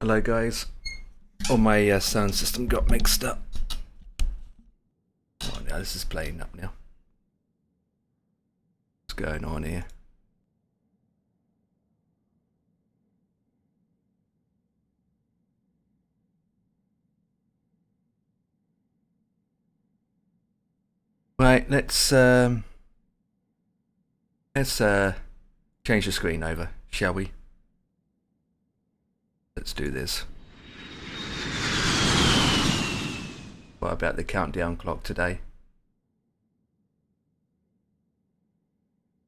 Hello guys. Oh, my sound system got mixed up. Oh, now this is playing up now. What's going on here? Right, let's change the screen over, shall we? Let's do this. What about the countdown clock today?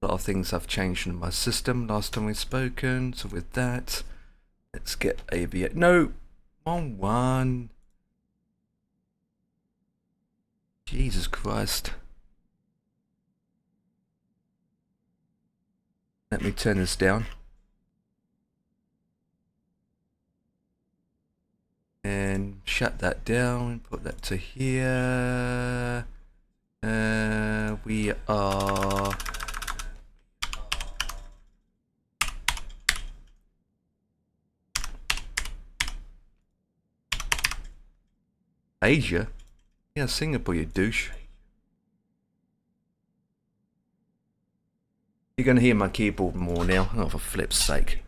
A lot of things have changed in my system last time we've spoken, so with that, let's get AVA. No! Wrong one! Jesus Christ. Let me turn this down. And shut that down, put that to here. We are Asia? Yeah, Singapore, you douche. You're gonna hear my keyboard more now. Oh, for flip's sake.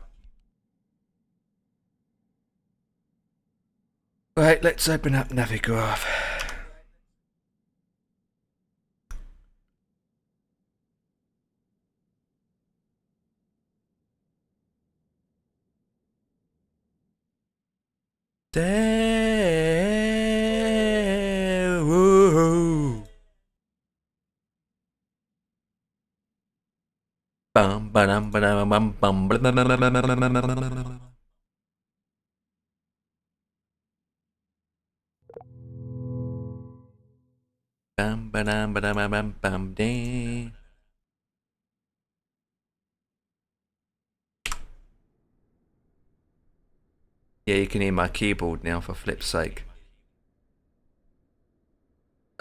Right, let's open up Navigraph. There. Whoa. Bum ba-dum ba-dum bum bum blah, blah, blah, blah, blah, blah, blah, blah, blah. Bum ba-dum ba-dum bum bum dee. Yeah, you can hear my keyboard now, for flip's sake.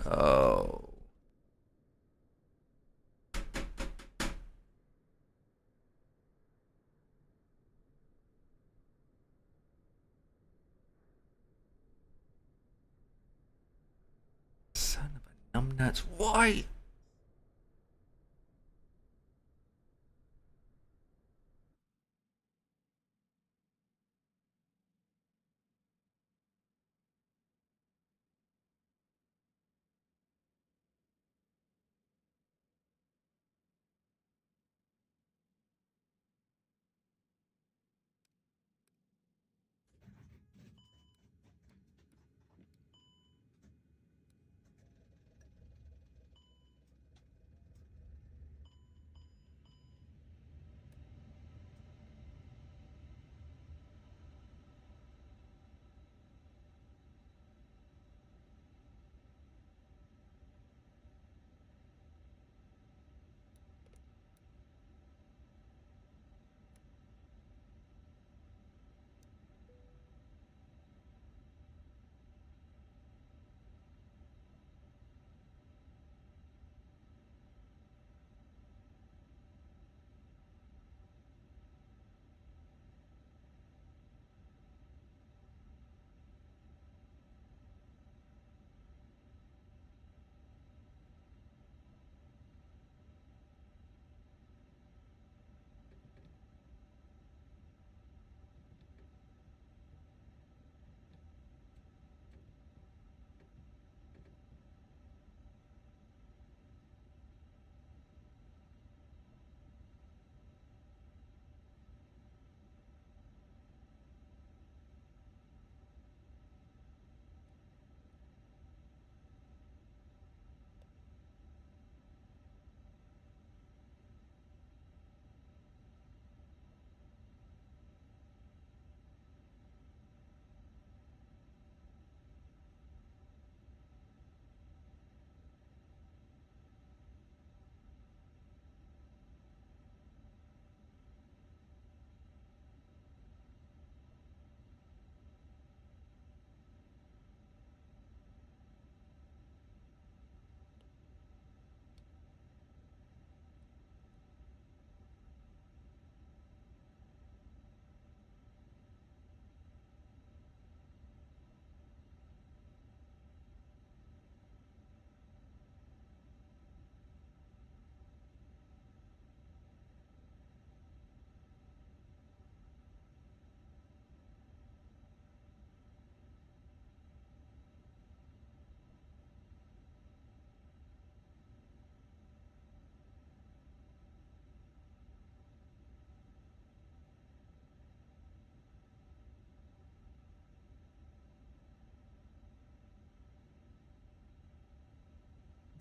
Oh. Son of a numbnuts. Why?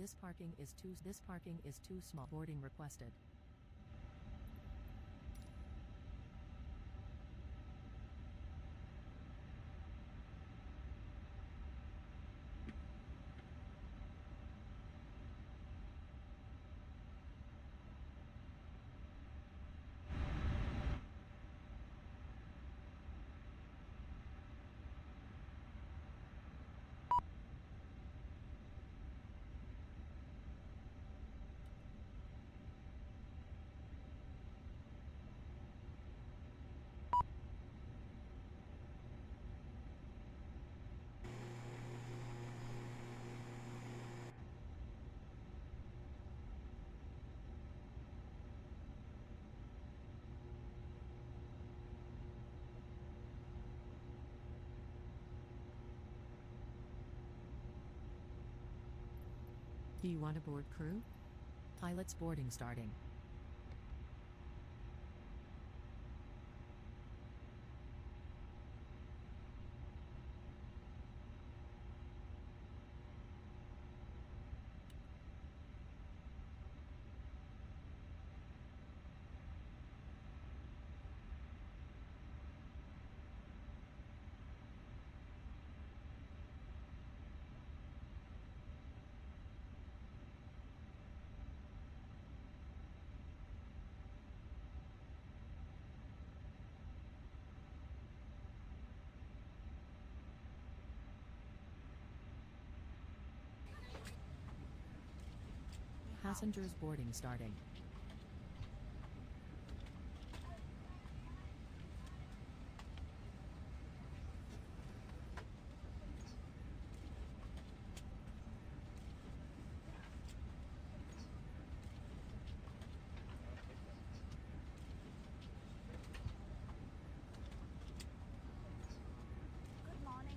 This parking is too small. Boarding requested. Do you want to board, crew? Pilots boarding starting. Passengers boarding starting. Good morning.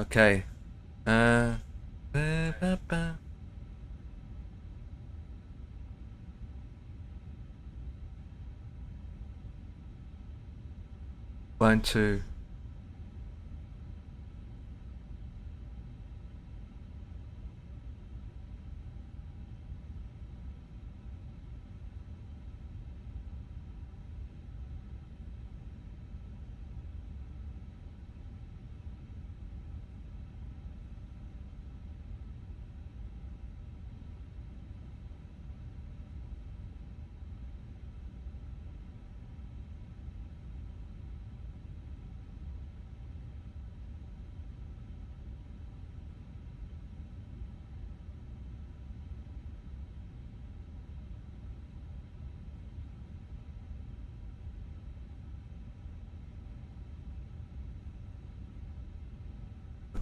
Okay. Ba, ba, ba. One, two.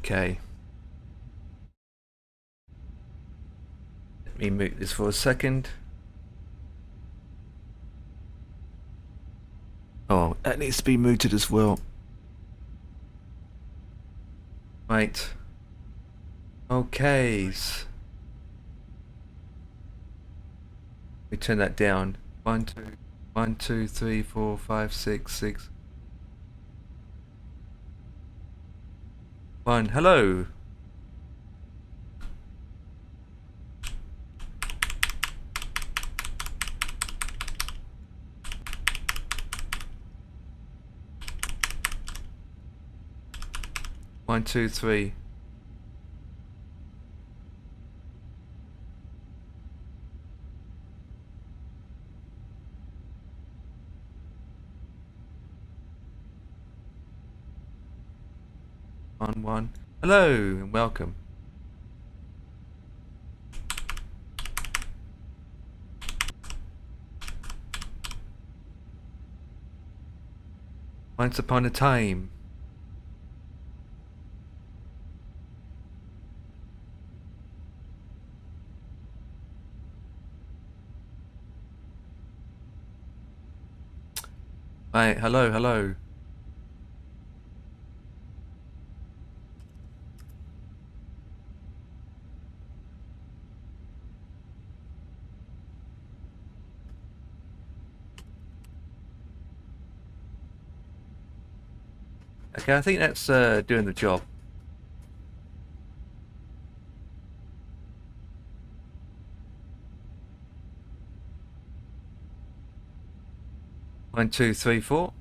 Okay. Let me mute this for a second. Oh, that needs to be muted as well. Right. Okay. We turn that down. 1, 2, 1, 2, 3, 4, 5, 6, 6. 1. Hello. One, two, three. One, one. Hello and welcome. Once upon a time. Right, hello, hello. Okay, I think that's doing the job. One, two, three, four.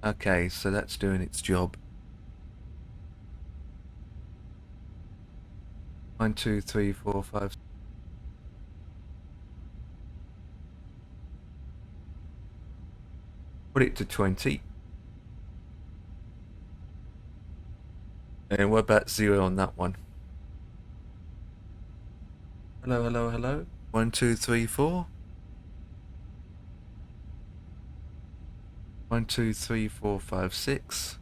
Okay, so that's doing its job. 1, 2, 3, 4, 5. Put it to 20. And what about 0 on that one? Hello, hello, hello. 1, 2, 3, 4. 1, 2, 3, 4, 5, 6.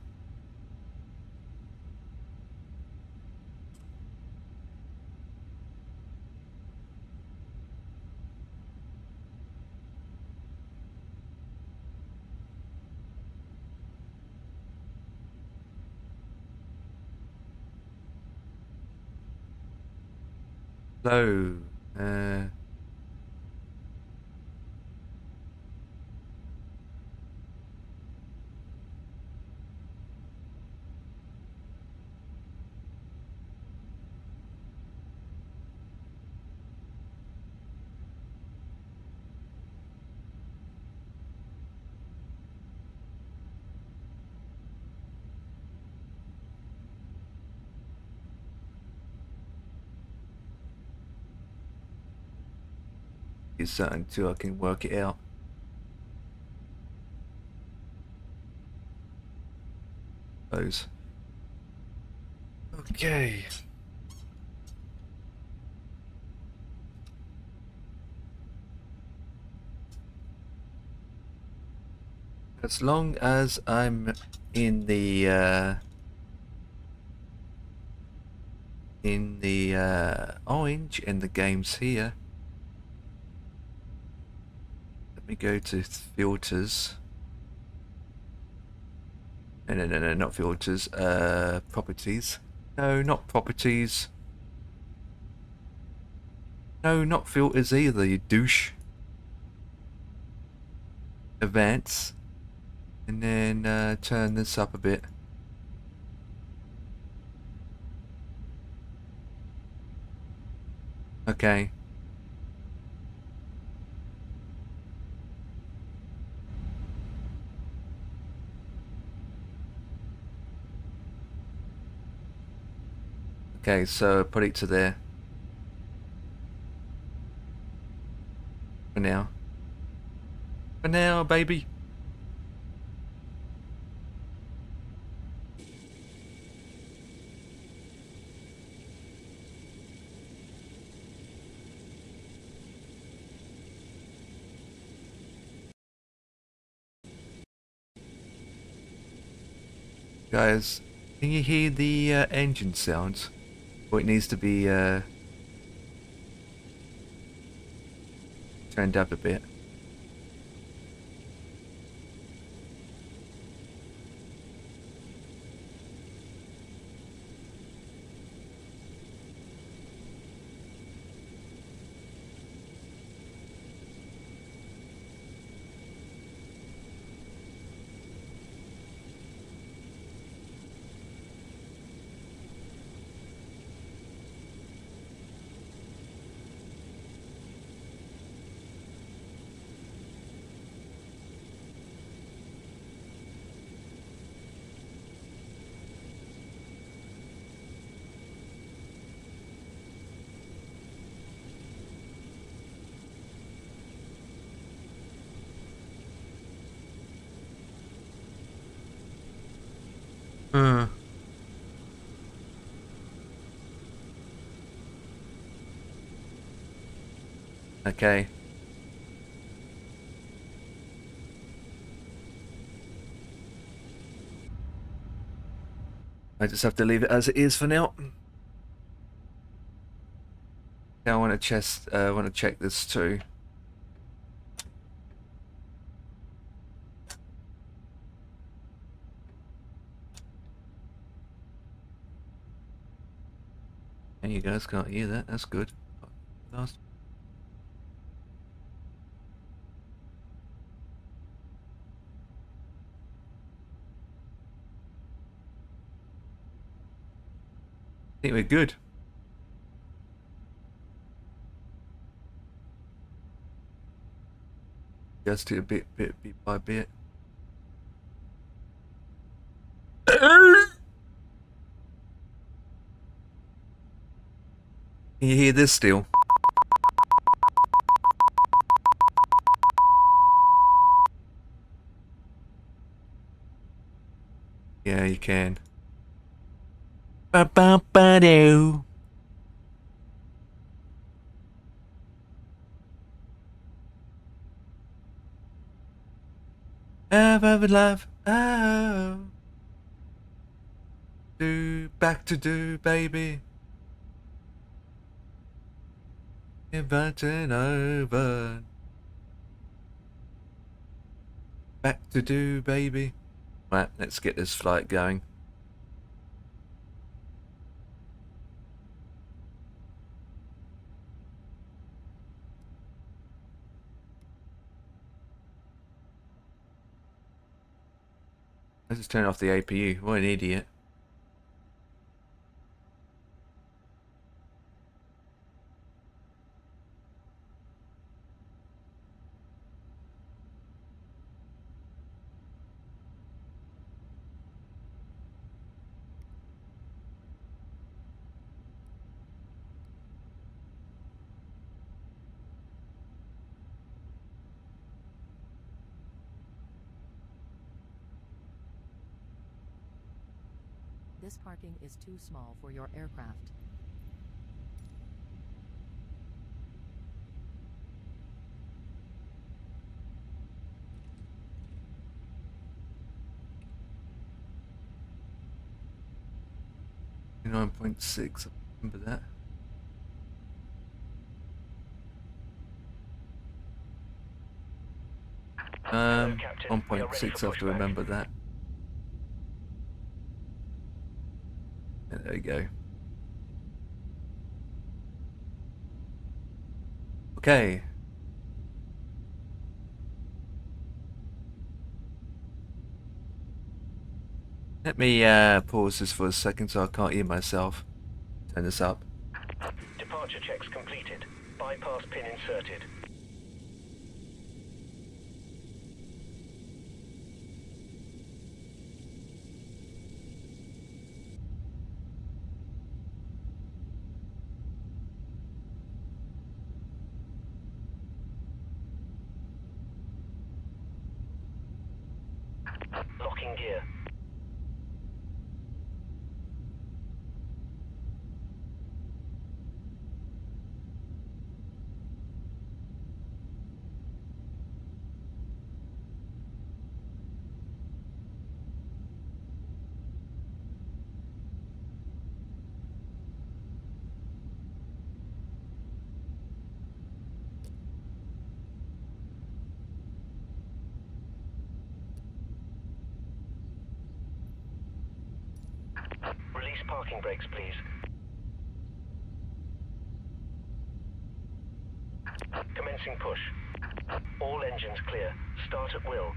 Hello. It's something until I can work it out. Those. Okay. As long as I'm in the orange and the game's here, Let me go to filters. No, not filters. Properties. No, not properties. No, not filters either, you douche. Events. And then turn this up a bit. Okay. Okay, so put it to there. For now. For now, baby. Guys, can you hear the engine sounds? Or it needs to be turned up a bit. Uh. Okay. I just have to leave it as it is for now. Now I want to check this too. And you guys can't hear that. That's good. Last. I think we're good. Just do a bit by bit. Can you hear this still? Yeah, you can. Ba ba ba do. Have love. Oh. Do back to do, baby. Inverting over. Back to do, baby. Right, let's get this flight going. Let's just turn off the APU. What an idiot. This parking is too small for your aircraft. .6. Remember that. Hello, Captain. We are ready 1.6, for I have to pushback. remember that. Yeah, there we go. Okay. Let me pause this for a second so I can't hear myself. Turn this up. Departure checks completed. Bypass pin inserted. Locking gear. Release parking brakes, please. Commencing push. All engines clear. Start at will.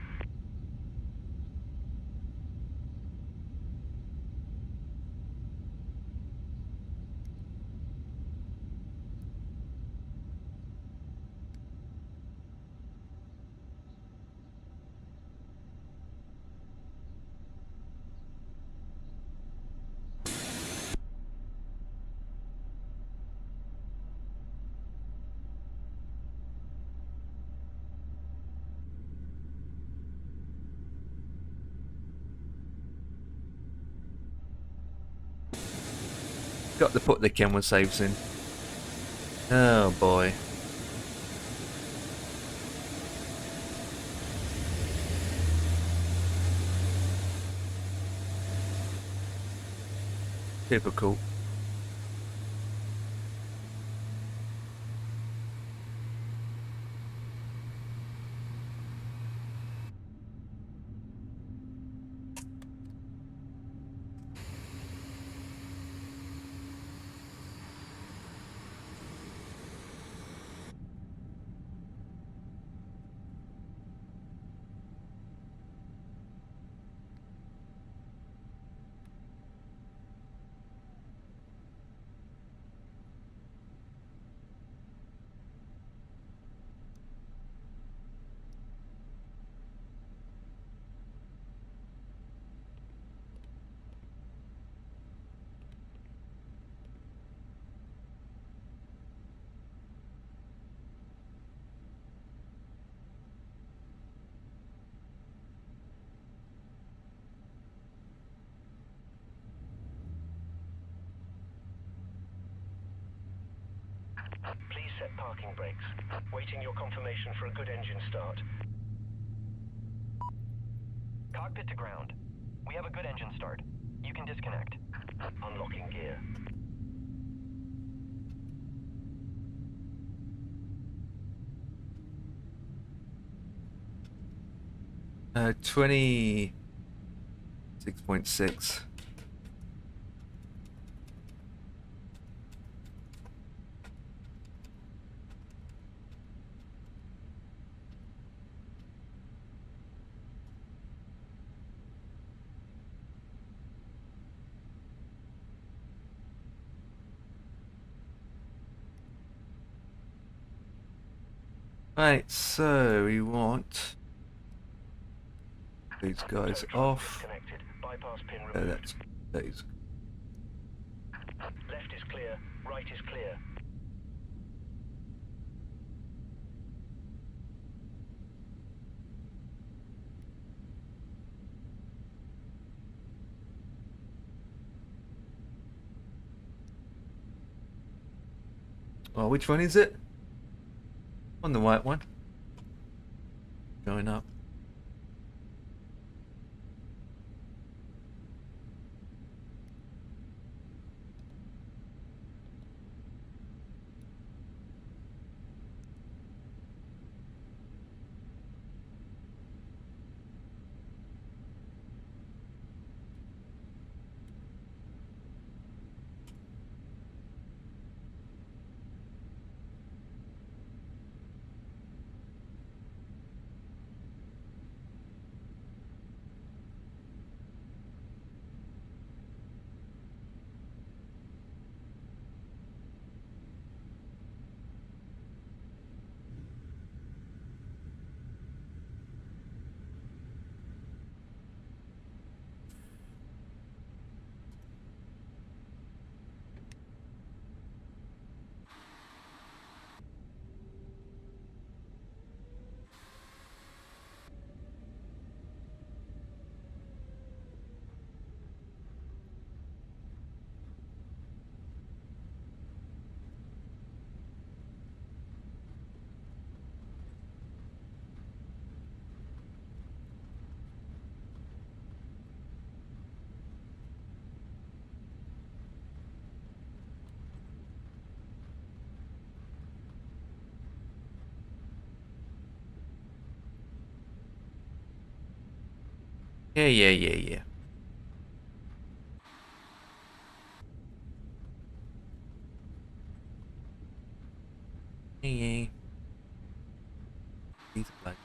Got to put the camera saves in. Oh boy. Typical. Please set parking brakes. Waiting your confirmation for a good engine start. Cockpit to ground. We have a good engine start. You can disconnect. Unlocking gear. 26.6. Right, so we want these guys Tow truck off. disconnected. Bypass pin So removed. that's these. Left is clear. Right is clear. Oh, which one is it? On the white one. Going up. Yeah, yeah, yeah, yeah. Yeah, yeah. He's a bloke.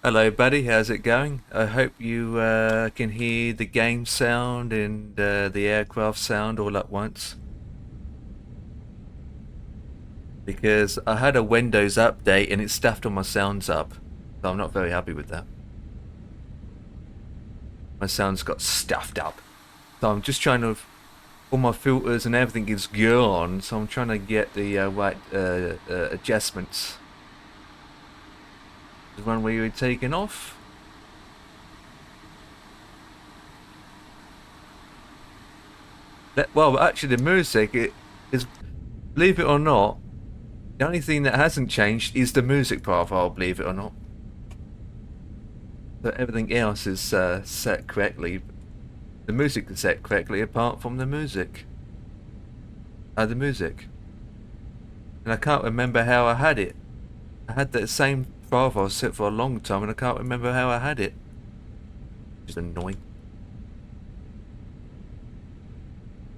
Hello, buddy. How's it going? I hope you can hear the game sound and the aircraft sound all at once. Because I had a Windows update and it stuffed all my sounds up. So I'm not very happy with that. My sounds got stuffed up. So I'm just trying to... All my filters and everything is gone. So I'm trying to get the right adjustments. The one where you were taken off. Well, actually, the music is, believe it or not, the only thing that hasn't changed is the music profile. Believe it or not, but everything else is set correctly. The music is set correctly, apart from the music. The music, and I can't remember how I had it. I had that same profile set for a long time, and I can't remember how I had it. Just annoying.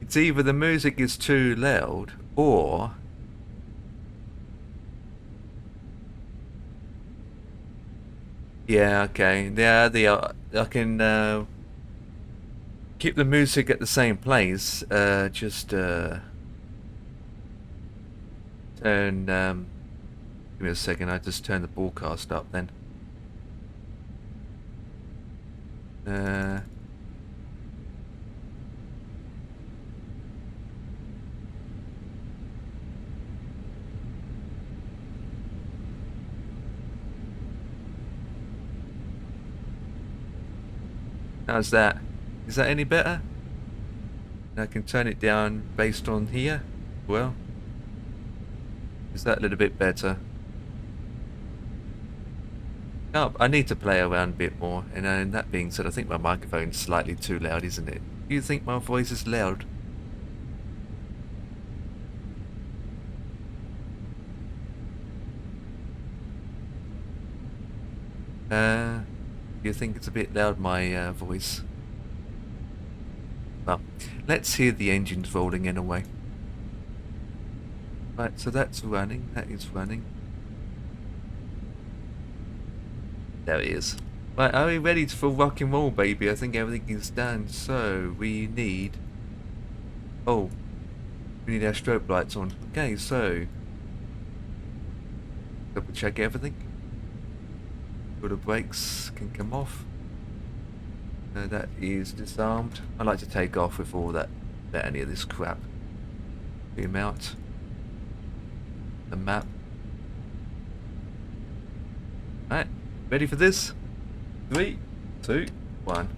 It's either the music is too loud, or yeah, okay, yeah, I can keep the music at the same place. Just turn. Give me a second. I just turn the broadcast up then. How's that? Is that any better? I can turn it down based on here. Well, is that a little bit better? Oh, I need to play around a bit more. And that being said, I think my microphone's slightly too loud, isn't it? Do you think my voice is loud? Do you think it's a bit loud, my voice? Well, let's hear the engines rolling in a way. Right, so that's running. That is running. There it is. Right, are we ready for rock and roll, baby? I think everything is done. So we need Oh, we need our strobe lights on. Okay, so double check everything. All the brakes can come off. That is disarmed. I like to take off with all that, any of this crap. Zoom out. The map. Alright, ready for this? 3, 2, 1.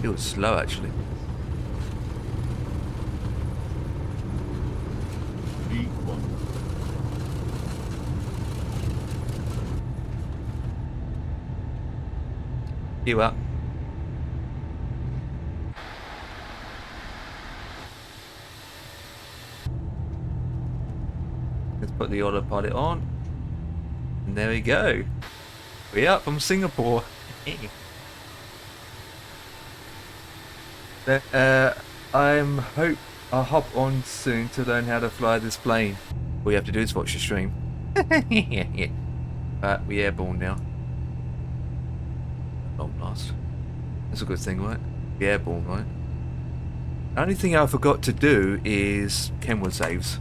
It was slow actually. You up? Let's put the autopilot on. And there we go. We're up from Singapore. I'll hop on soon to learn how to fly this plane. All you have to do is watch the stream. But we airborne now. Long last. That's a good thing, right? We airborne, right? The only thing I forgot to do is Kenwood saves.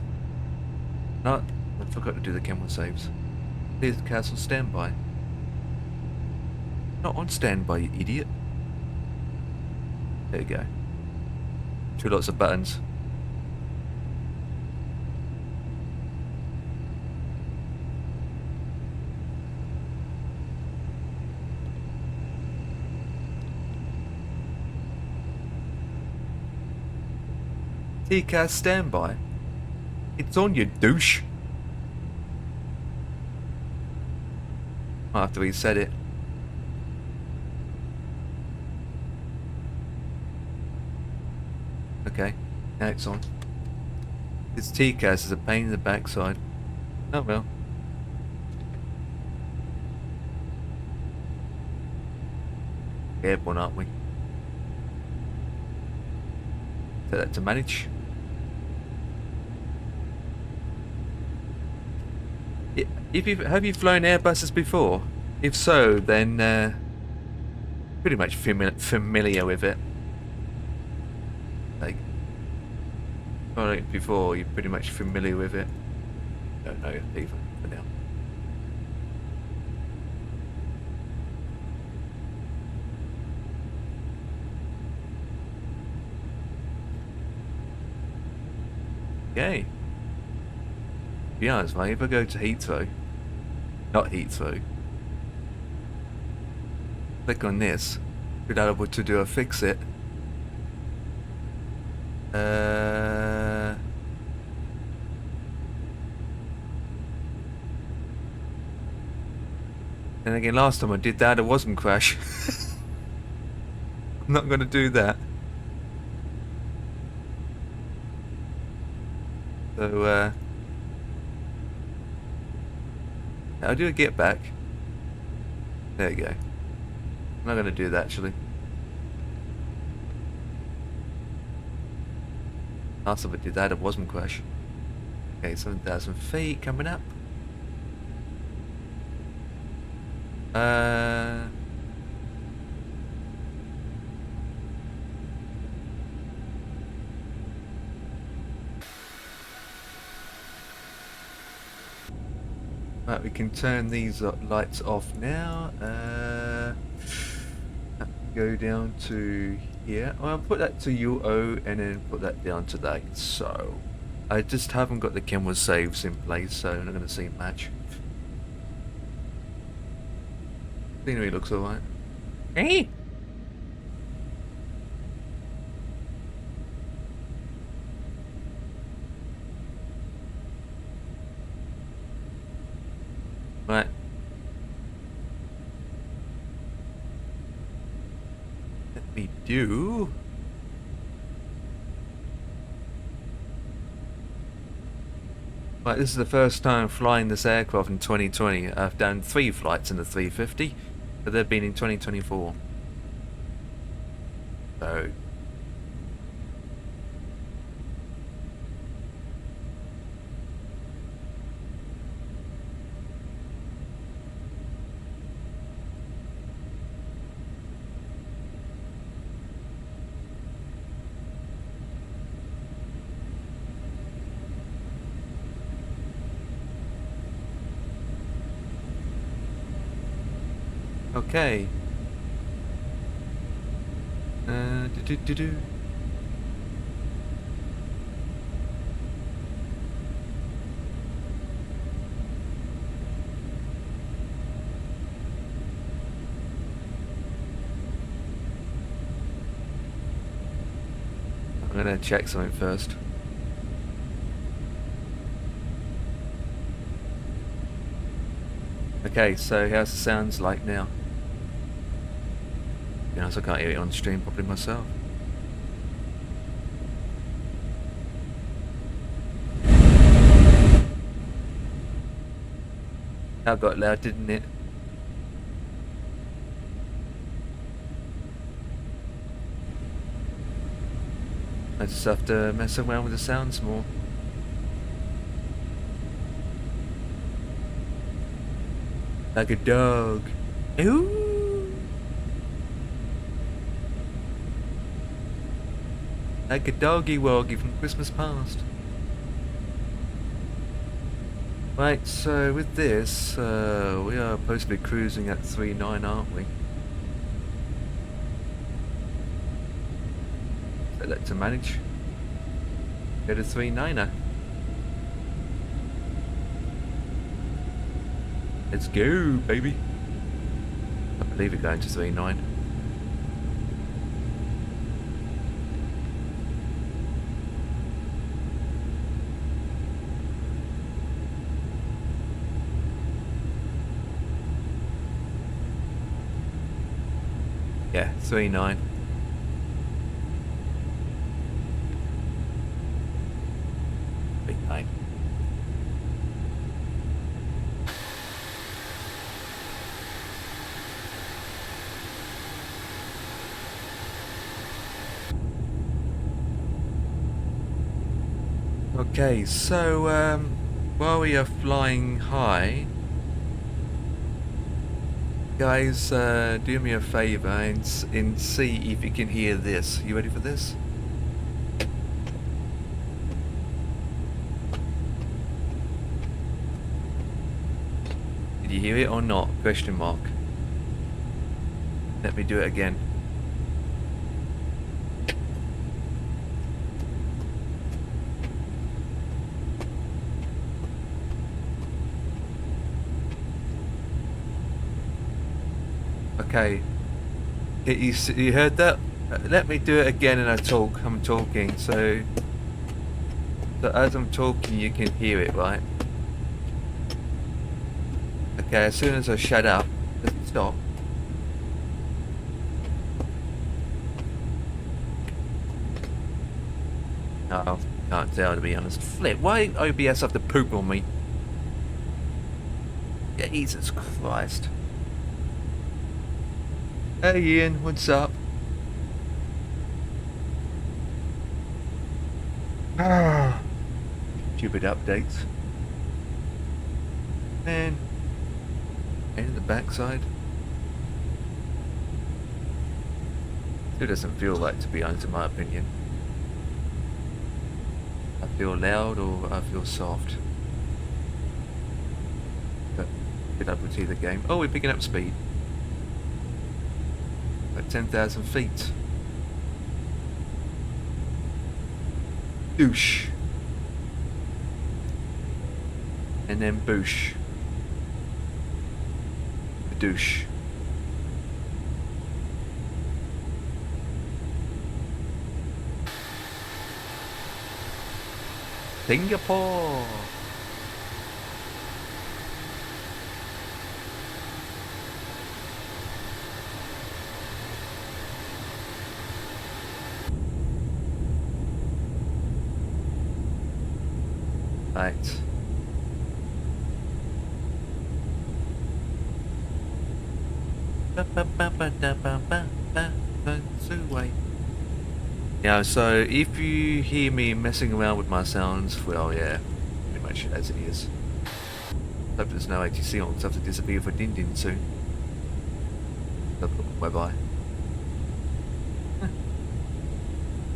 No, I forgot to do the Kenwood saves. Here's the castle standby. Not on standby, you idiot. There you go. 2 lots of buttons. TCAS standby. It's on, you douche. After he said it. Okay, now it's on. This TCAS is a pain in the backside. Oh well. Airborne, aren't we? Set that to manage. Have you flown Airbuses before? If so, then pretty much familiar with it. Like, flown it before, you're pretty much familiar with it. Don't know even for now. Okay. To be honest, mate, if I go to Heathrow, not Heathrow, click on this, be able to do a fix it. And again, last time I did that, it wasn't crash. I'm not going to do that. So, how do I get back? There you go. I'm not going to do that actually. Last time I did that, it wasn't crash. Okay, 7,000 feet coming up. Right, we can turn these lights off now. Go down to here. I'll put that to UO and then put that down to that. So I just haven't got the Kenwood saves in place, so I'm not going to see much. Scenery looks alright. Hey! Right. Let me do Right, this is the first time flying this aircraft in 2020. I've done 3 flights in the 350, but they've been in 2024. So, okay. Do. I'm gonna check something first. Okay, so how's the sounds like now? To be honest, I can't hear it on stream properly myself. That got loud, didn't it? I just have to mess around with the sounds more. Like a dog. Ooh. Like a doggy woggy from Christmas past. Right, so with this, we are supposed to be cruising at 3.9, aren't we? Select to manage. Go to 3.9er. Let's go, baby. I believe we're going to 3.9. Yeah, 3.9. Big 9. Okay, so while we are flying high, guys, do me a favor and see if you can hear this. You ready for this? Did you hear it or not? Question mark. Let me do it again. Okay. You heard that? Let me do it again and I'm talking. So as I'm talking you can hear it, right? Okay, as soon as I shut up, just stop. No, can't tell to be honest. Flip, why OBS have to poop on me? Jesus Christ. Hey Ian, what's up? Stupid updates. And in the backside. It doesn't feel right, to be honest, in my opinion. I feel loud or I feel soft. But get up with the game. Oh, we're picking up speed. At 10,000 feet. Douche. And then boosh. Douche. Singapore. Right. Yeah, so if you hear me messing around with my sounds, well, yeah, pretty much as it is. Hope there's no ATC on because I have to disappear for Din Din soon. Bye bye.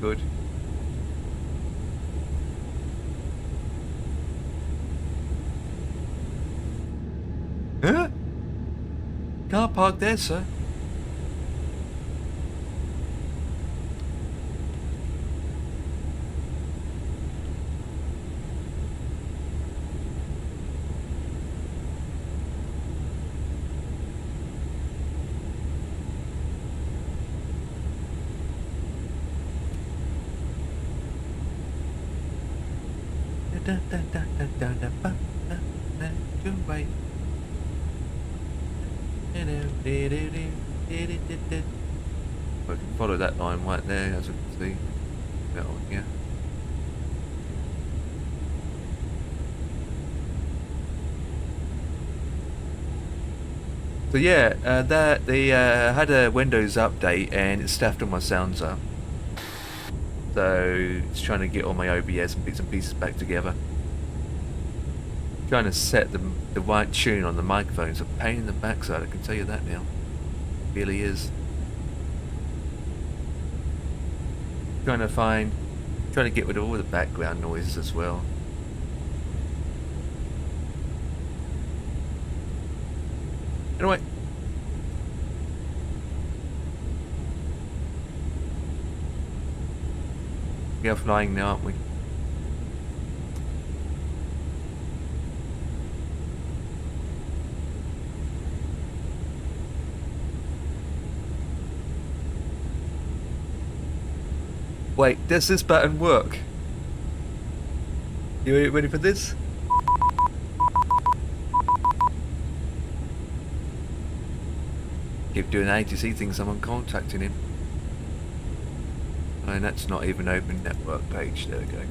Good. Huh? Can't park there, sir. Right. I can follow that line right there, as you can see. That one, yeah. So yeah, that they had a Windows update and it staffed all my sounds up. So it's trying to get all my OBS and bits and pieces back together. Trying to set the right tune on the microphone is a pain in the backside, I can tell you that now. It really is. Trying to get rid of all the background noises as well. Anyway. We are flying now, aren't we? Wait, does this button work? You ready for this? Keep doing ATC things, someone contacting him. And that's not even open network page, there we go.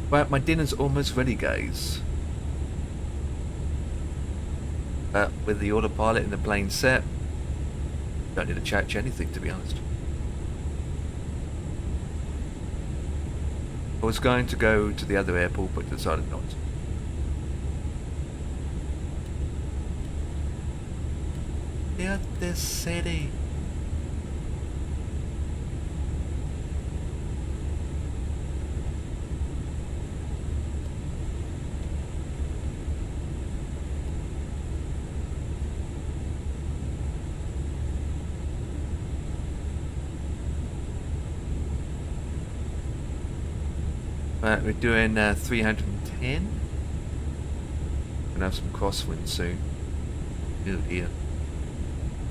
Right, my dinner's almost ready, guys. With the autopilot and the plane set, don't need to change anything, to be honest. I was going to go to the other airport, but decided not to. The other city. Right, we're doing 310. Gonna have some crosswind soon. Oh dear.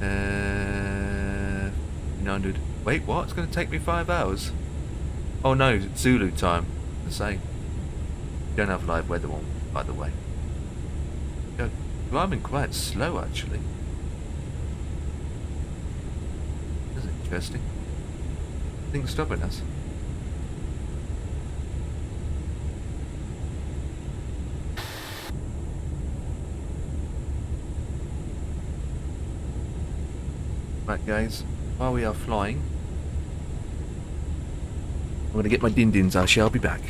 900. Wait, what? It's gonna take me 5 hours. Oh no, Zulu time. The same. Don't have live weather on, by the way. Yo, climbing quite slow actually. That's interesting. Things stopping us. Right guys, while we are flying, I'm going to get my din-dins, I shall be back.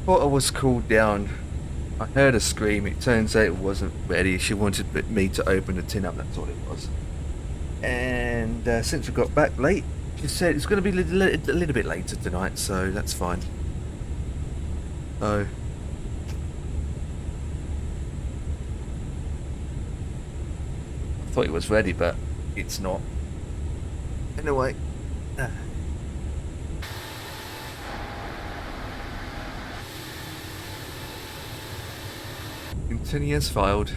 I thought I was cooled down. I heard a scream. It turns out it wasn't ready. She wanted me to open the tin up. That's all it was. And since we got back late, she said it's going to be a little bit later tonight, so that's fine. So I thought it was ready, but it's not. Anyway. Continue as filed.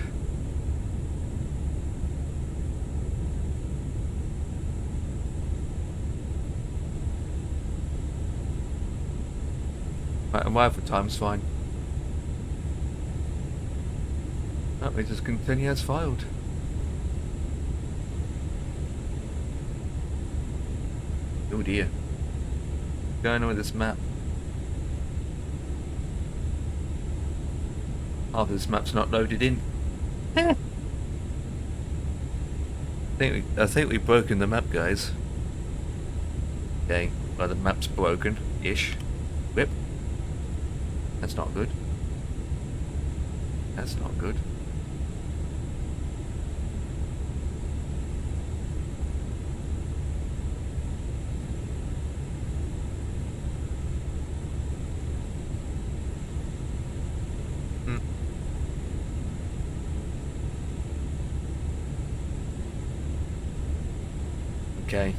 Right, and my time's fine. Let me just continue as filed. Oh dear. What's going on with this map? Half of this map's not loaded in. I think we've broken the map, guys. Okay, well the map's broken-ish. Whip. That's not good. That's not good. Okay.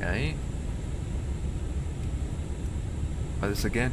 Okay. Try this again.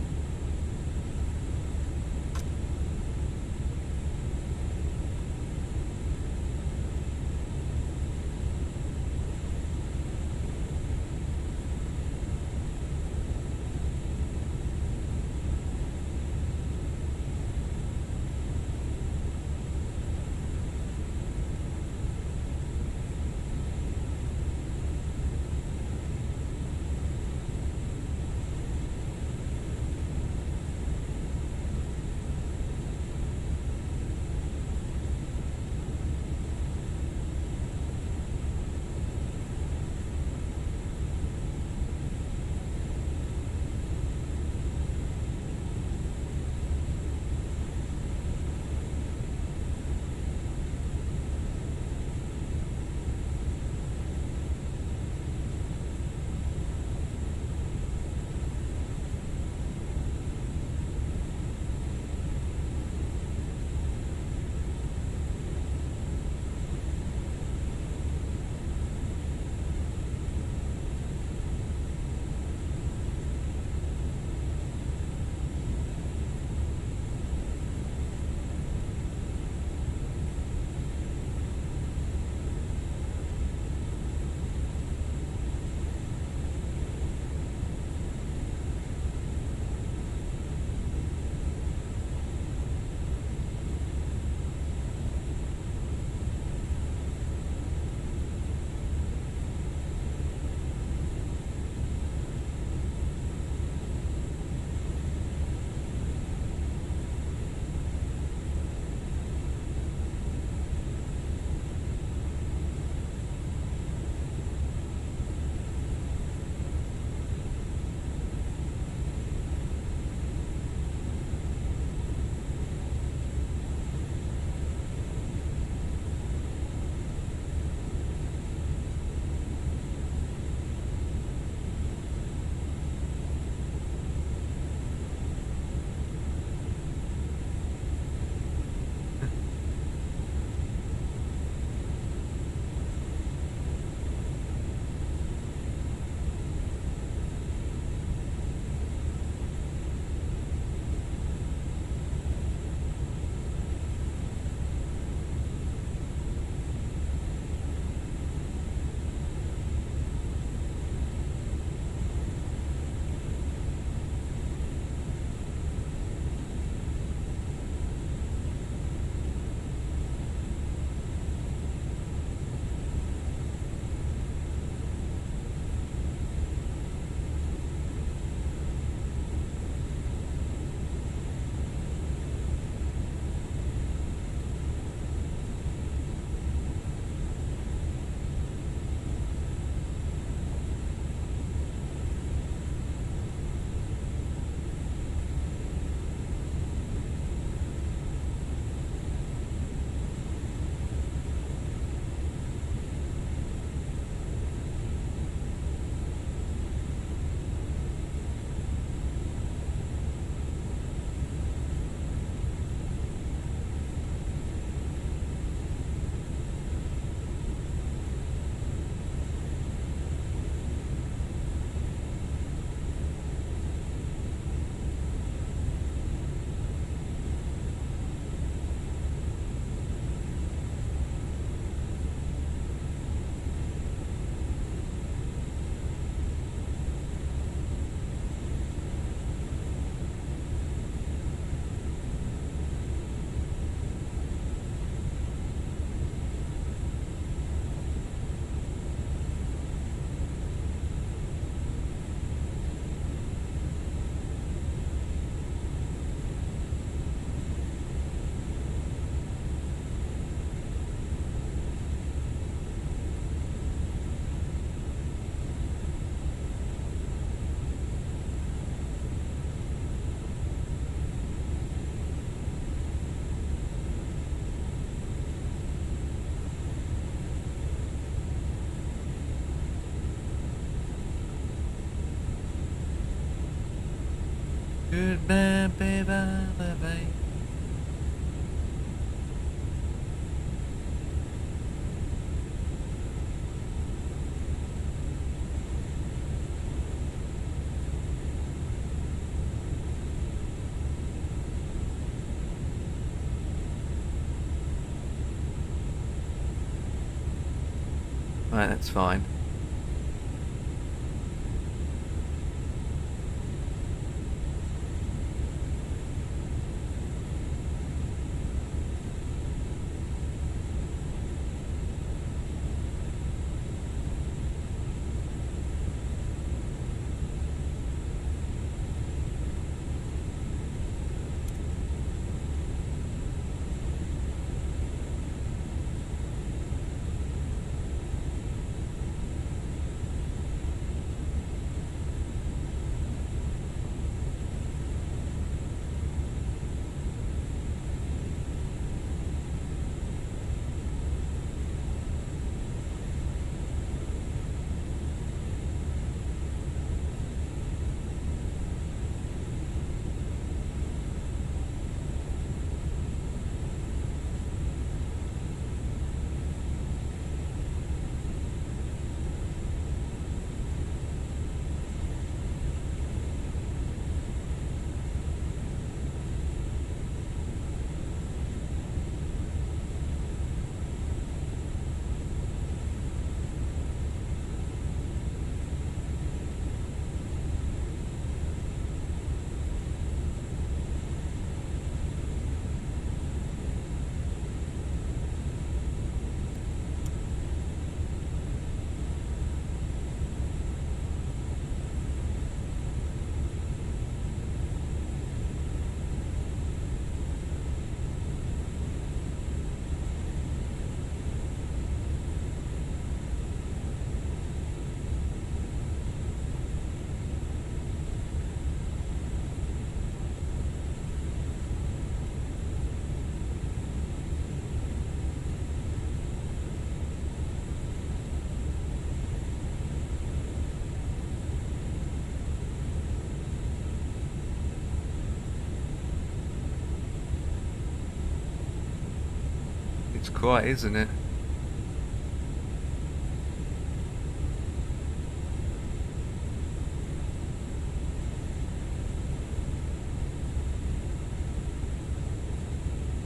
Good man, baby, baby. Right, that's fine. It's quiet, isn't it?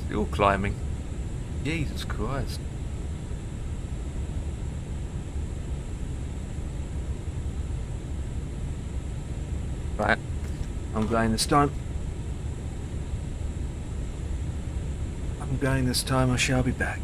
Still climbing. Jesus Christ. Right, I'm going this time. I'm going this time, I shall be back.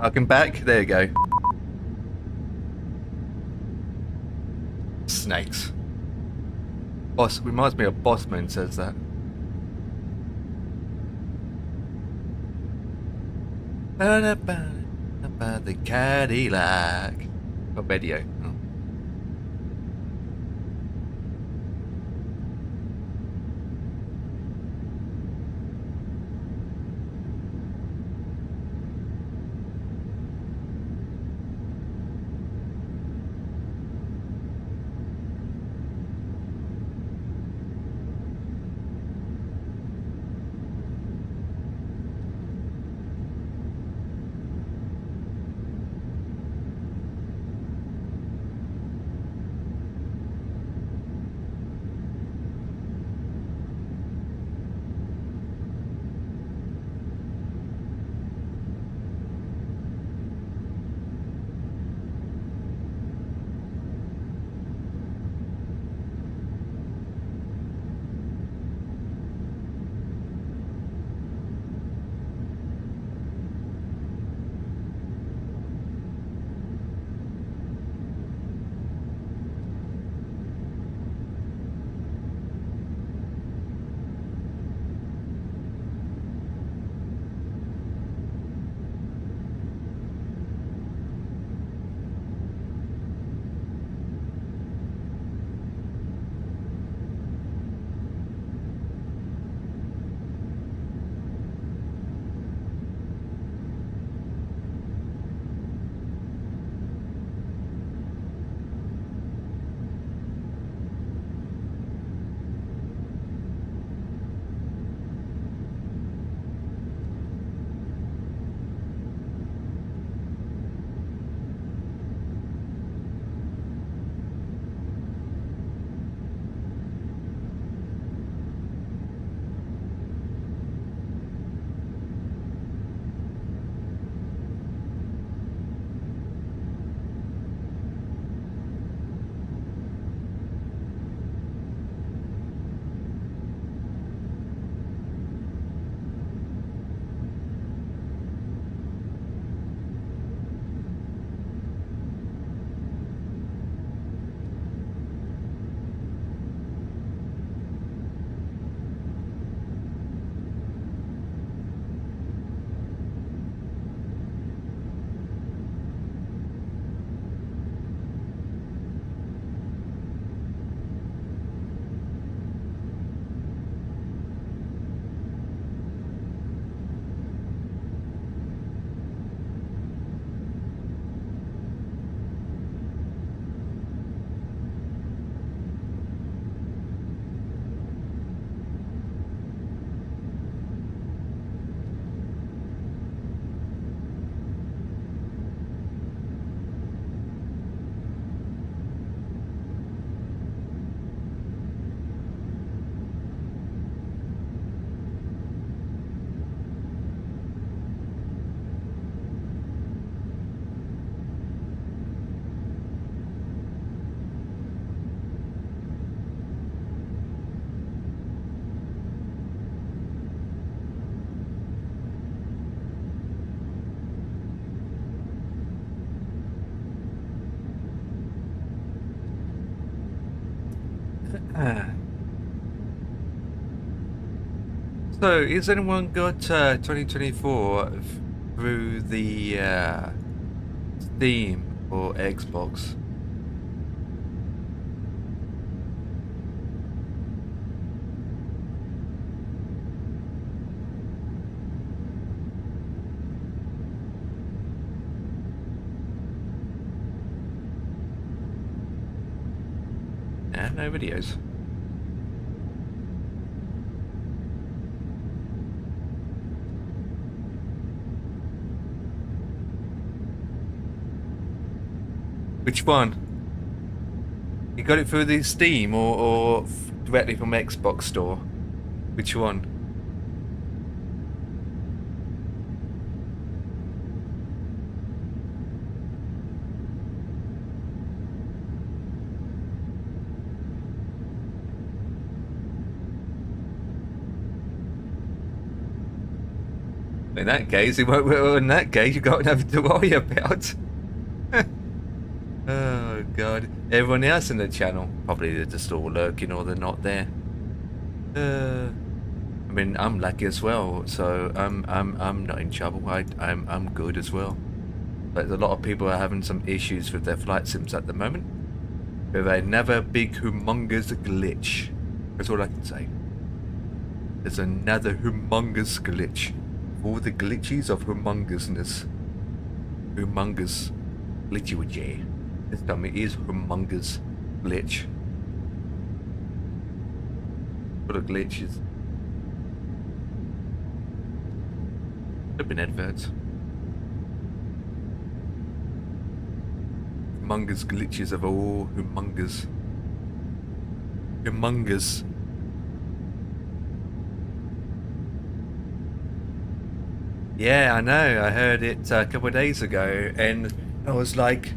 Welcome back. There you go. Snakes. Boss reminds me of Bossman says that. About the Cadillac. Oh, radio. Oh. So, has anyone got 2024 through the Steam or Xbox? Yeah, no videos. Which one? You got it through the Steam or directly from Xbox Store? Which one? In that case, in that case, you got nothing to worry about. Oh god. Everyone else in the channel, probably they're just all lurking or they're not there. I mean, I'm lucky as well, so I'm not in trouble. I'm good as well. But a lot of people are having some issues with their flight sims at the moment. With another big humongous glitch. That's all I can say. There's another humongous glitch. All the glitches of humongousness. Humongous glitchy with J. This time it is humongous glitch. Full of glitches. Flipping adverts. Humongous glitches of all humongous. Humongous. Yeah, I know. I heard it a couple of days ago, and I was like,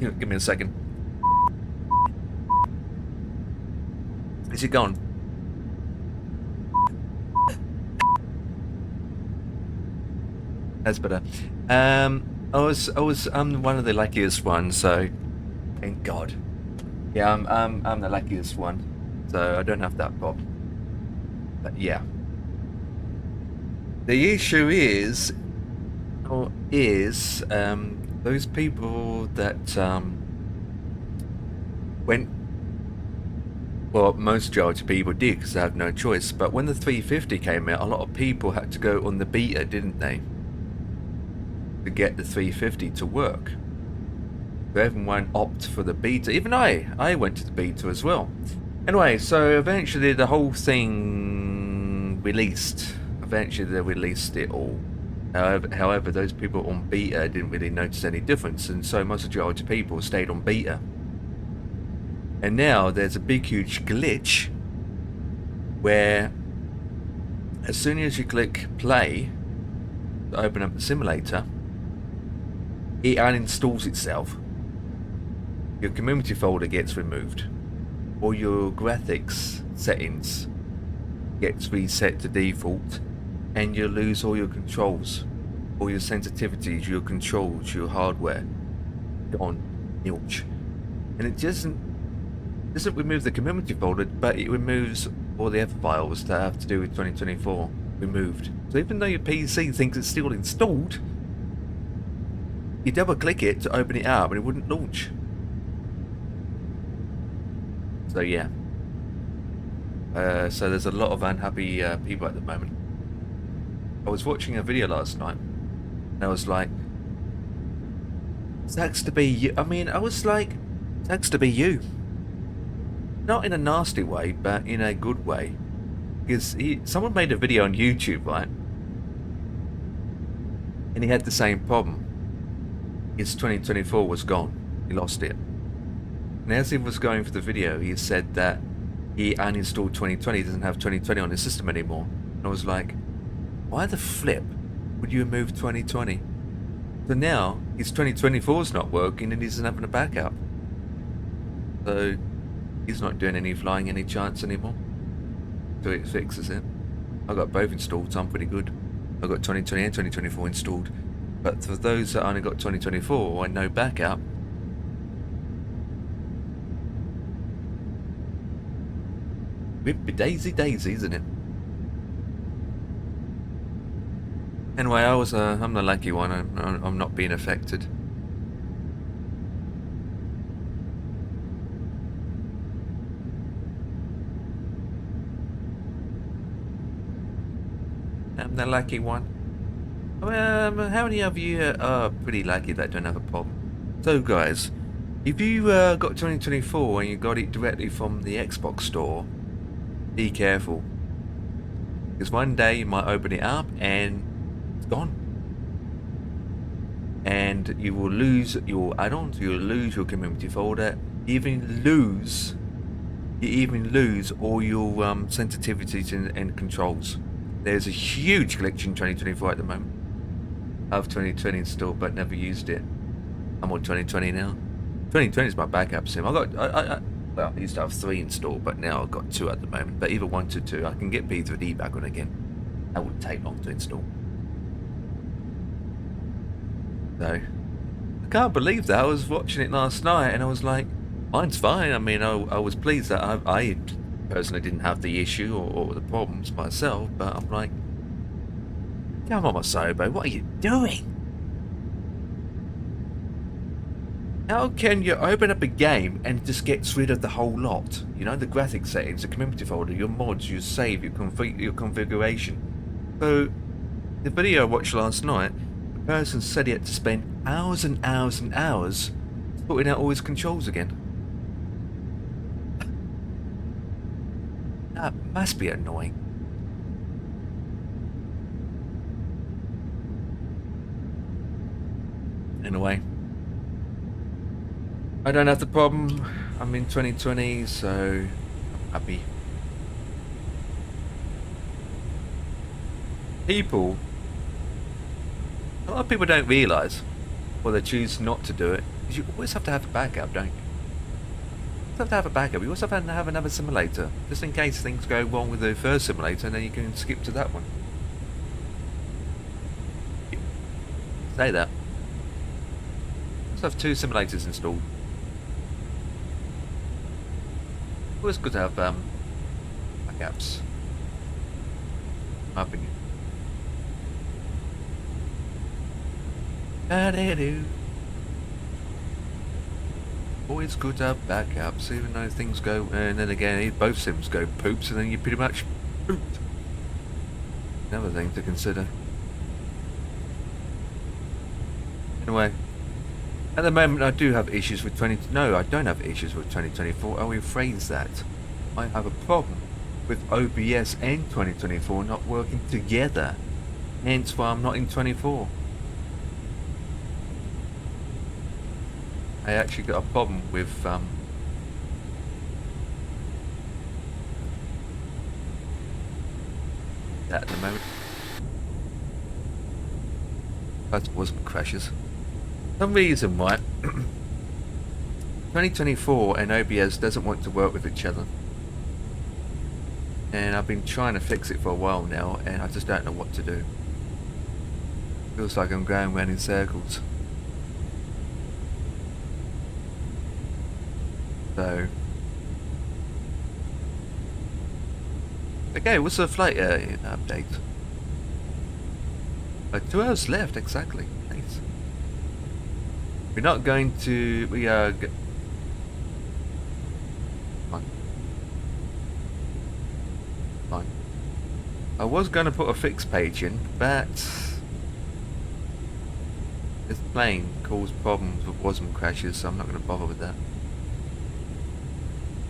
"Give me a second." Is it gone? That's better. I'm one of the luckiest ones, so thank God. Yeah, I'm the luckiest one, so I don't have that problem. But yeah. The issue is those people that went. Well, most majority of people did because they had no choice. But when the 350 came out, a lot of people had to go on the beta, didn't they? To get the 350 to work. So everyone opted for the beta. Even I went to the beta as well. Anyway, so eventually the whole thing released. Eventually they released it all. However, those people on beta didn't really notice any difference, and so most majority of people stayed on beta. And now there's a big huge glitch where as soon as you click play to open up the simulator, it uninstalls itself. Your community folder gets removed. All your graphics settings gets reset to default, and you lose all your controls, all your sensitivities, your controls, your hardware. Gone. Nilch. And it doesn't remove the community folder, but it removes all the other files that have to do with 2024 removed. So even though your PC thinks it's still installed, you double click it to open it up and it wouldn't launch. So yeah. So there's a lot of unhappy people at the moment. I was watching a video last night and I was like, sucks to be you. I mean, I was like, sucks to be you. Not in a nasty way, but in a good way. Because someone made a video on YouTube, right? And he had the same problem. His 2024 was gone. He lost it. And as he was going for the video, he said that he uninstalled 2020. He doesn't have 2020 on his system anymore. And I was like, why the flip would you remove 2020? So now his 2024 is not working and he doesn't have a backup. So he's not doing any flying any chance anymore. So it fixes it. I got both installed, so I'm pretty good. I got 2020 and 2024 installed. But for those that only got 2024 and no backup, whippy daisy, isn't it? Anyway, I'm the lucky one. I'm not being affected. I'm the lucky one. How many of you are pretty lucky that don't have a problem? So guys, if you got 2024 and you got it directly from the Xbox store, be careful. Because one day you might open it up and it's gone. And you will lose your add-ons, you'll lose your community folder, you even lose all your sensitivities and controls. There's a huge glitch in 2024 at the moment. I have 2020 installed but never used it. I'm on 2020 now. 2020 is my backup sim. Well, I used to have 3 installed, but now I've got 2 at the moment. But either 1 to 2, I can get B3D back on again. That wouldn't take long to install. So, I can't believe that. I was watching it last night and I was like, mine's fine. I mean, I was pleased that I personally didn't have the issue or the problems myself, but I'm like, come on, Masobo, what are you doing? How can you open up a game and it just gets rid of the whole lot? You know, the graphics settings, the community folder, your mods, your save, your configuration. So, the video I watched last night, the person said he had to spend hours and hours and hours sorting out all his controls again. That must be annoying. Anyway, I don't have the problem. I'm in 2020, so I'm happy. A lot of people don't realise, or they choose not to do it, because you always have to have a backup, don't you? You have to have a backup. You also have to have another simulator, just in case things go wrong with the first simulator, and then you can skip to that one. Say that. Also have 2 simulators installed. Always good to have backups. In my opinion. Always good to have backups, even though things go, and then again, if both sims go poops, and then you're pretty much pooped. Another thing to consider. Anyway, at the moment I do have issues with No, I don't have issues with 2024. I'll rephrase that. I have a problem with OBS and 2024 not working together. Hence why I'm not in 24. I actually got a problem with that at the moment. That wasn't crashes. Some reason why 2024 and OBS doesn't want to work with each other. And I've been trying to fix it for a while now, and I just don't know what to do. Feels like I'm going round in circles. So, okay, what's the flight update? 2 hours left, exactly. Nice. We're not going to. We are. Fine. Fine. I was going to put a fixed page in, but this plane caused problems with WASM crashes, so I'm not going to bother with that.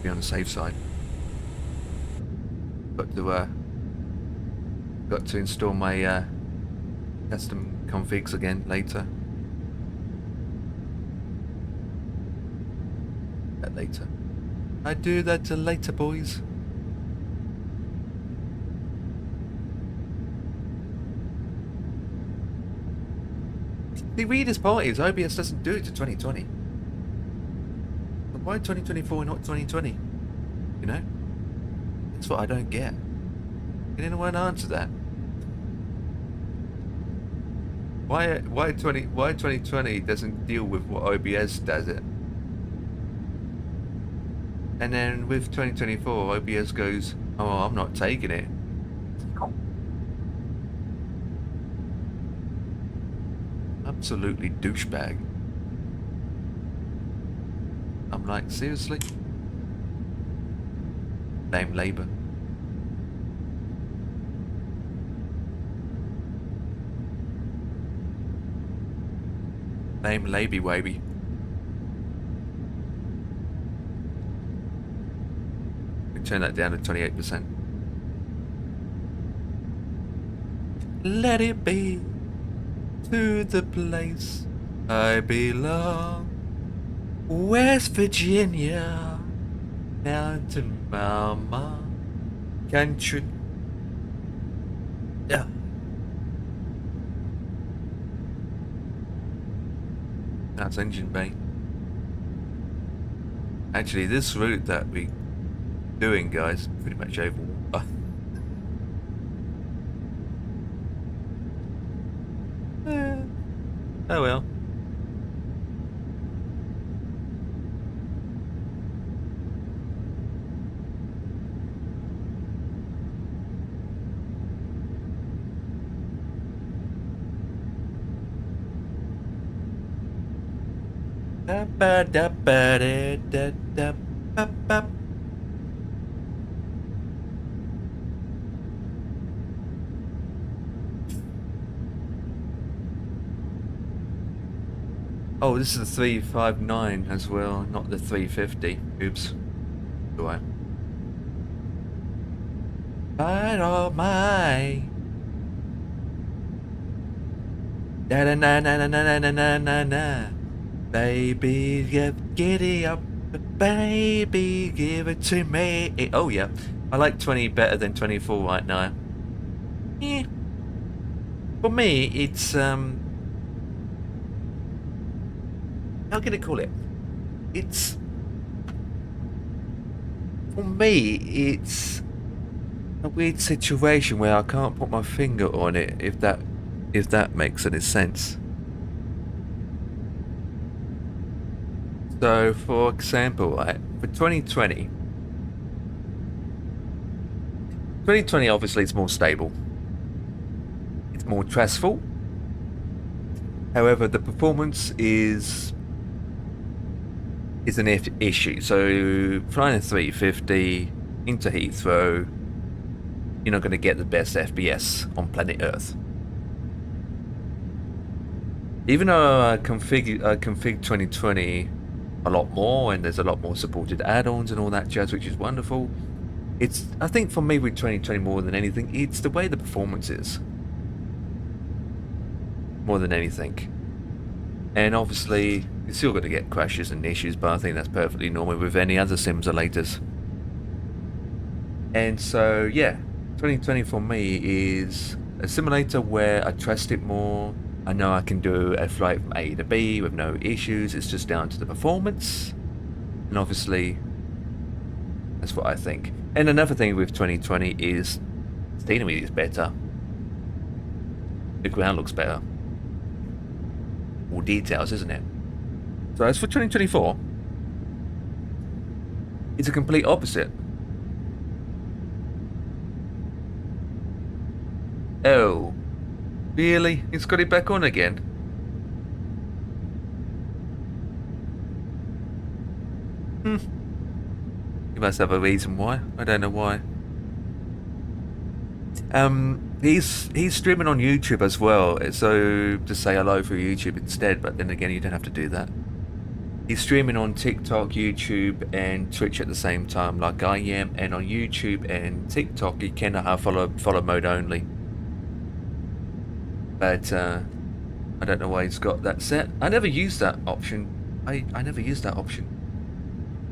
Be on the safe side. Got to install my custom configs again later. That later. I do that later, boys. The weirdest part is OBS doesn't do it to 2020. But why 2024 not 2020? You know? That's what I don't get. Can anyone answer that? Why 2020 doesn't deal with what OBS does it? And then with 2024 OBS goes, oh, I'm not taking it. Absolutely douchebag. I'm like, seriously? Blame Labour. Blame Laby Waby. We turn that down to 28%. Let it be to the place I belong. West Virginia, down to Mama country. Yeah. That's engine bay. Actually, this route that we doing, guys, pretty much over. Oh well. Da ba da ba da da da ba ba. Oh, this is the 359 as well, not the 350. Oops. Do I? But oh my. Da da na na na na na na na na. Baby, giddy up, baby, give it to me. Oh yeah, I like 20 better than 24 right now. Eh. For me, it's how can I call it? It's for me, it's a weird situation where I can't put my finger on it. If that makes any sense. So, for example, right, for 2020, obviously it's more stable. It's more trustful. However, the performance is an issue. So, flying a 350 into Heathrow, you're not going to get the best FPS on planet Earth. Even though I config 2020 a lot more, and there's a lot more supported add-ons and all that jazz, which is wonderful. I think for me with 2020 more than anything, it's the way the performance is. More than anything. And obviously, you're still going to get crashes and issues, but I think that's perfectly normal with any other simulators. And so, yeah, 2020 for me is a simulator where I trust it more. I know I can do a flight from A to B with no issues. It's just down to the performance. And obviously, that's what I think. And another thing with 2020 is scenery is better. The ground looks better. More details, isn't it? So as for 2024, it's a complete opposite. Oh. Really? It's got it back on again? You must have a reason why. I don't know why. He's streaming on YouTube as well, so just say hello through YouTube instead, but then again, you don't have to do that. He's streaming on TikTok, YouTube, and Twitch at the same time, like I am, and on YouTube and TikTok, you can have follow mode only. But I don't know why he's got that set. I never used that option. I never used that option.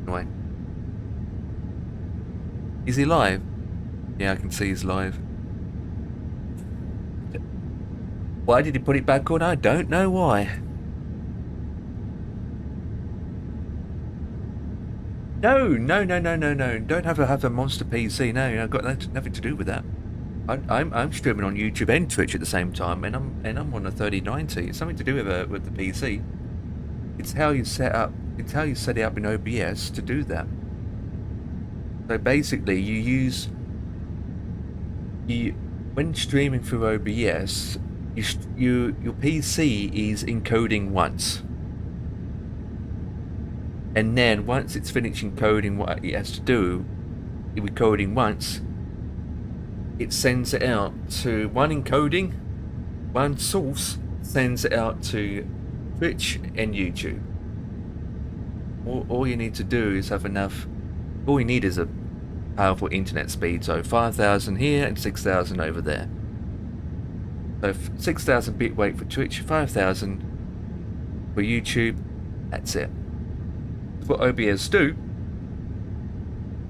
Anyway. Is he live? Yeah, I can see he's live. Why did he put it back on? I don't know why. No. Don't have a monster PC. No, I've got nothing to do with that. I'm streaming on YouTube and Twitch at the same time, and I'm on a 3090. It's something to do with the PC. It's how you set up. It's how you set it up in OBS to do that. So basically, when streaming through OBS, your PC is encoding once, and then once it's finished encoding what it has to do, encoding once. It sends it out to one source sends it out to Twitch and YouTube. All you need to do is have enough. All you need is a powerful internet speed. So 5,000 here and 6,000 over there. So 6,000 bit rate for Twitch, 5,000 for YouTube. That's it. What OBS do?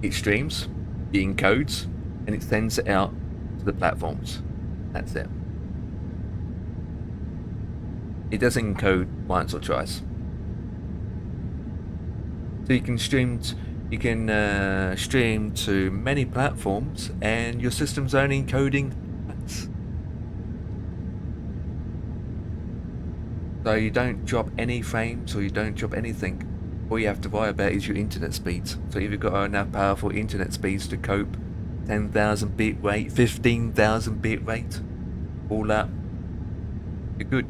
It streams, it encodes, and it sends it out to the platforms. That's it. It doesn't encode once or twice. So you can stream to many platforms, and your system's only encoding once. So you don't drop any frames or you don't drop anything. All you have to worry about is your internet speeds. So if you've got enough powerful internet speeds to cope, 10,000 bit rate, 15,000 bit rate, all that, you're good.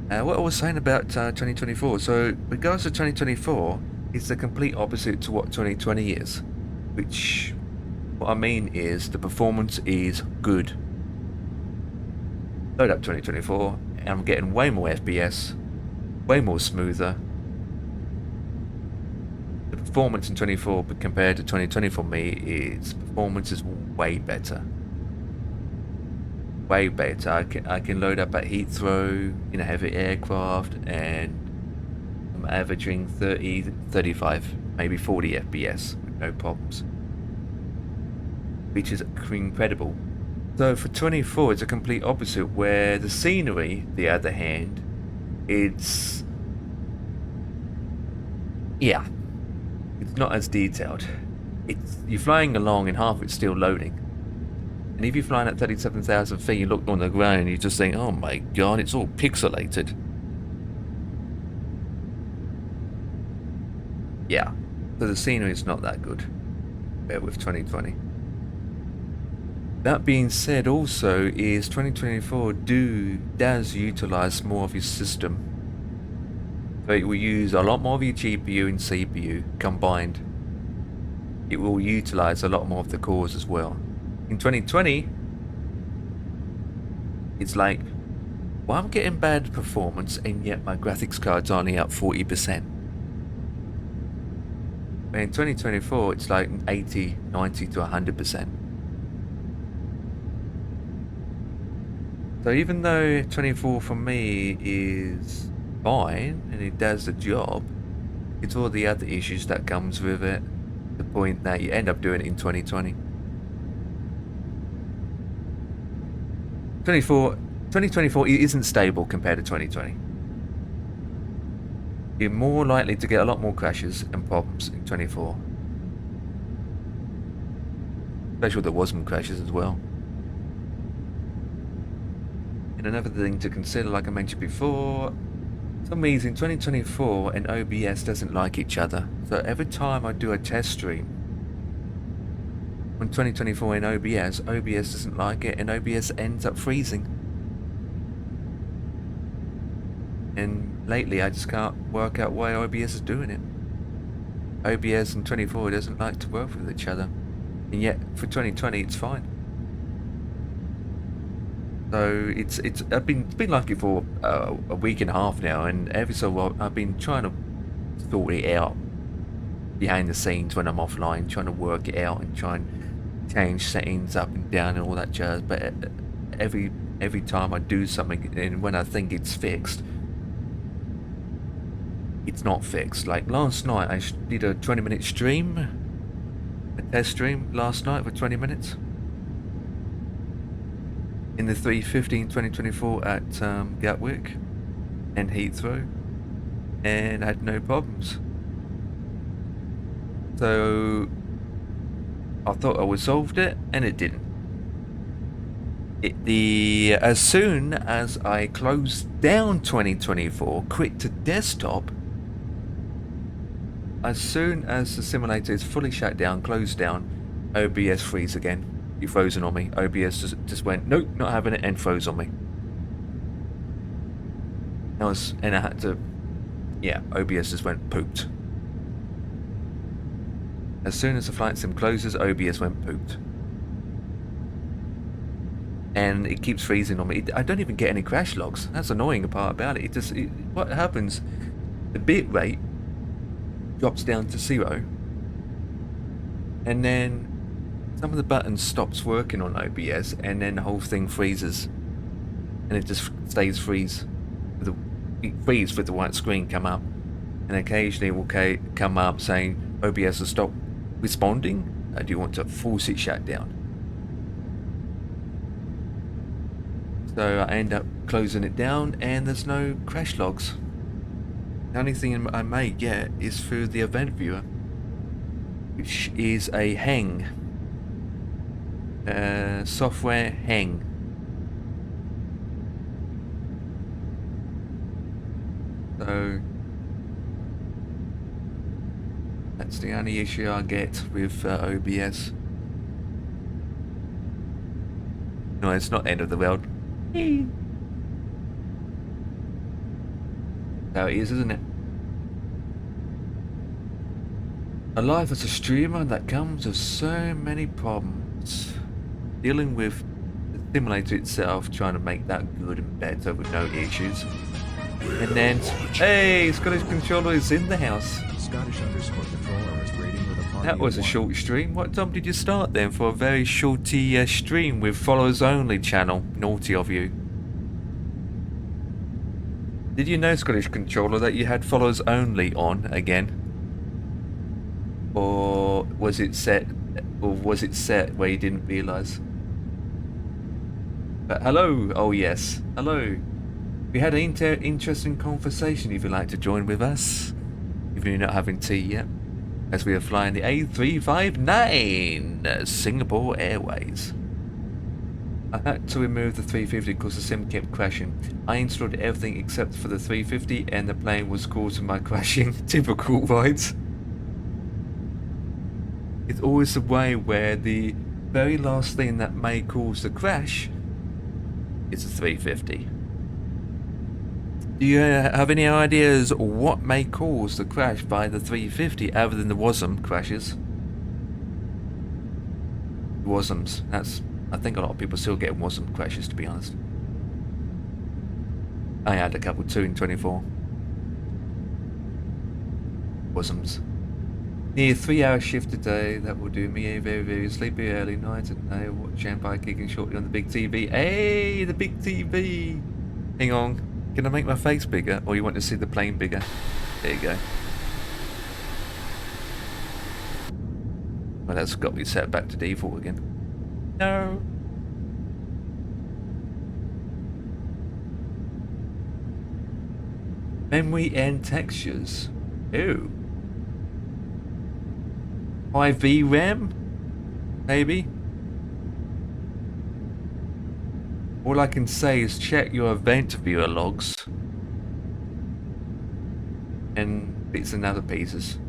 What I was saying about 2024, so regards to 2024, it's the complete opposite to what 2020 is. Which, what I mean is, the performance is good. Load up 2024, and I'm getting way more FPS, way more smoother. The performance in 24 compared to 2020 for me is, performance is way better. Way better. I can load up at Heathrow in a heavy aircraft and I'm averaging 30, 35, maybe 40 FPS with no problems, which is incredible. So for 24 it's a complete opposite, where the scenery, the other hand, it's not as detailed. You're flying along and half it's still loading. And if you're flying at 37,000 feet, you look on the ground and you just think, oh my god, it's all pixelated. Yeah, so the scenery is not that good compared with 2020. That being said, also is 2024 does utilize more of your system. So it will use a lot more of your GPU and CPU combined. It will utilize a lot more of the cores as well. In 2020, it's like, well, I'm getting bad performance and yet my graphics card's only up 40%. But in 2024, it's like 80, 90 to 100%. So even though 24 for me is fine and it does the job, it's all the other issues that comes with it, the point that you end up doing it in 2020. 2024 isn't stable compared to 2020. You're more likely to get a lot more crashes and problems in 24. Especially with the WASM crashes as well. And another thing to consider, like I mentioned before, for some reason 2024 and OBS doesn't like each other. So every time I do a test stream on 2024 in OBS doesn't like it and OBS ends up freezing. And lately I just can't work out why OBS is doing it. OBS and 24 doesn't like to work with each other. And yet for 2020 it's fine. So it's been like it for a week and a half now, and every so often I've been trying to sort it out behind the scenes when I'm offline, trying to work it out and try and change settings up and down and all that jazz. But every time I do something and when I think it's fixed, it's not fixed. Like last night I did a 20-minute stream, a test stream last night for 20 minutes. In the 3/15/2024 at Gatwick and Heathrow, and I had no problems. So I thought I resolved it, and it didn't. As soon as I closed down 2024, quit to desktop, as soon as the simulator is fully shut down, closed down, OBS freeze again. It frozen on me. OBS just went, nope, not having it, and froze on me. And I had to, yeah, OBS just went pooped. As soon as the flight sim closes, OBS went pooped. And it keeps freezing on me. I don't even get any crash logs. That's the annoying part about it. What happens, the bit rate drops down to 0. And then some of the buttons stops working on OBS, and then the whole thing freezes, and it just stays freeze. It freezes with the white screen come up, and occasionally it will come up saying OBS has stopped responding. Do you want to force it shut down? So I end up closing it down, and there's no crash logs. The only thing I may get is through the event viewer, which is a hang. Software hang. So that's the only issue I get with OBS. No, it's not end of the world. How it is, isn't it? A life as a streamer that comes with so many problems. Dealing with the simulator itself, trying to make that good and better with no issues. And then, hey, Scottish Controller is in the house. Scottish underscore controller is rating with a party That was a of one. short stream. What time did you start then for a very shorty stream with followers only channel? Naughty of you. Did you know, Scottish Controller, that you had followers only on again? Or was it set where you didn't realise? But hello, oh yes, hello. We had an interesting conversation if you'd like to join with us. If you're not having tea yet. As we are flying the A359 Singapore Airways. I had to remove the 350 because the sim kept crashing. I installed everything except for the 350 and the plane was causing my crashing. Typical, right? It's always the way where the very last thing that may cause the crash is the 350. Do you have any ideas what may cause the crash by the 350 other than the WASM crashes? WASMs, that's... I think a lot of people still get WASM crashes, to be honest. I had a couple too in 24. WASMs. Near 3-hour shift a day, that will do me a very, very sleepy early night and I watch Empire kicking shortly on the big TV. Hey, the big TV! Hang on, can I make my face bigger or you want to see the plane bigger? There you go. Well, that's got to be set back to default again. No! Memory and textures. Ew. 5V RAM? Maybe? All I can say is check your event viewer logs. And bits and other pieces.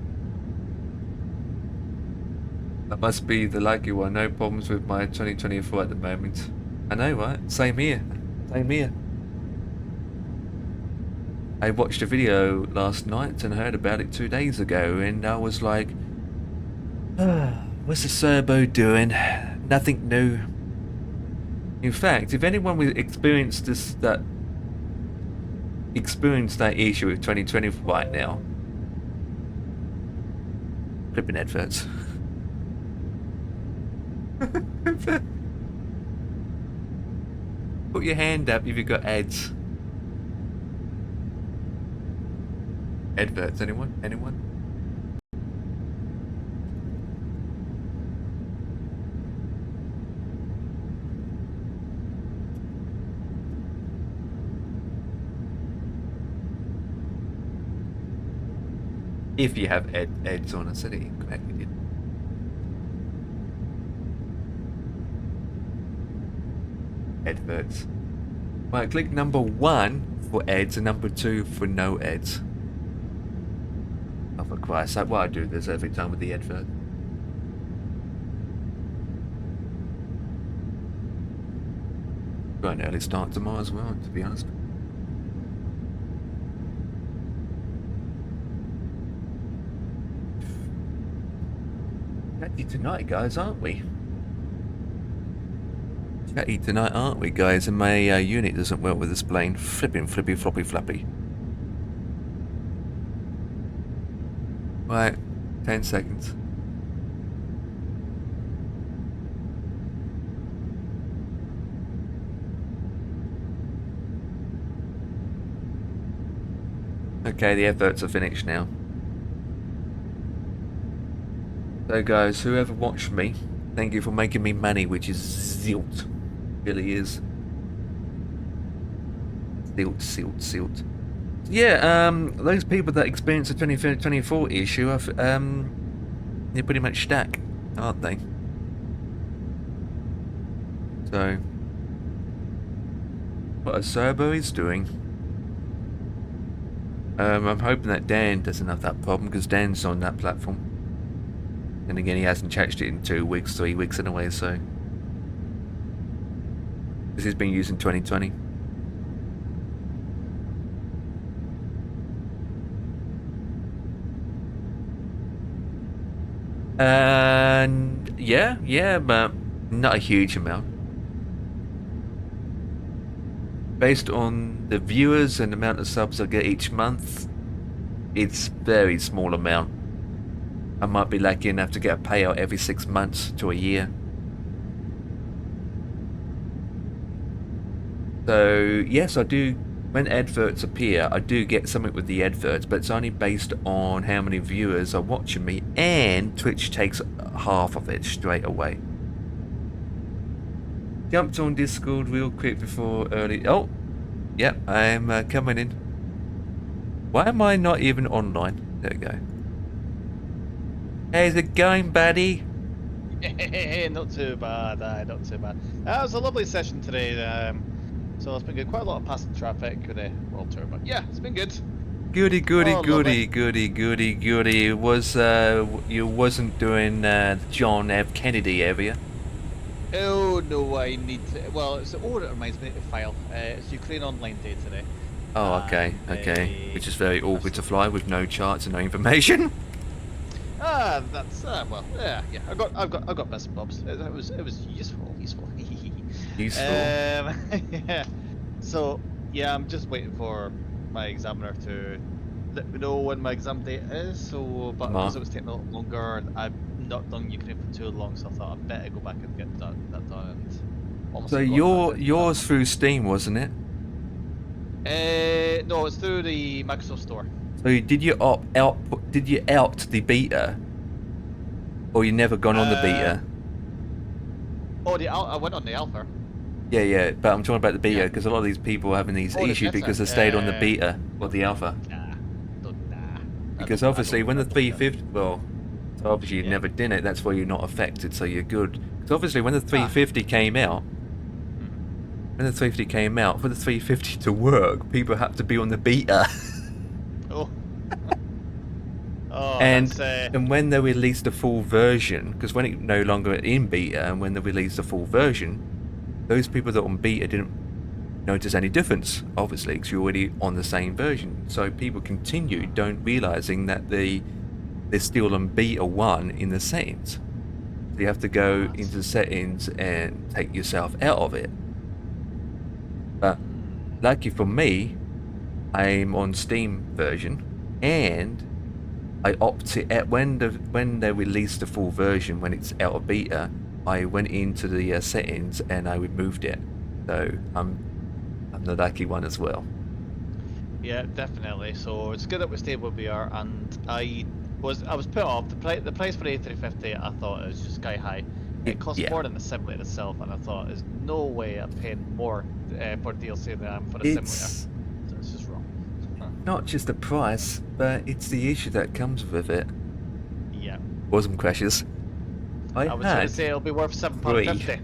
That must be the lucky one. No problems with my 2024 at the moment. I know, right? Same here. Same here. I watched a video last night and heard about it 2 days ago and I was like, what's the servo doing? Nothing new. In fact, if anyone will experience that issue with 2020 right now, flipping adverts. Put your hand up if you've got ads. Adverts, anyone? Anyone? If you have ads on, I said it incorrectly, did. Adverts. Right, click number 1 for ads and number 2 for no ads. Oh, for Christ's sake, why I do this every time with the advert? Got an early start tomorrow as well, to be honest. Chatty tonight, guys, aren't we? Chatty tonight, aren't we, guys? And my unit doesn't work with this plane. Flipping, flippy, floppy, flappy. Right, 10 seconds. Okay, the adverts are finished now. So guys, whoever watched me, thank you for making me money, which is zilt. Really is. Zilt. Yeah, those people that experience the 2024 issue, they're pretty much stuck, aren't they? So, what a servo is doing. I'm hoping that Dan doesn't have that problem because Dan's on that platform. And again, he hasn't changed it in 2 weeks, 3 weeks anyway, so. Because he's been using 2020. And yeah, but not a huge amount. Based on the viewers and the amount of subs I get each month, it's very small amount. I might be lucky enough to get a payout every 6 months to a year. So yes, I do. When adverts appear, I do get something with the adverts, but it's only based on how many viewers are watching me, and Twitch takes half of it straight away. Jumped on Discord real quick before early. Oh, yep, I'm coming in. Why am I not even online? There we go. How's it going, buddy? Not too bad, not too bad. That was a lovely session today. So it's been good. Quite a lot of passing traffic with the world tour, but yeah, it's been good. Goody, goody, Oh, goody, lovely. goody, goody, goody. Was you wasn't doing John F. Kennedy area? Oh no, I need to. Well, it reminds me to file. It's Ukraine Online Day today. Oh, okay, okay. Which is very awkward to fly with no charts and no information. That's well, yeah. I've got bits and bobs. It was useful. Useful. Yeah. So yeah, I'm just waiting for my examiner to let me know when my exam date is. So, but because it was taking a lot longer, I've not done Ukraine for too long, so I thought I'd better go back and get that done. And almost So yours through Steam, wasn't it? No, it's through the Microsoft Store. So did you Did you out the beta, or you never gone on the beta? Oh, I went on the alpha. Yeah, but I'm talking about the beta Yeah. because a lot of these people are having these Oh, the issues beta. because they stayed on the beta or the alpha. Nah. Because obviously when the 350, well, so obviously you never did it, that's why you're not affected, so you're good. Because obviously when the 350 came out, for the 350 to work, people have to be on the beta. Oh. Oh, and that's, and when they released the full version, because when it no longer in beta, and when they released the full version, those people that were on beta didn't notice any difference, obviously, because you're already on the same version. So people continue, don't realizing that they're still on beta 1 in the settings. So you have to go into the settings and take yourself out of it. But lucky for me, I'm on Steam version, and I opted at when they released the full version, when it's out of beta, I went into the settings and I removed it. So I'm the lucky one as well. yeah, definitely. So it's good that we stayed where we are, and I was put off the price for A350. I thought it was just sky high. It costs more than the simulator itself, and I thought there's no way I'm paying more for DLC than I am for the simulator. So it's just wrong. Not just the price, but it's the issue that comes with it. Yeah. Bosom crashes. I was going to say it'll be worth £7.50.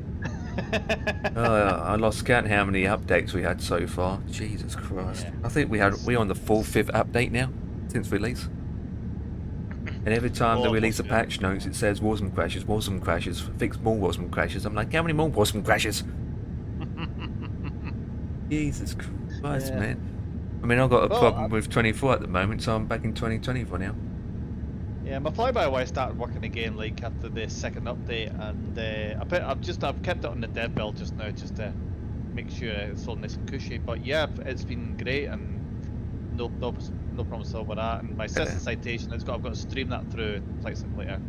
I lost count how many updates we had so far. Jesus Christ! Yeah. I think we're on the 5th update now since release. And every time they release a patch notes, it says Warzone crashes, fix more Warzone crashes. I'm like, how many more Warzone crashes? Jesus Christ, man. I mean, I've got a problem with 24 at the moment, so I'm back in 2024 now. Yeah, my fly-by-wire started working again, like after the second update, and I've kept it on the dev build just now, just to make sure it's all nice and cushy. But yeah, it's been great, and no problems at all with that. And my system citation, I've got to stream that through Flight Simulator.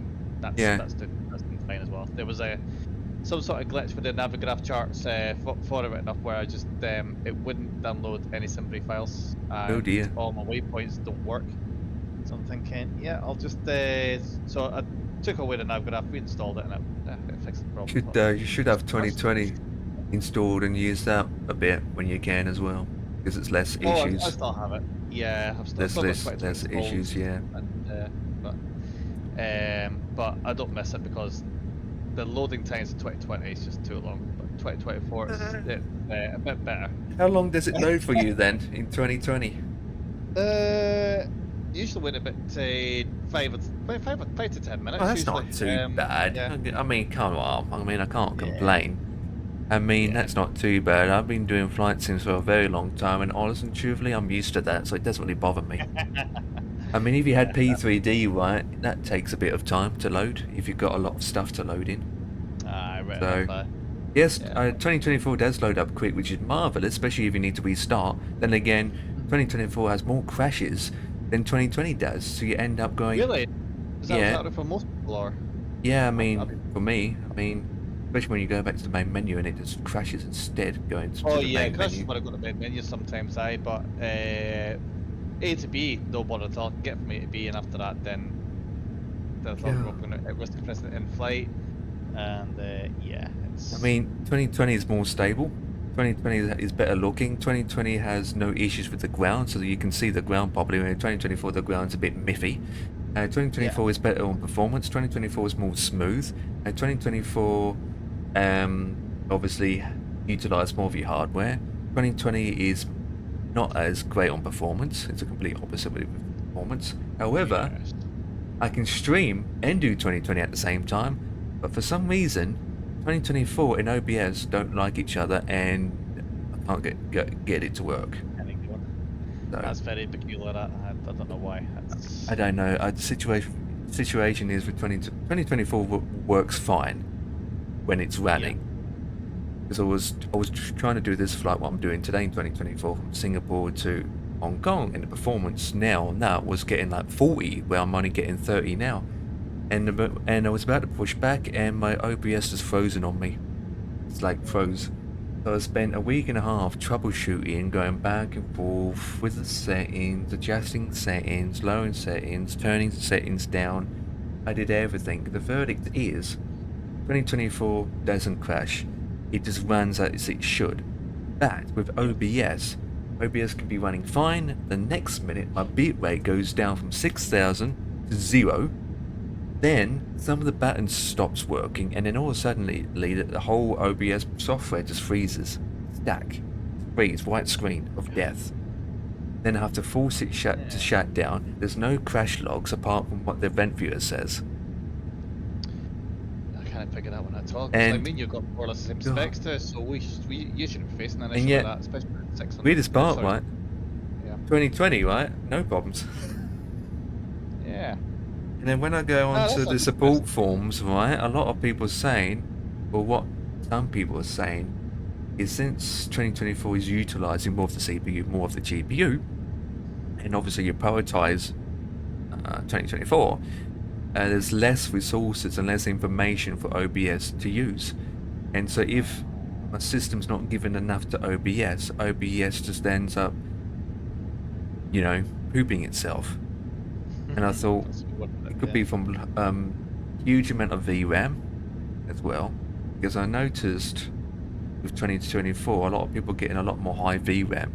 That's doing fine as well. There was some sort of glitch with the Navigraph charts for it enough where I just it wouldn't download any Simbrief files. Oh dear. All my waypoints don't work. So I'm thinking, yeah, I'll just so I took away the Navigraph, reinstalled it, and it fixed the problem. You should have 2020 installed and use that a bit when you can as well, because it's less issues. I still have it. Yeah, I've still got less issues, yeah. And, but I don't miss it because the loading times in 2020 is just too long. But 2024 is a bit better. How long does it load for you then in 2020? Usually wait about 5 to 10 minutes. Well, that's Usually. not too bad. Yeah. I mean, come on. I mean, I can't Yeah. complain. I mean, Yeah. that's not too bad. I've been doing flight sims for a very long time, and honestly and truthfully, I'm used to that, so it doesn't really bother me. I mean, if you had P3D, right, that takes a bit of time to load, if you've got a lot of stuff to load in. Right. So, enough, yes, Yeah. 2024 does load up quick, which is marvellous, especially if you need to restart. Then again, 2024 has more crashes than 2020 does, so you end up going... Really? Is that Yeah. exactly for most people, or? Yeah, I I mean, mean- for me, especially when you go back to the main menu and it just crashes instead going to Oh the yeah, main crashes menu. when I go to main menu sometimes, but A to B, no bother at all. Get from A to B, and after that, then I thought Yeah. we're going to risk pressing it in flight, and yeah, it's. I mean, 2020 is more stable. 2020 is better looking. 2020 has no issues with the ground, so that you can see the ground properly. In 2024, the ground's a bit miffy. 2024 is better on performance. 2024 is more smooth. 2024, obviously, utilise more of your hardware. 2020 is not as great on performance. It's a complete opposite with performance. However, Yes. I can stream and do 2020 at the same time, but for some reason, 2024 and OBS don't like each other, and I can't get it to work. Anymore. So, That's very peculiar. I don't know why. That's. I don't know. The situation is with 2024 works fine when it's running. Because I was trying to do this flight what I'm doing today in 2024 from Singapore to Hong Kong, and the performance now was getting like 40, where I'm only getting 30 now. And I was about to push back, and my OBS has frozen on me. It's like froze. So I spent a week and a half troubleshooting, going back and forth with the settings, adjusting settings, lowering settings, turning the settings down. I did everything. The verdict is 2024 doesn't crash. It just runs as it should. But with OBS can be running fine. The next minute, my bitrate goes down from 6,000 to 0. Then some of the buttons stops working, and then all of a sudden the whole OBS software just freezes. Stack. Freeze. White screen of death. Then I have to force it to shut down. There's no crash logs apart from what the event viewer says. I can't figure that one at all. 'Cause And- I mean, you've got more or less the same specs to us, so you shouldn't be facing an And issue yet, with that, especially with 600. Weirdest part, sorry. right? Yeah. 2020, right? No problems. Yeah. And then when I go that's onto the not support best. forums, right, a lot of people are saying, well, what some people are saying is since 2024 is utilising more of the CPU, more of the GPU, and obviously you prioritise 2024, there's less resources and less information for OBS to use. And so if my system's not given enough to OBS just ends up, pooping itself. And I thought it could be from huge amount of VRAM as well, because I noticed with 2024 a lot of people getting a lot more high VRAM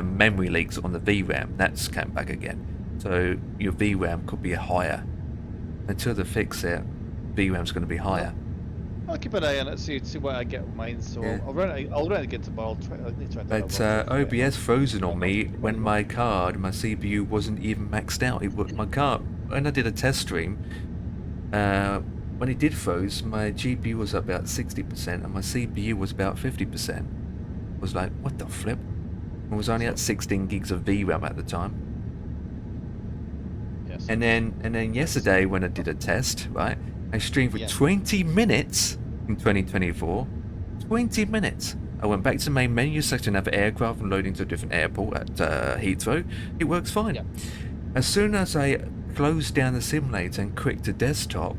memory leaks on the VRAM. That's come back again, so your VRAM could be higher. Until they fix it, VRAM's going to be higher. I'll keep an eye on it, see what I get with mine. So Yeah. I'll run it again tomorrow. I need to try to But OBS frozen on me when my CPU wasn't even maxed out. My card, when I did a test stream, when it did froze, my GPU was about 60% and my CPU was about 50%. I was like, what the flip? I was only at 16 gigs of VRAM at the time. Yes. And then yesterday when I did a test, right, I streamed for Yeah. 20 minutes in 2024. 20 minutes. I went back to the main menu, selected another aircraft and loading to a different airport at Heathrow. It works fine. Yeah. As soon as I closed down the simulator and clicked to desktop,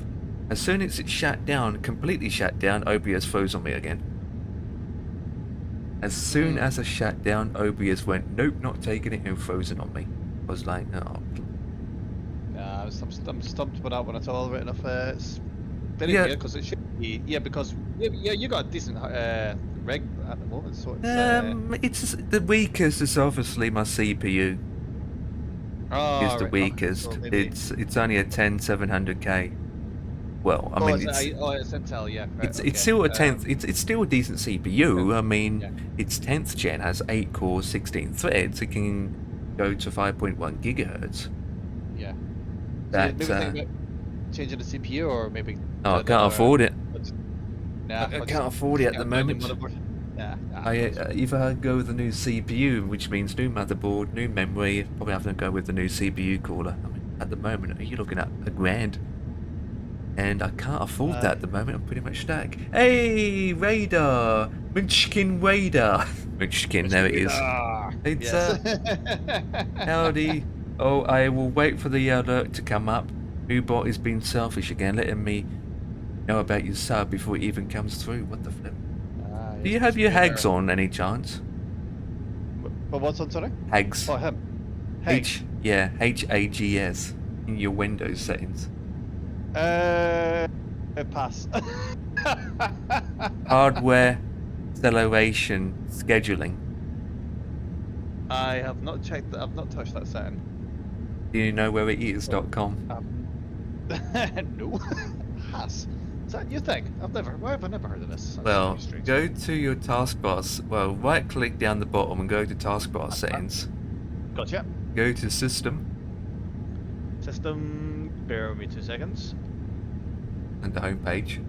as soon as it shut down, completely shut down, OBS froze on me again. As soon as I shut down, OBS went, nope, not taking it, and frozen on me. I was like, oh. I'm stumped with that one at all. Right enough. It's very Yeah. weird because it should be. Yeah, because you got a decent rig at the moment, so it's. It's the weakest is obviously my CPU. Oh, Is the right, weakest. so maybe- It's only a 10700K. Well, I mean, it's Intel, yeah. Right, it's okay. still a 10th. It's still a decent CPU. I mean, Yeah. its 10th gen has 8 cores, 16 threads. It can go to 5.1 gigahertz. Yeah. That maybe think about changing the CPU or maybe. I can't afford it. Nah, I can't afford it at the moment. Nah, I either go with the new CPU, which means new motherboard, new memory. Probably have to go with the new CPU cooler. I mean, at the moment, you're looking at $1,000, and I can't afford that at the moment. I'm pretty much stuck. Hey, Radar, Munchkin Radar, Munchkin. There it is. It's Yes. howdy. Oh, I will wait for the alert to come up. Ubot is being selfish again, letting me know about your sub before it even comes through. What the flip? Do you have your hags on any chance? But what's on, sorry? Hags. Oh, him. Hags. Hags in your Windows settings. Pass. Hardware acceleration scheduling. I have not checked that. I've not touched that setting. Do you know where it is? .com. No. Has. Is that your thing? Why have I never heard of this? That's Well, very strange. go to your taskbar. Well, right click down the bottom and go to taskbar settings. Gotcha. Go to system System. Bear with me 2 seconds. and the home page.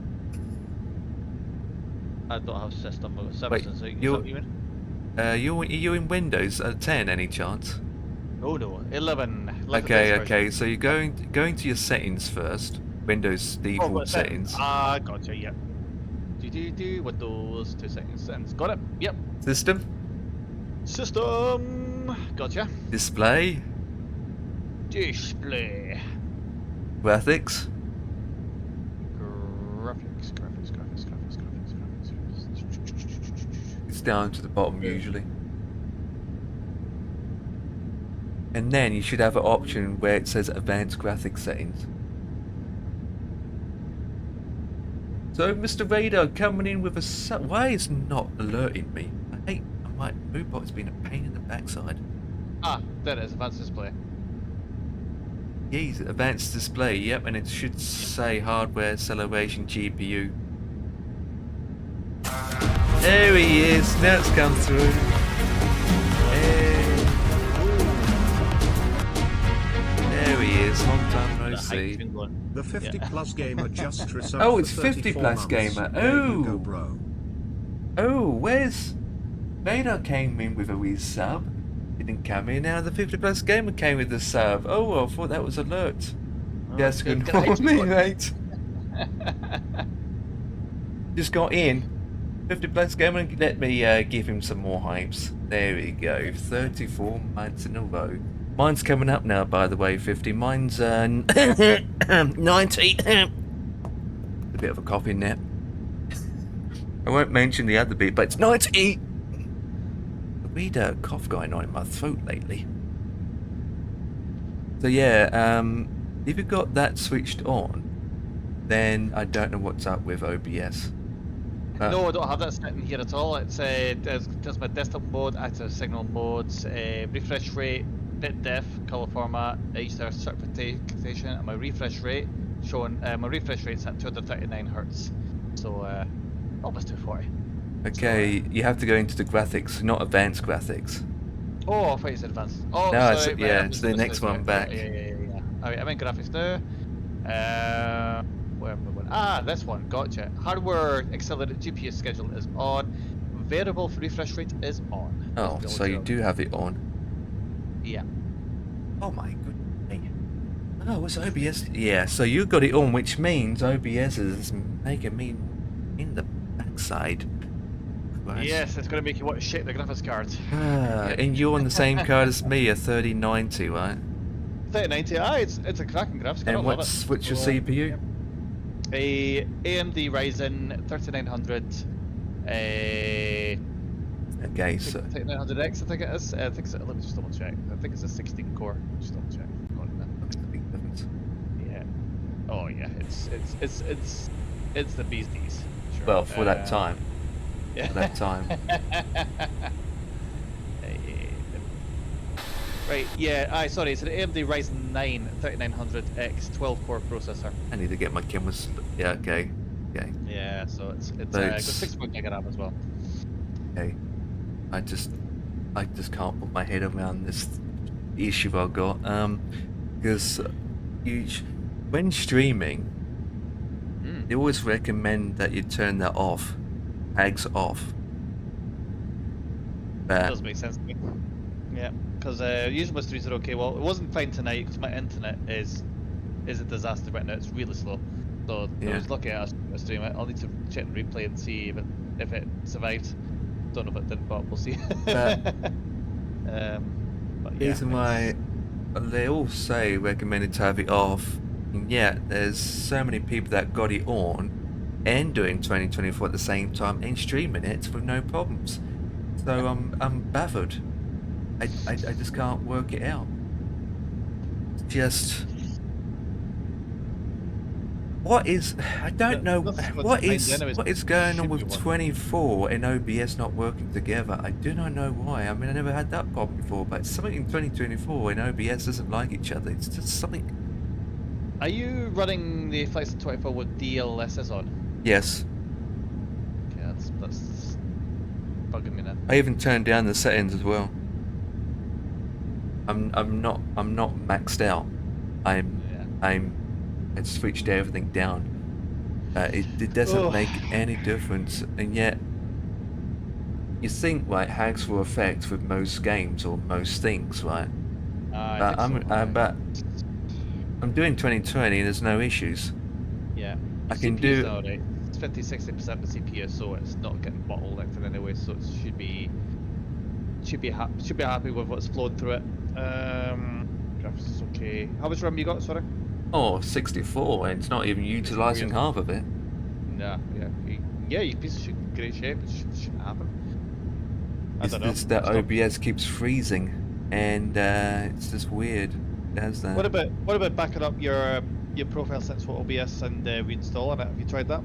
I don't have system. I've got Wait, Simpsons. So you're you in Windows 10 any chance? Oh no, 11. Okay. So you're going to your settings first. Windows default settings. Gotcha. Yep. Windows 2 settings. Got it. Yep. System. System. Gotcha. Display. Display. Graphics. Graphics. It's down to the bottom usually. And then you should have an option where it says advanced graphics settings. So Mr. Radar coming in with a why is not alerting me? I hate my Moobot's been a pain in the backside. There it is. Advanced display. Yes, advanced display, yep, and it should say hardware acceleration GPU. There he is, now it's come through. Hey. There he is, long time no see. The 50 plus gamer just resubbed. Oh, it's for 50 34 plus months. gamer. There you Oh. go, bro. Oh, where's Vader came in with a wee sub. Didn't come in. Now the 50 plus gamer came with the sub. Oh, well, I thought that was alert. Yes, good morning, mate. Just got in. 50 plus gamer, let me give him some more hypes. There we go. 34 months in a row. Mine's coming up now, by the way, 50. Mine's 90. A bit of a cough in there. I won't mention the other bit, but it's 90. A weird cough going on in my throat lately. So yeah, if you've got that switched on, then I don't know what's up with OBS. No, I don't have that sitting here at all. It's does my desktop mode, active signal modes, refresh rate, bit def, color format, HDR certification, and my refresh rate showing my refresh rate's at 239 hertz, so almost 240. Okay, So, you have to go into the graphics, not advanced graphics. oh, I thought you said advanced. Oh, No, sorry, yeah, it's the next one back. Yeah. Alright, I'm in graphics now. Where am I going? This one, gotcha. Hardware accelerated GPU schedule is on. Variable refresh rate is on. Oh, so you do have it on. Yeah. Oh my goodness. Oh, what's OBS? Yeah, so you got it on, which means OBS is making me in the backside. Christ. Yes, it's going to make you want to shake the graphics card. And you're on the same card as me, a 3090, right? 3090, it's a cracking graphics card. And what's your CPU? A AMD Ryzen 3900. Okay, so 3900X, I think it is. I think it's, let me just double check. I think it's a 16 core. Just double check. Yeah. Oh yeah, it's the bee's knees. Sure. well, for that time. Yeah. For that time. Right, yeah, sorry, it's an AMD Ryzen 9 3900X 12 core processor. I need to get my cameras. Yeah, okay. Okay. Yeah, so it's got 6 gig RAM as well. Okay. I just can't put my head around this issue I got. Because when streaming, they always recommend that you turn that off, tags off. Does make sense to me. Yeah, because usually my streams are okay. Well, it wasn't fine tonight because my internet is a disaster right now. It's really slow. So I Yeah. was looking at a stream. I'll need to check the replay and see if it survived. Don't know if it did, but we'll see. But But yeah, reason why they all say recommended to have it off, and yet there's so many people that got it on and doing 2024 at the same time and streaming it with no problems. So I'm baffled. I just can't work it out. Just what is I don't know what is going on with 24 and OBS not working together. I do not know why. I mean, I never had that problem before, but something in 2024 and OBS doesn't like each other. It's just something. Are you running the Flight Sim 24 with DLSS on? Yes. Okay, that's bugging me now. I even turned down the settings as well. I'm not maxed out. I switched everything down. It doesn't make any difference, and yet you think like hags will affect with most games or most things, right? But I'm doing 2020 and there's no issues. Yeah. I can do. Alright. It's 50-60% of the CPU, so it's not getting bottlenecked in any way. So it should be happy with what's flowing through it. Graphics is okay. How much RAM you got? Sorry. Oh, 64, and it's not even utilizing half of it. Nah, yeah, your piece of shit in great shape. It shouldn't happen. I don't know. It's that OBS keeps freezing, and it's just weird. It has that. What about backing up your profile settings for OBS and reinstalling it? Have you tried that?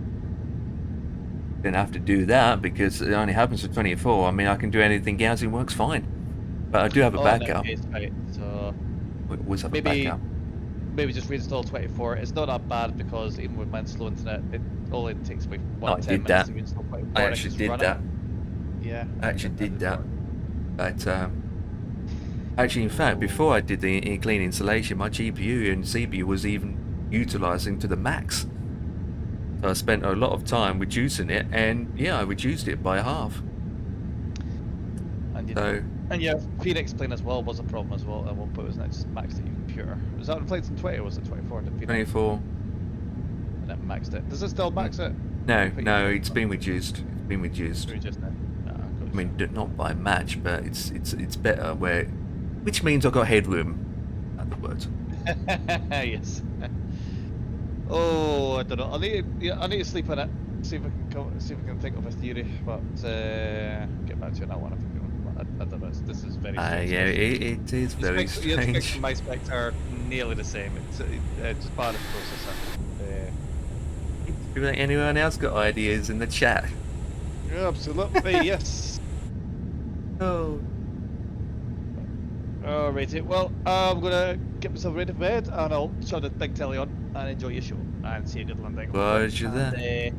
Didn't have to do that because it only happens for 24. I mean, I can do anything else; it works fine. But I do have a backup. In that case, right. So Always have a backup. Maybe just reinstall 24. It's not that bad because even with my slow internet, it only takes me 10 minutes to reinstall 24. I actually did that. Yeah. I actually did that. But actually, in fact, before I did the clean installation, my GPU and CPU was even utilizing to the max. So I spent a lot of time reducing it, and yeah, I reduced it by half. And yeah, Phoenix playing as well was a problem as well. At one point, it was not just maxed at your computer. Was that on Flight Sim 20 or was it 24? 24. And it maxed it. Does it still max it? No, it's been reduced. It's been reduced. Now. I mean, not by much, but it's better. Which means I've got headroom. In other words. Yes. Oh, I don't know. I need to sleep on it. See if I can think of a theory, but get back to you on that one. I don't know. This is very strange. Yeah, it is very strange. Your specs and my specs are nearly the same. It's just part of the processor. Do you think anyone else got ideas in the chat? Yeah, absolutely, yes. Oh. Alrighty, well, I'm gonna get myself ready for bed and I'll shut the big telly on and enjoy your show and see a good landing. Roger that.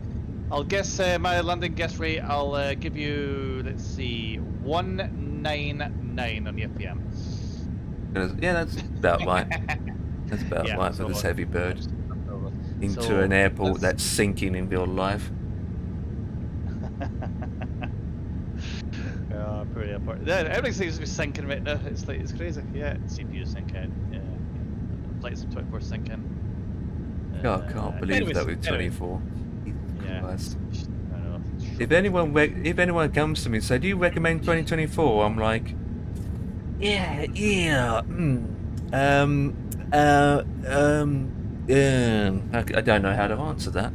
I'll guess my landing guess rate. I'll give you, let's see, 199 on the FPM. Yeah, that's about right. That's about right for this heavy bird. Into an airport that's sinking in real life. Yeah, pretty important. Yeah, everything seems to be sinking right now. It's crazy. Yeah, CPU sinking. Yeah. Flight Sim 24 sinking. God, I can't believe that with 24. Yeah. Christ. I know. If anyone comes to me and say, "Do you recommend 2024?" I'm like, yeah. I don't know how to answer that.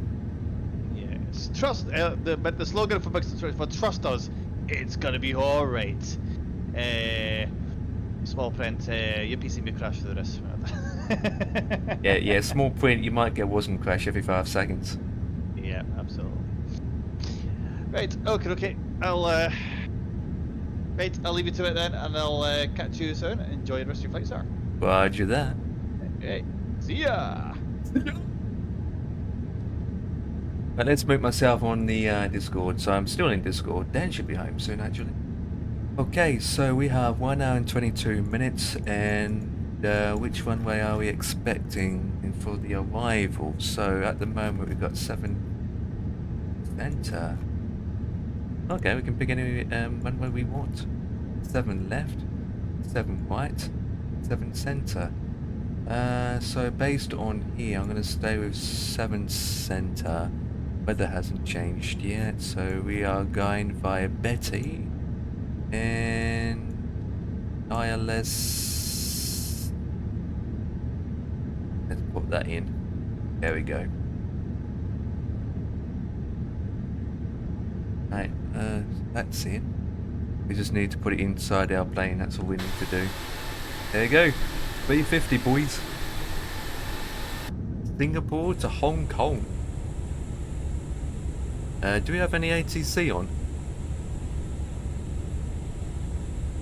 Yes. Trust. The slogan for Mixed for trust us. It's gonna be all right. Small print. Your PC may crash through this. Yeah. Small print. You might get wasn't crash every 5 seconds. Yeah, absolutely. Right. Okay. I'll leave you to it then, and I'll catch you soon. Enjoy the rest of your flight, sir. Roger that. Okay. See ya. But let's move myself on the Discord. So I'm still in Discord. Dan should be home soon, actually. Okay, so we have 1 hour and 22 minutes, and which runway are we expecting for the arrival? So at the moment we've got 7 center. Okay, we can pick any runway we want. 7 left, 7 right, 7 center. So based on here, I'm going to stay with 7 center. Weather hasn't changed yet, so we are going via Betty and ILS. Let's put that in. There we go. Right, that's in. We just need to put it inside our plane. That's all we need to do. There you go. 350, boys. Singapore to Hong Kong. Do we have any ATC on?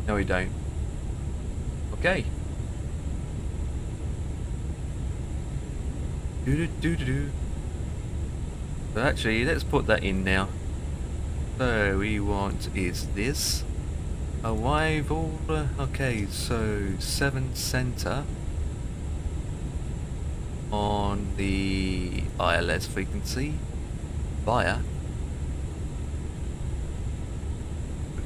No, we don't. Okay. Do. So actually, let's put that in now. So we want is this arrival. Okay, so 7 center on the ILS frequency via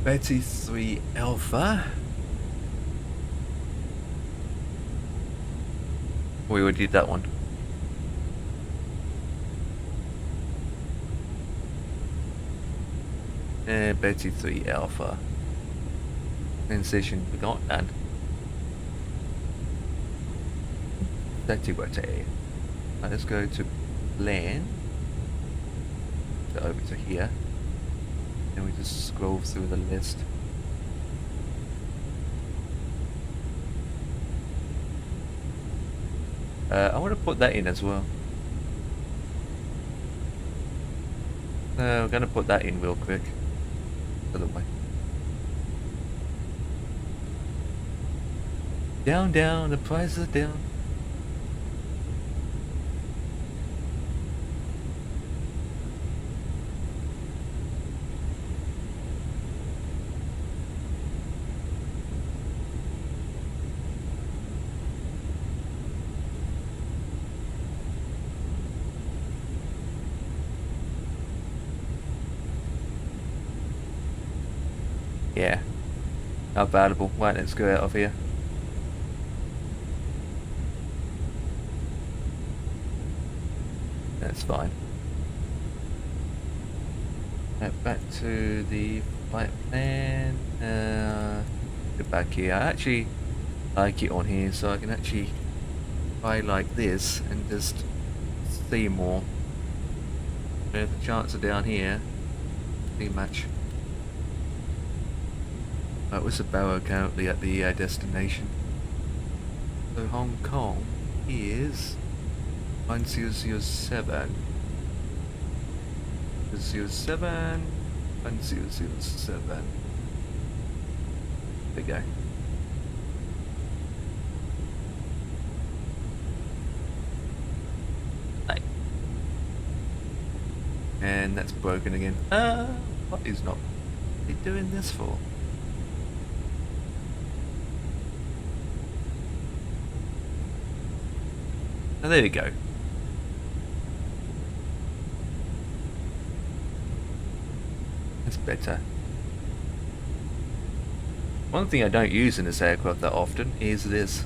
Betty 3 Alpha. We already did that one. Betty 3 Alpha. Sensation forgotten. Betty. Right, let's go to plan. Over to here. And we just scroll through the list. I want to put that in as well. We're going to put that in real quick. Other way. Down, down, the prices are down. Yeah, not valuable. Right, let's go out of here. That's fine. Right, back to the flight plan. Get back here. I actually like it on here, so I can actually fly like this and just see more. The charts are down here. See much. Right, what's the barrow currently at the destination? So Hong Kong is 1007. 1007. 1007. There we go. Right. And that's broken again. What is not they doing this for? Oh, there we go. That's better. One thing I don't use in this aircraft that often is this.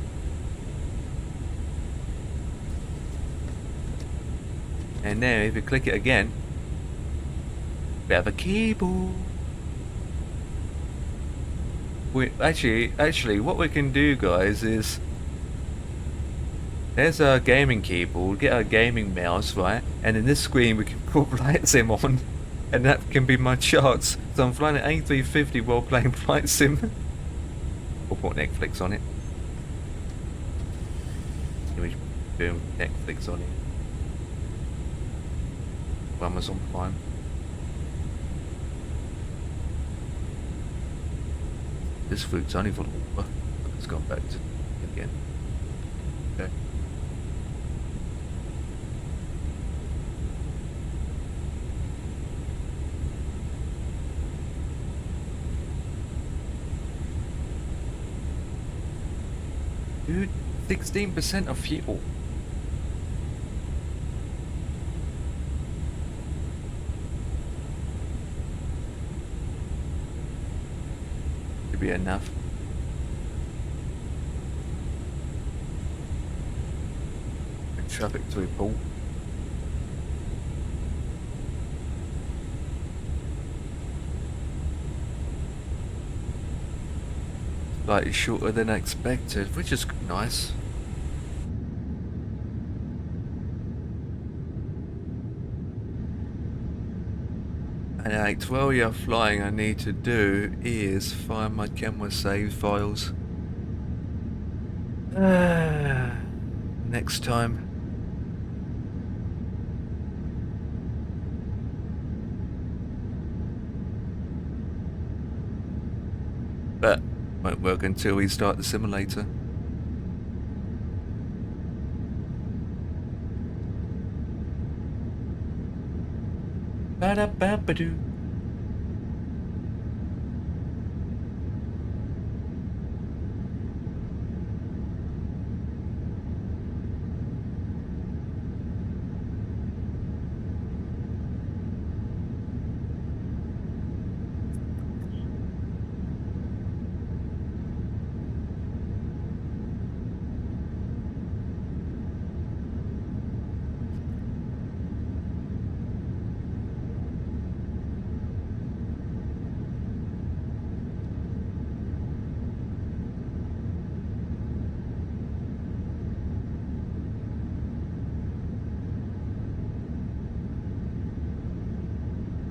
And now if you click it again, we have a keyboard. Actually, what we can do, guys, is there's our gaming keyboard, get our gaming mouse, right? And in this screen we can put Flight Sim on, and that can be my charts. So I'm flying an A350 while playing Flight Sim. We'll put Netflix on it. We do Netflix on it. Or Amazon Prime. This food's only for the water. It's gone back to again. Okay. Dude, 16% of fuel. Should be enough. Traffic to report. Slightly shorter than expected, which is nice. And Alex, while you're flying, I need to do is find my camera save files. Next time. But won't work until we start the simulator. Ba-da-ba-ba-doo.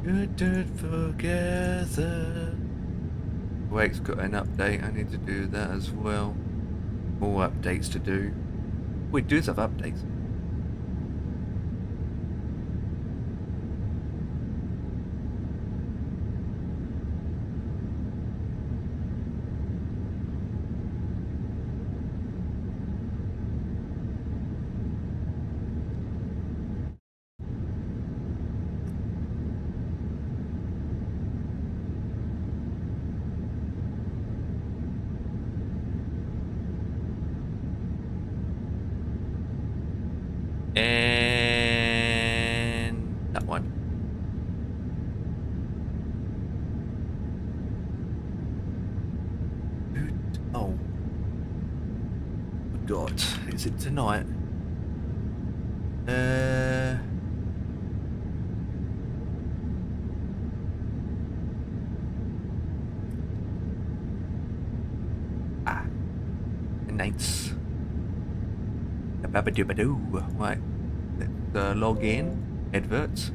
Good together. Wake's got an update. I need to do that as well. More updates to do. We do have updates. And that one. Oh. God, is it tonight? Nights. Babadoo. Right. Let's log in. Adverts.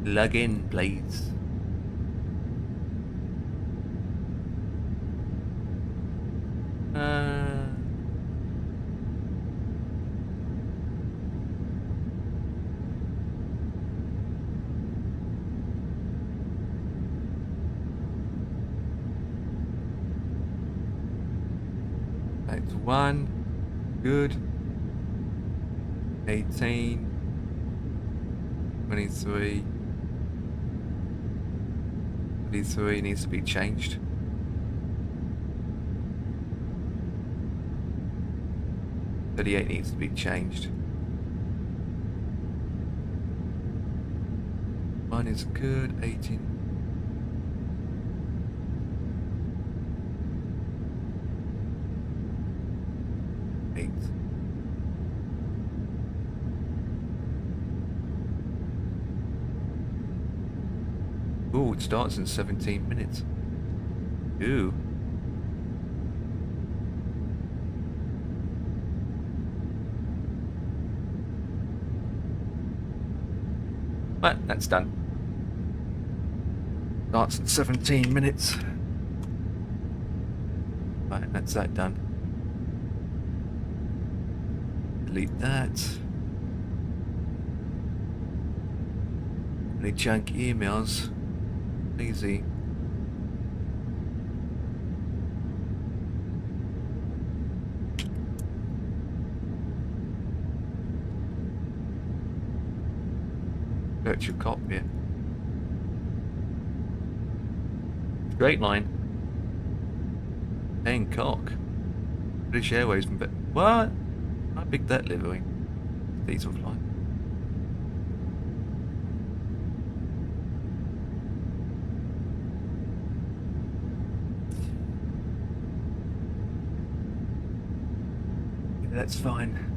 Log in, please. That's 1. Good. 18. 23. 23 needs to be changed. 38 needs to be changed. Mine is good. 18. Ooh, it starts in 17 minutes. Ooh. Right, that's done. Starts in 17 minutes. Right, that's that done. Delete that. Any junk emails? Easy. Virtual copy. Straight line. Bangkok. British Airways from... What? How big that living? Diesel flight. Yeah, that's fine.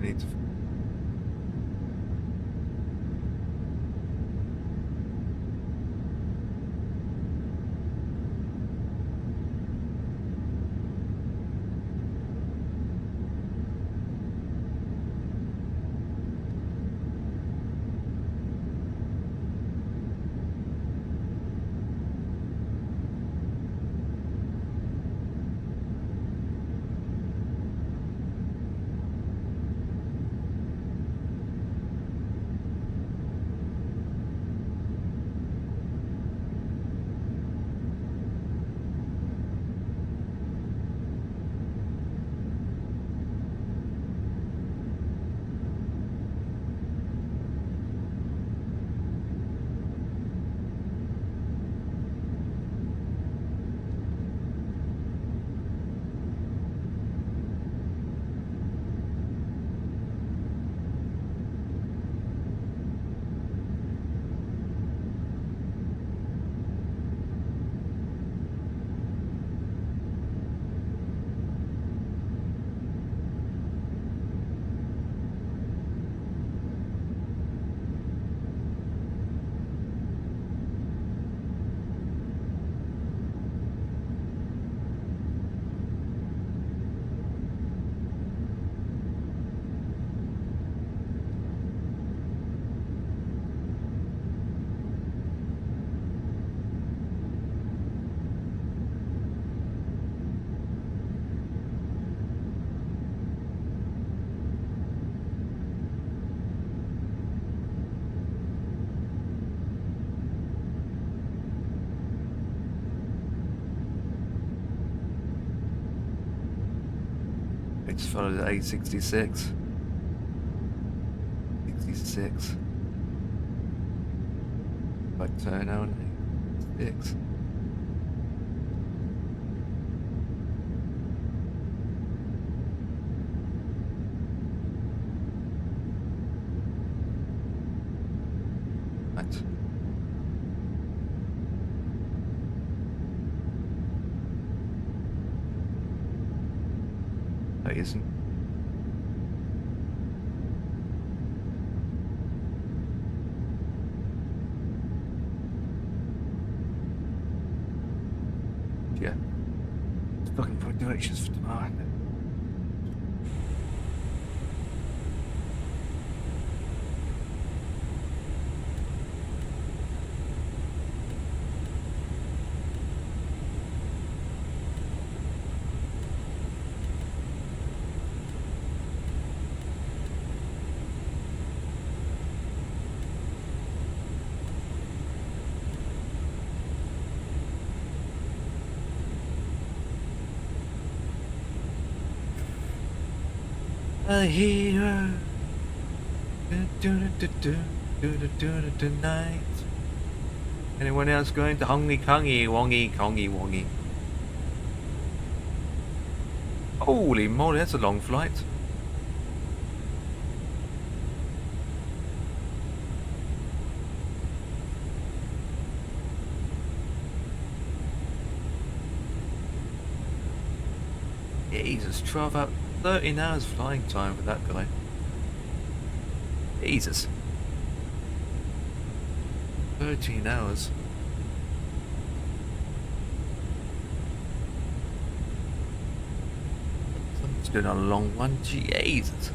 I need to... I just followed the 866. 66. Like turn on 86. Right. That isn't. Yeah. It's looking for directions for tomorrow. A hero. Tonight. Anyone else going to Hongy Kongy Wongy Kongy Wongy? Holy moly, that's a long flight. Jesus, 12 hours, 13 hours flying time for that guy. Jesus. 13 hours. Someone's doing a long one, Jesus.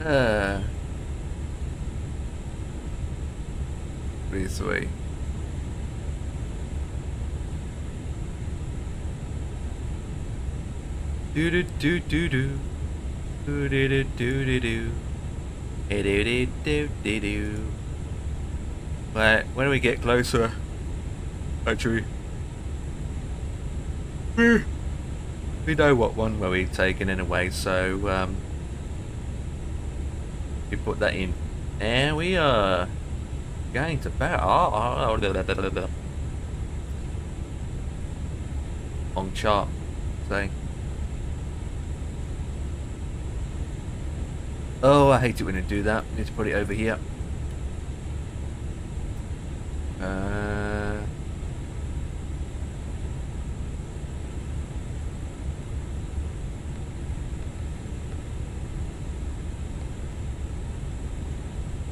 Uh, 3. Do do do do do. Do do do do do do. Do do do do do. Right, when we get closer, actually, we know what one where we've taken in a way, so we put that in. And we are going to battle. Long chart, so. Oh, I hate it when I do that. Need to put it over here.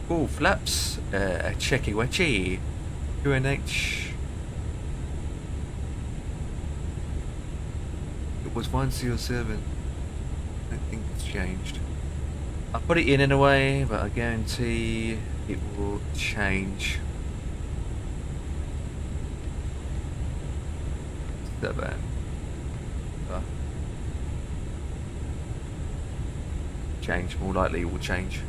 Oh, flaps. Checky wetchy. UNH. It was 107. I think it's changed. I put it in a way, but I guarantee it will change. 7. Change. More likely it will change.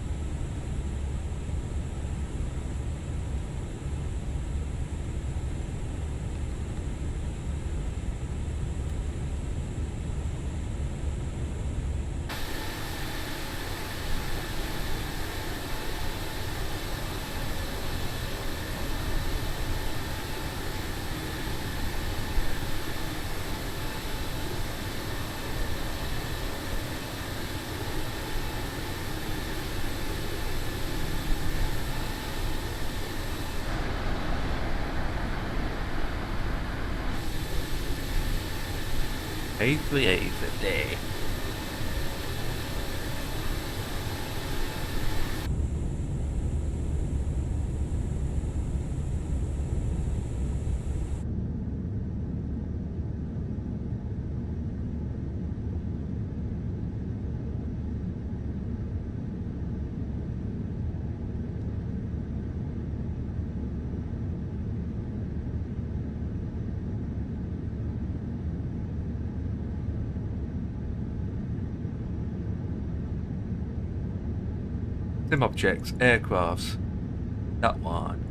A3A for day. Sim objects, aircrafts. That one.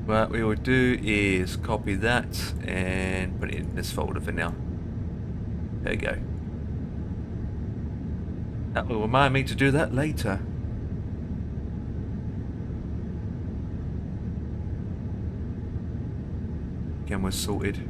What we will do is copy that and put it in this folder for now. There you go. That will remind me to do that later. Camera's sorted.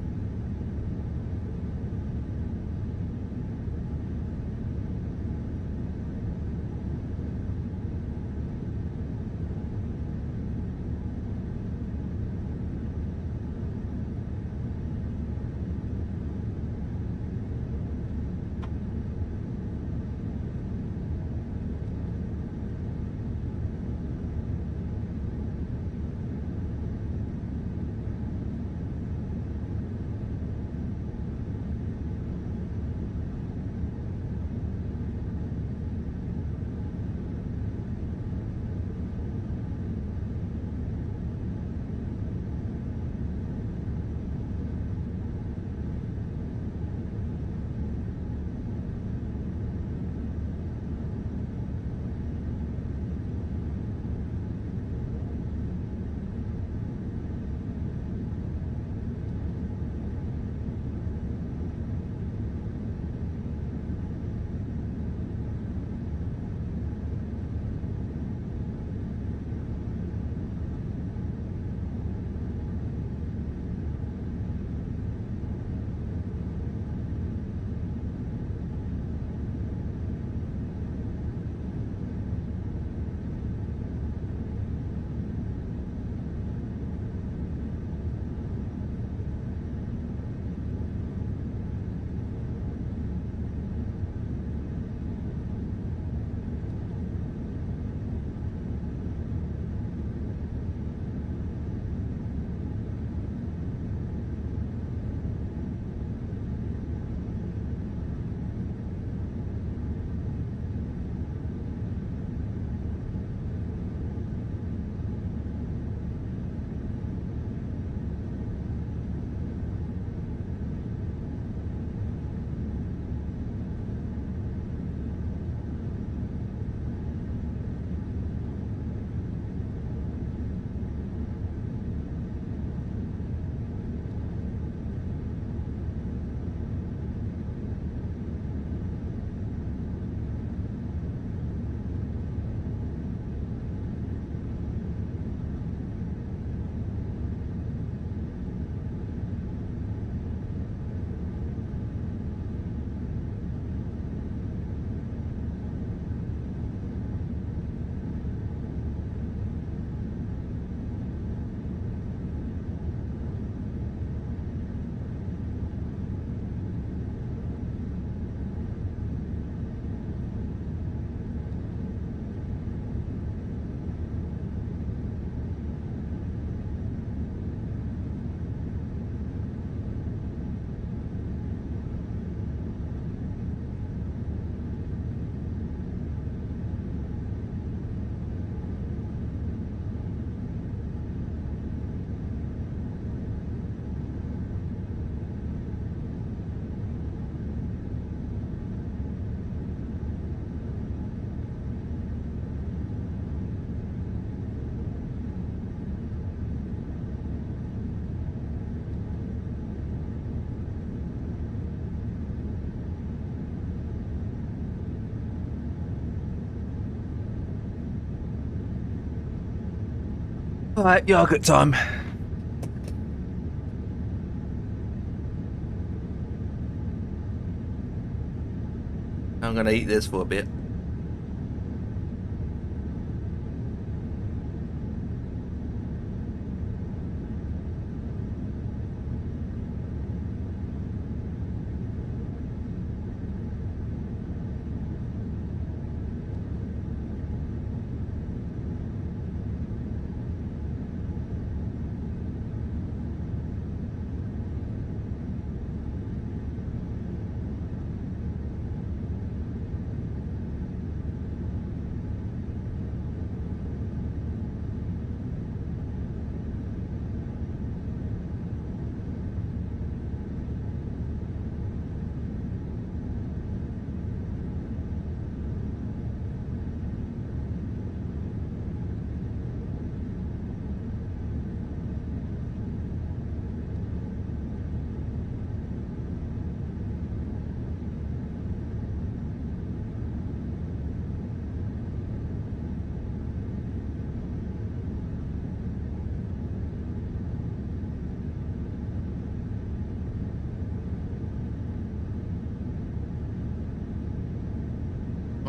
Alright, yogurt time. I'm gonna eat this for a bit.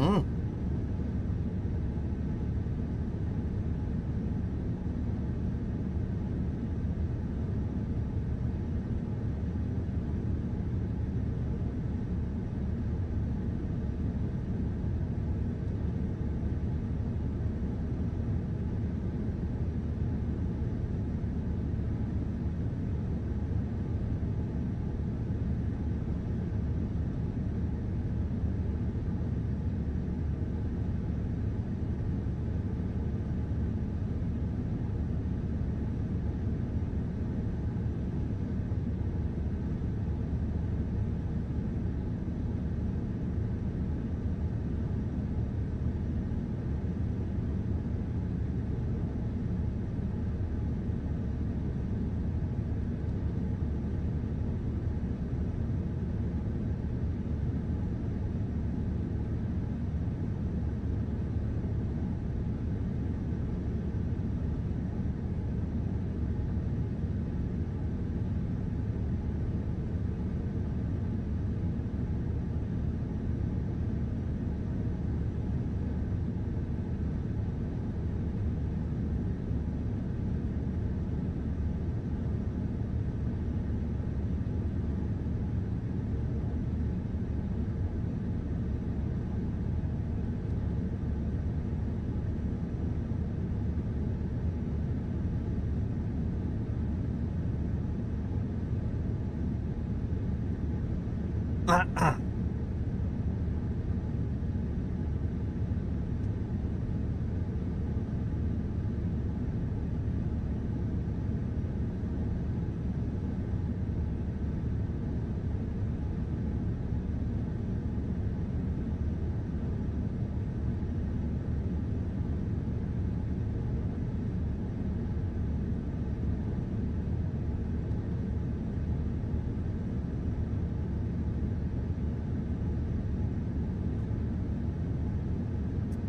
Mm.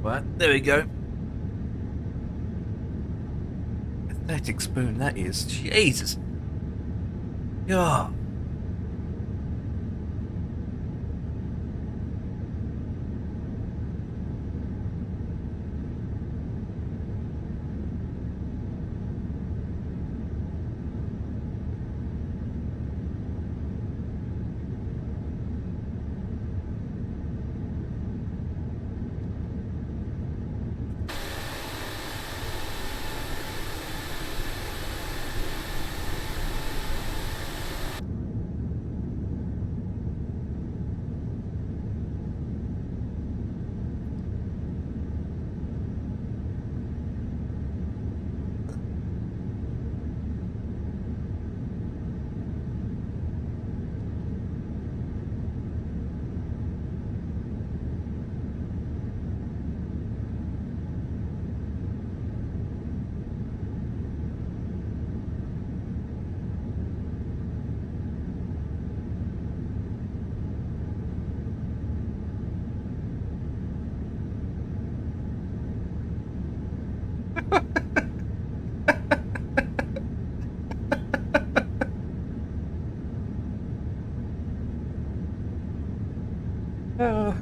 Right, there we go. Pathetic spoon that is. Jesus. Yeah. Ah.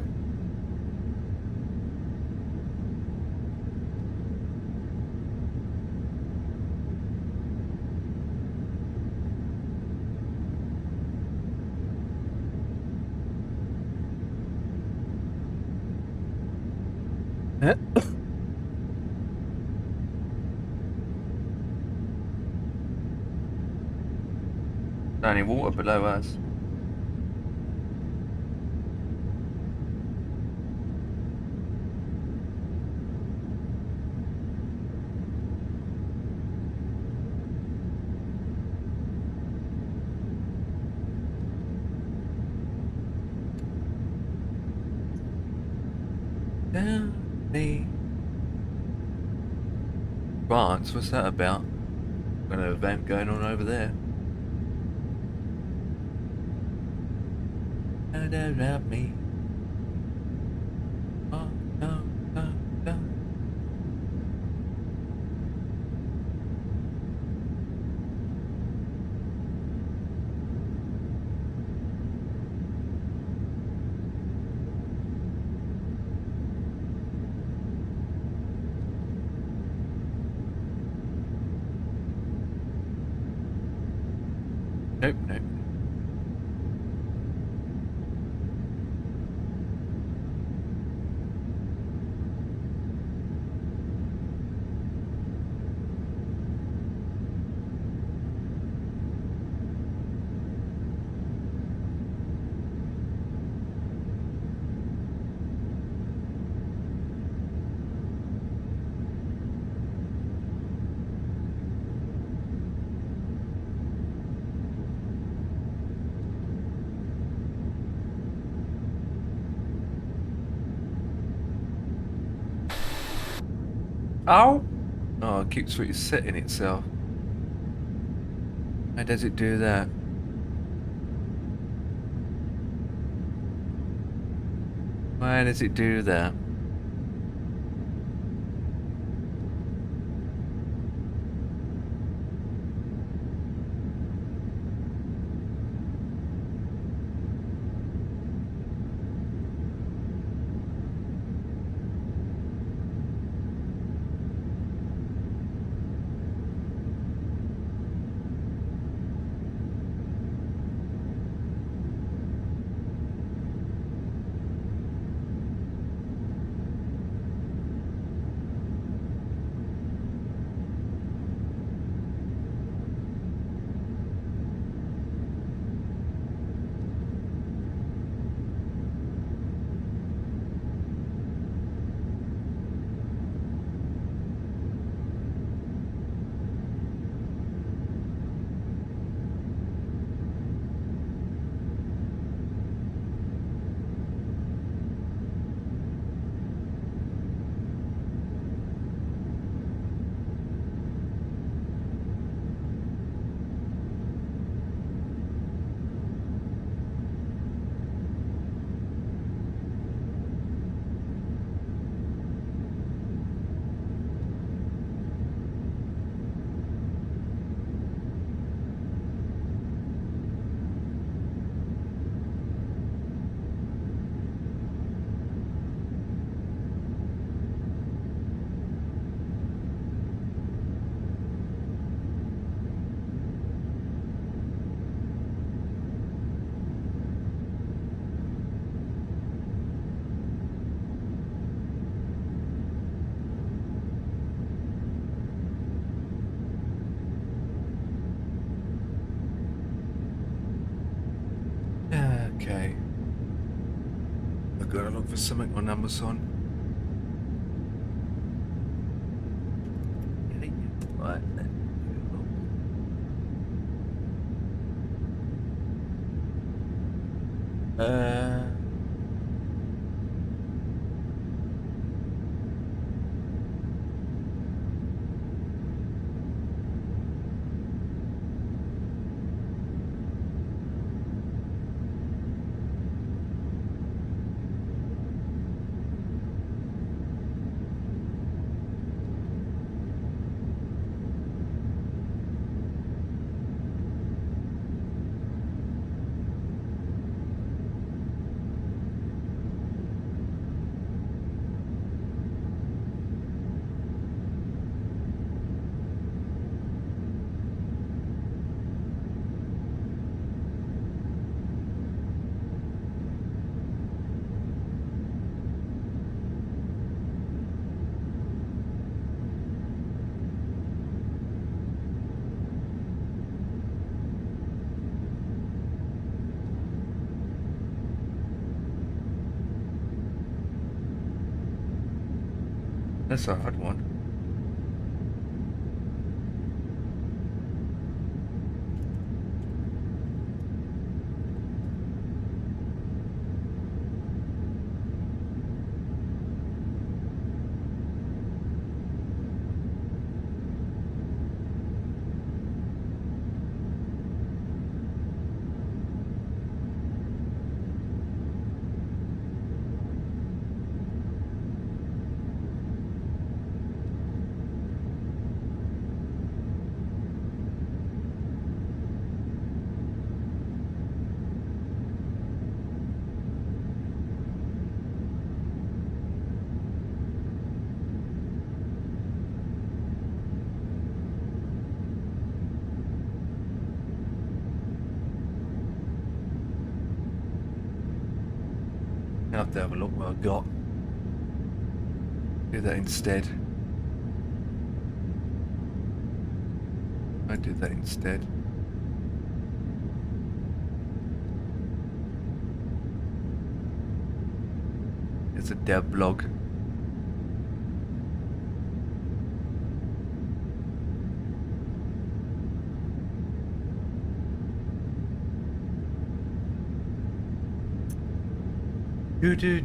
Only water below us. Down me. France, what's that about? Got an event going on over there. Around me. Oh, no, no, no. Nope, nope. Ow! Oh, it keeps resetting itself. How does it do that? Why does it do that? Okay. I've got to look for something on Amazon. Right. Uh. That's a hard one. I have to have a look what I've got. Do that instead. I do that instead. It's a dev blog.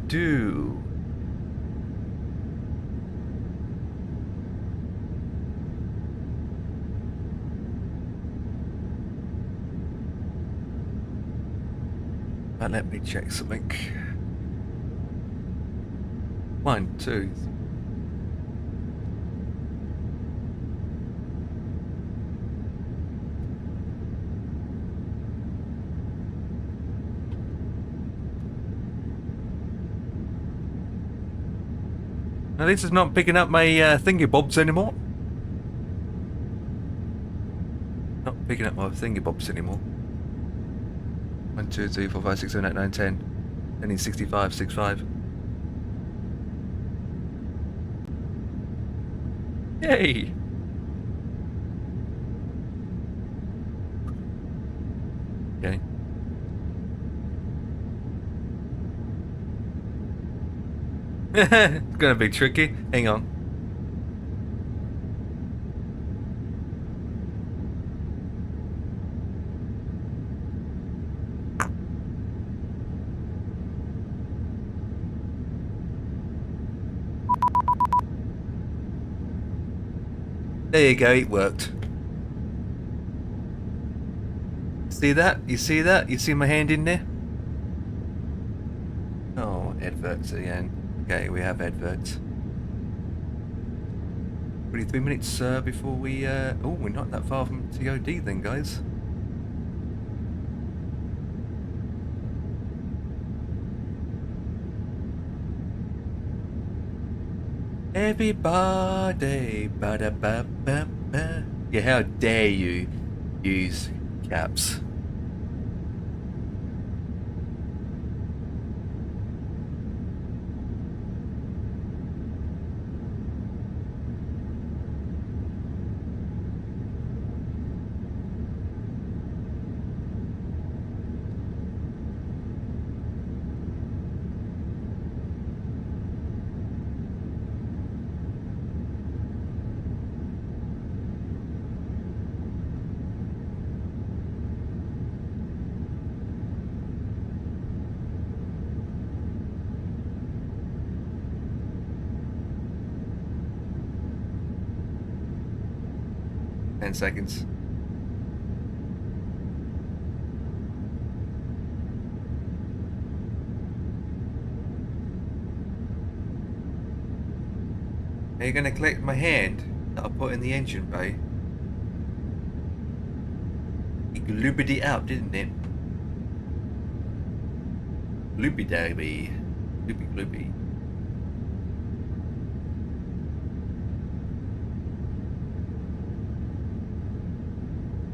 Do. But let me check something. 1, 2. Now this is not picking up my thingy bobs anymore. Not picking up my thingy bobs anymore. 1, 2, 3, 4, 5, 6, 7, 8, 9, 10. Then in 65, 65. Yay! Okay. It's gonna be tricky. Hang on. There you go, it worked. See that? You see that? You see my hand in there? Oh, adverts again. Okay, we have adverts. 23 minutes before we... oh, we're not that far from TOD then, guys. Everybody, ba-da-ba-ba-ba. Yeah, how dare you use caps? Seconds. Are you gonna collect my hand that I put in the engine bay? It gloobied it up, didn't it? Glooby dabby. Glooby glooby.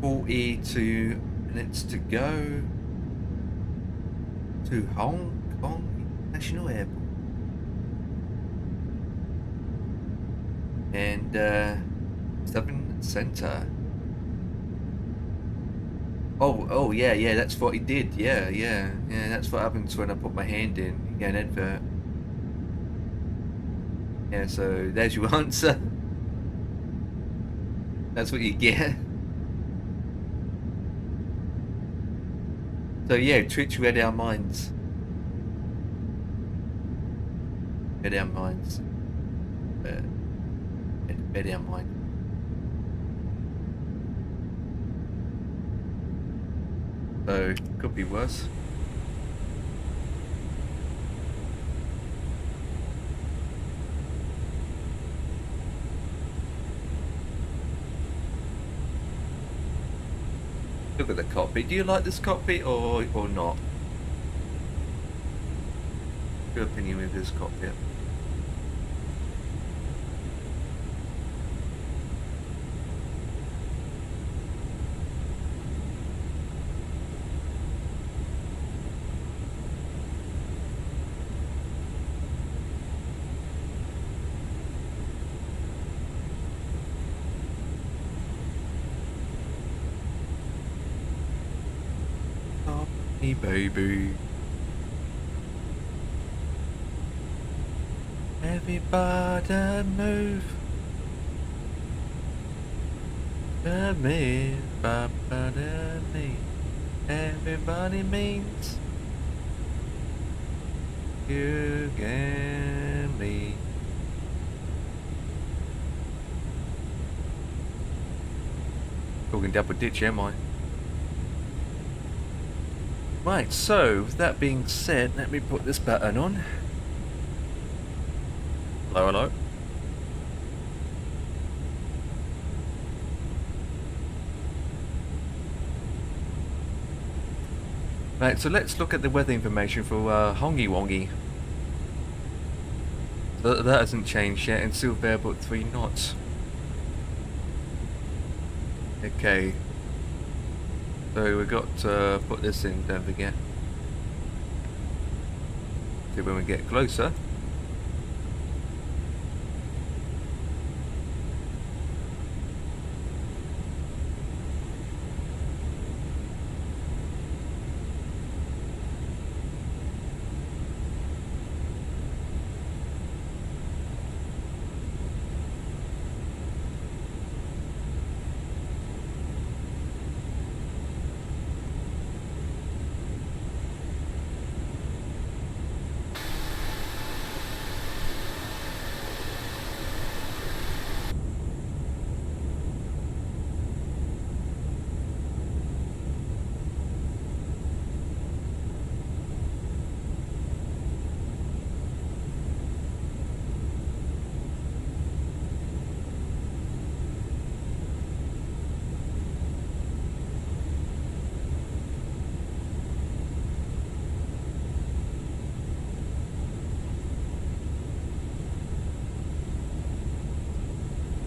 .42 minutes to go to Hong Kong International Airport. And 7 Center. Oh yeah, that's what he did. Yeah, that's what happens when I put my hand in. You get an advert. Yeah, so there's your answer. That's what you get. So yeah, Twitch read our minds. Read our minds. Read our mind. So could be worse. Look at the cockpit. Do you like this cockpit or not? Your opinion with this cockpit? Hey baby, everybody move. Me, me. Everybody means you and me. Talking double ditch, am I? Right, so with that being said, let me put this button on. Hello, hello. Right, so let's look at the weather information for Hongi Wongi. That hasn't changed yet, and still there but 3 knots. Okay. So we've got to put this in, don't forget. So when we get closer.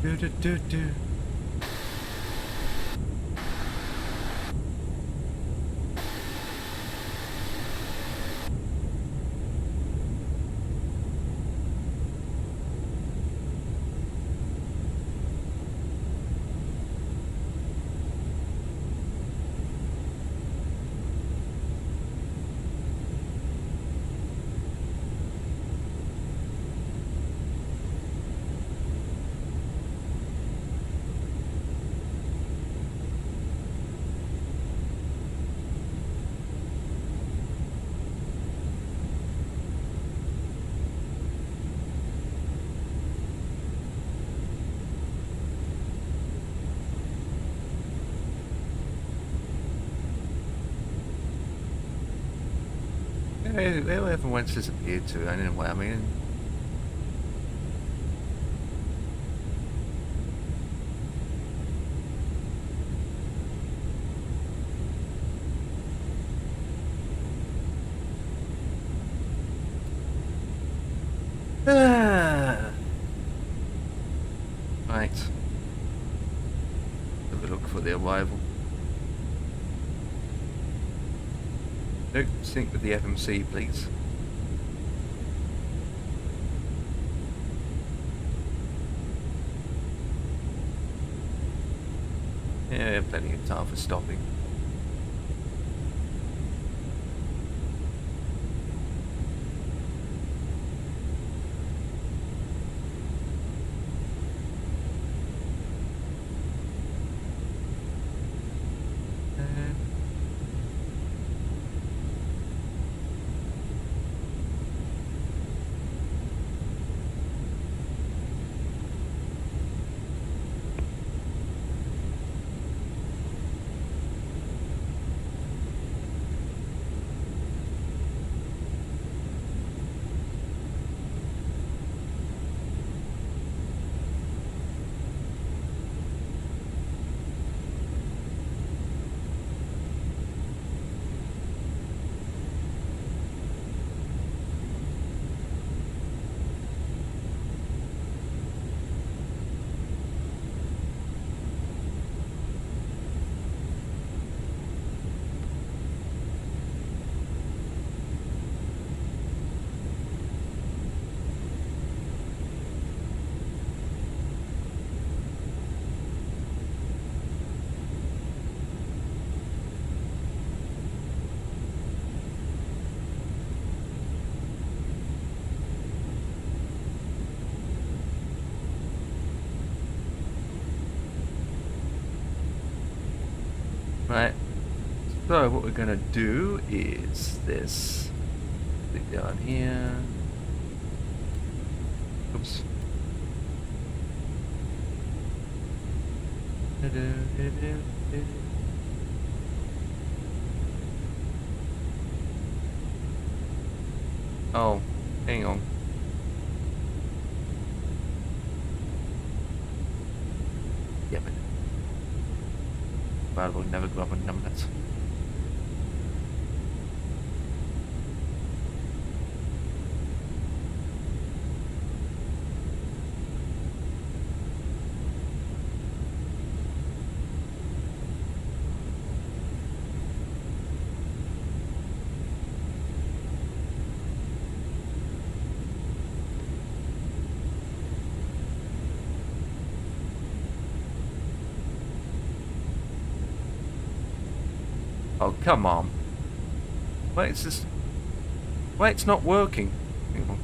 Do do do do. Where everyone's disappeared to, I don't know what I mean. Right. Have a look for the arrival. Nope, sync with the FMC, please. Yeah, plenty of time for stopping. Right. So what we're gonna do is this. Stick down here. Oops. Oh, hang on. Yeah, but well, we'll never grab on numbers. Oh, come on. Wait, it's just... Wait, it's not working. Hang on.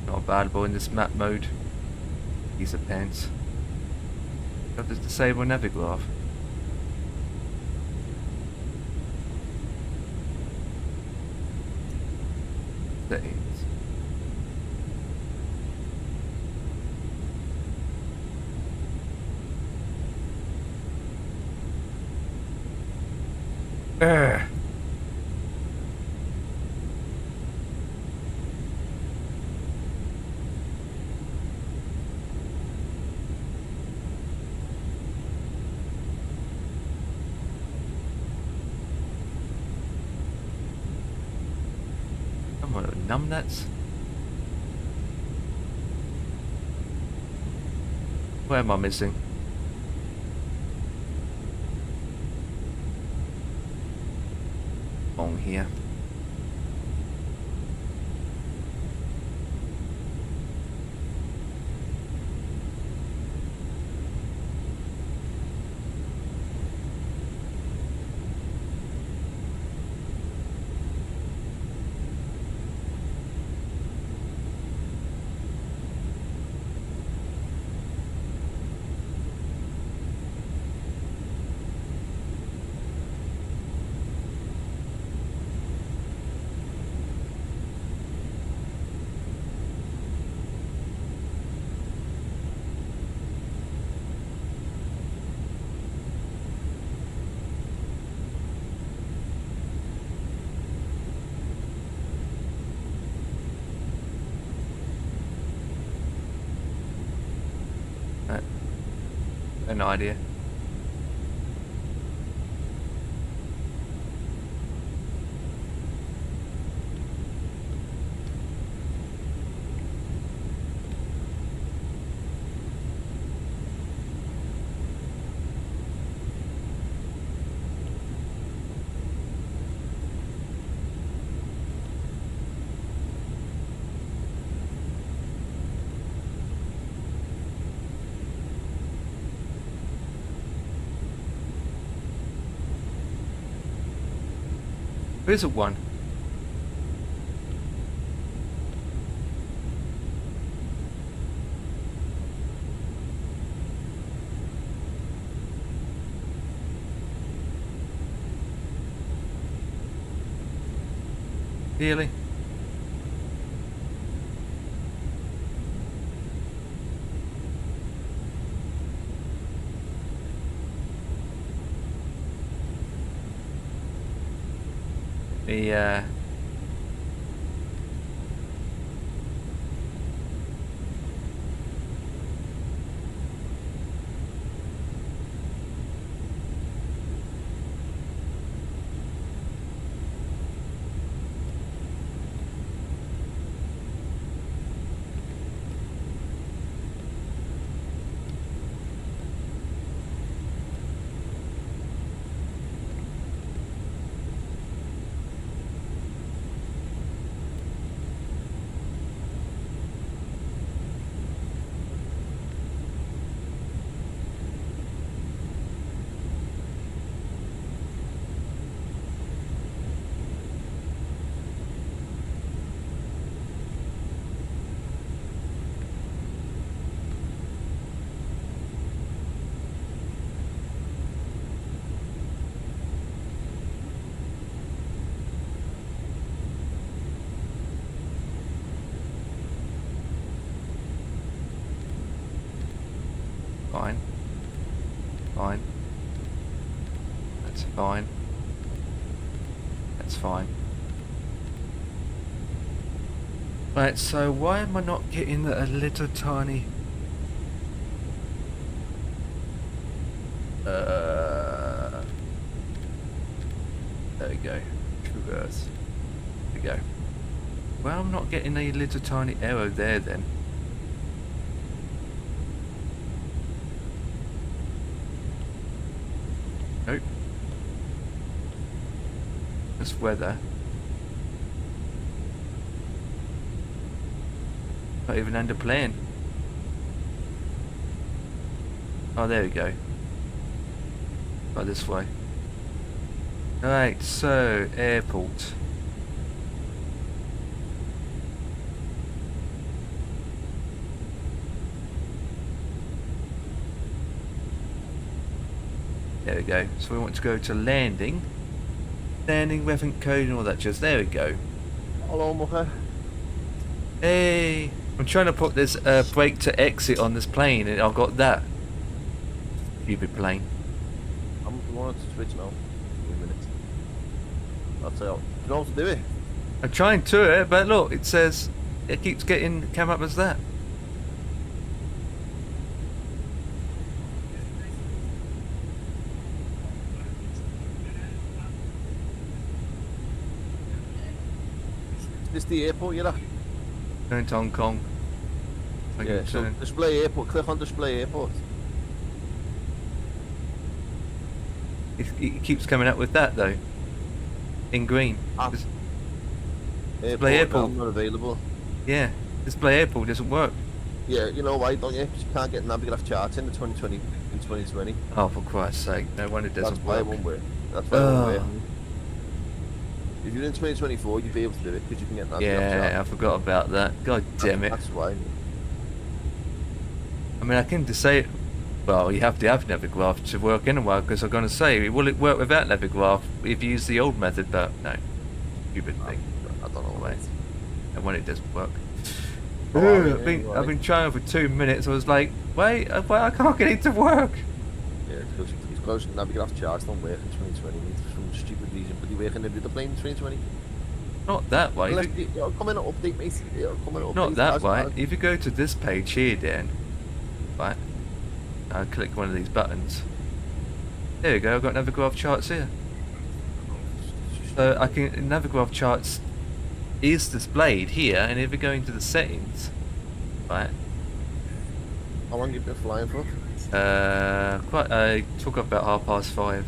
Not available in this map mode. Piece of pants. Got to disable Navigraph. Settings. Ugh. Come on, numbnuts. Where am I missing? On here. An idea. Where's a one? Really? The Fine. That's fine. Right, so why am I not getting a little tiny... There we go. True Earth. There we go. Well, I'm not getting a little tiny arrow there then. Nope. Just weather. Not even under plan. Oh, there we go. Right, this way. Alright, so, airport. There we go. So we want to go to landing. Landing, reference code and all that jazz. There we go. Hello, Mucker. Hey! I'm trying to put this brake to exit on this plane and I've got that. Stupid plane. I'm going to switch now. Wait a minute. That's it. You know how to do it? I'm trying to it, but look, it says it keeps getting come up as that. Is this the airport you're at? Going to Hong Kong. Yeah, so display airport. Click on display airport. It keeps coming up with that though. In green. Ah. Display airport. Not available. Yeah. Display airport doesn't work. Yeah, you know why, don't you? 'Cause you can't get navigraph charts in the 2020 in 2020. Oh, for Christ's sake. No wonder it That's doesn't why it work. won't work. That's why it won't work. Oh. If you're in 2024, you'd be able to do it because you can get navigraph Yeah, I charts. forgot about that. God damn it. That's why. I mean, I can just say, well, you have to have Navigraph to work anyway, because I'm going to say, will it work without Navigraph if you use the old method? But no, stupid thing. I don't know, mate. And when it doesn't work. Oh, Ooh, yeah, I've been trying for 2 minutes. I was like, wait, I can't get it to work. Yeah, because it's close. Navigraph charts don't work in 2020 for some stupid reason, but they work in the other plane in 2020. Not that way. Unless it'll come in an update, mate. It'll come in an update. Not that as way. well. If you go to this page here, Dan, right, I'll click one of these buttons. There we go. I've got Navigraph charts here. So I can Navigraph charts is displayed here, and if you go into the settings, right, How long you been flying for? took up about 5:30.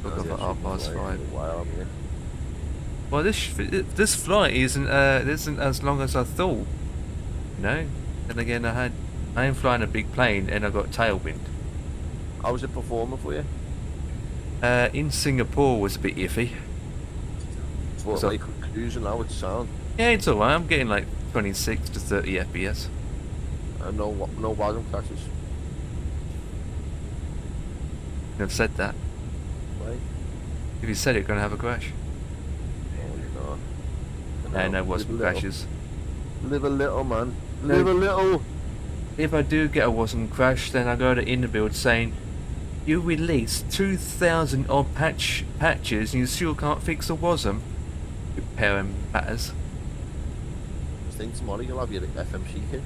Took up Yeah, about she's been 5:30. flying for a while, haven't you? Well, this flight isn't as long as I thought. You know. And again, I am flying a big plane, and I got tailwind. How was it performing for you? In Singapore was a bit iffy. What, So- like cruising now with sound? Yeah, it's alright. I'm getting like 26 to 30 FPS. And no volume crashes. I've said that. Right? If you said it, gonna have a crash. Oh, you know. No wasp crashes. Live a little, man. No. Live a little. If I do get a wasp crash, then I go to Innerbuild saying, you released 2,000 odd patches and you still can't fix the wasm. Repairing matters. I think tomorrow you'll have your FMC kit.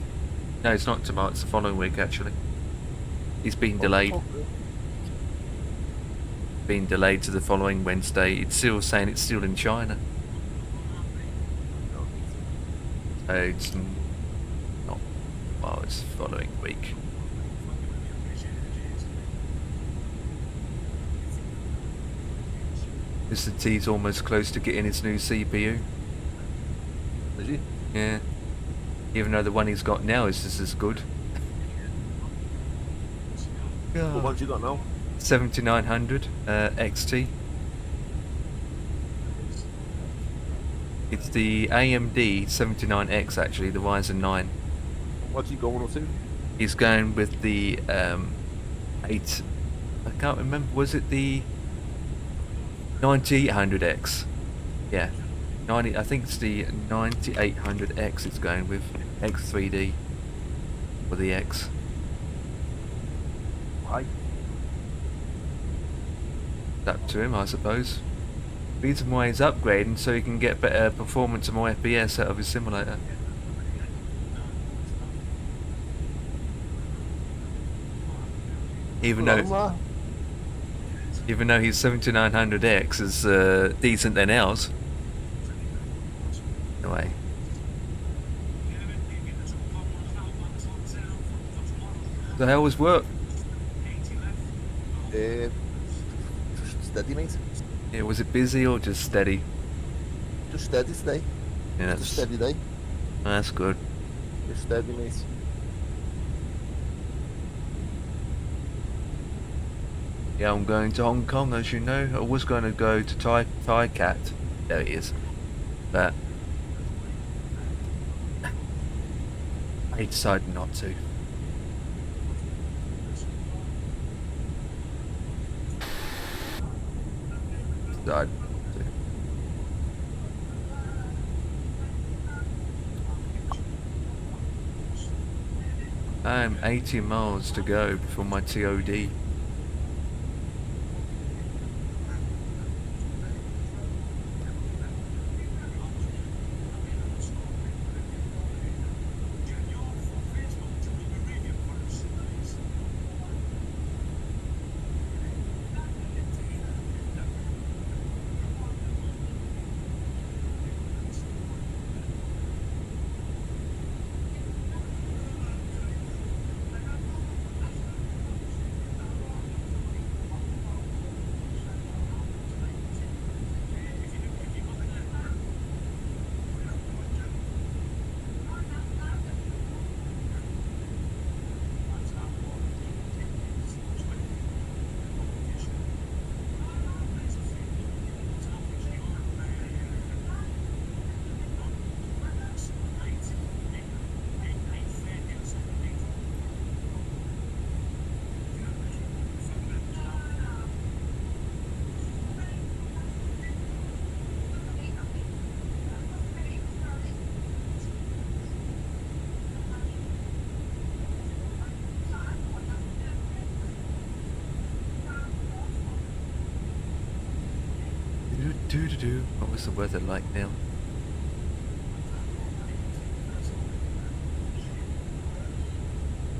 No, it's not tomorrow, it's the following week actually. It's been delayed. Been delayed to the following Wednesday. It's still saying it's still in China. So it's not, well, it's the following week. Mr. T's almost close to getting his new CPU. Is he? Yeah. Even though the one he's got now is just as good. What ones you got now? 7900 XT. It's the AMD 79X actually, the Ryzen 9. What's he going up to? He's going with the 8. I can't remember. Was it the 9800X? Yeah, 90. I think it's the 9800X. It's going with X3D or the X. Why? Up to him, I suppose. Reason why he's upgrading so he can get better performance and more FPS out of his simulator. Even though his 7900X is decent than ours. Anyway. The hell was work? Just steady, mate. Yeah, was it busy or just steady? Just steady today. Yeah, Just a that's, steady day. that's good. Just steady, mate. Yeah, I'm going to Hong Kong, as you know. I was going to go to Thai Cat. There he is. But I decided not to. Decided not to. I'm 80 miles to go before my TOD. What was the weather like now?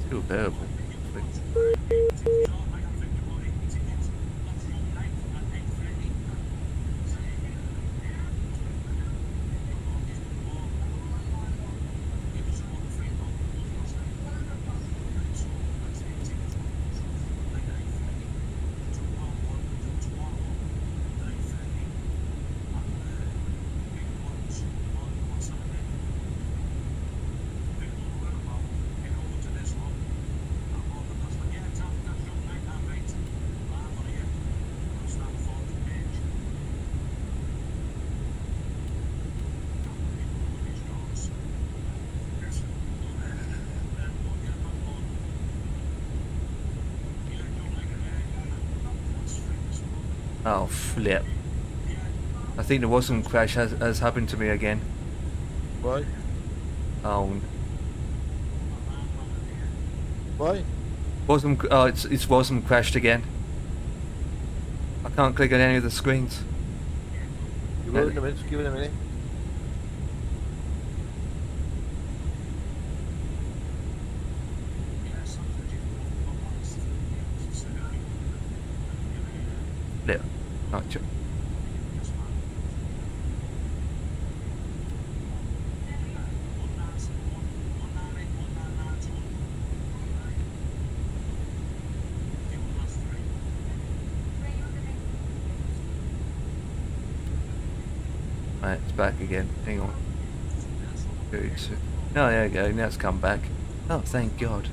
Still bearable. Oh flip. I think the Wasm crash has happened to me again. Why? Oh. Why? Wasm, oh, it's Wasm crashed again. I can't click on any of the screens. You will in a minute, just give it a minute. Flip. Oh, Right, it's back again. Hang on. Good. Oh, there you go. Now it's come back. Oh, thank God.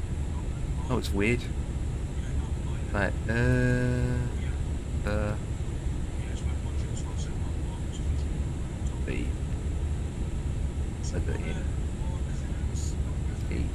Oh, it's weird. Right. B. E.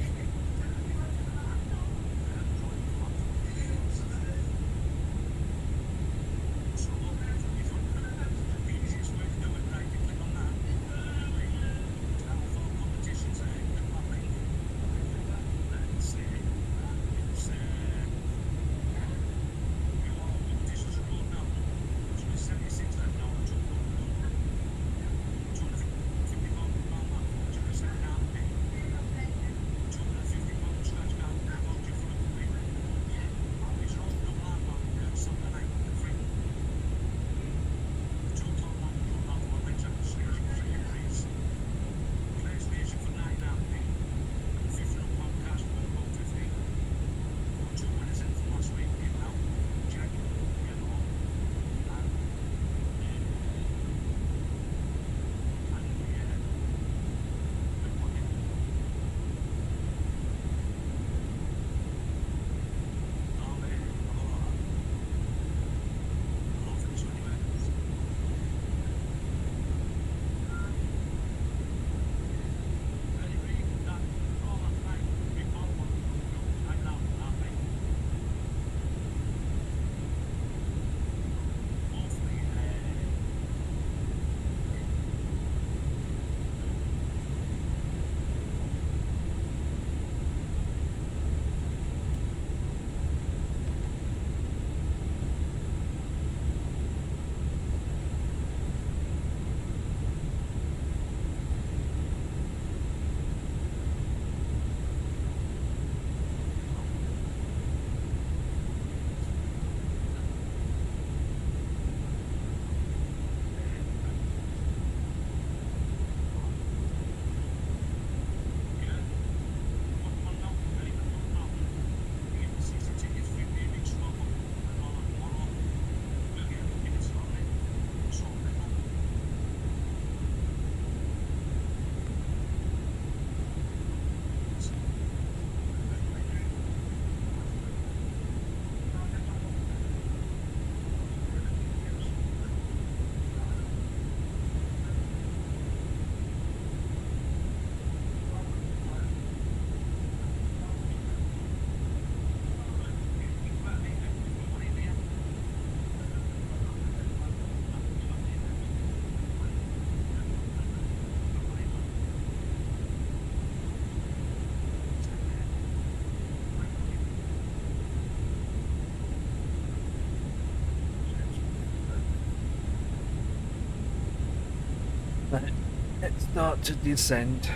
Let's start to descend.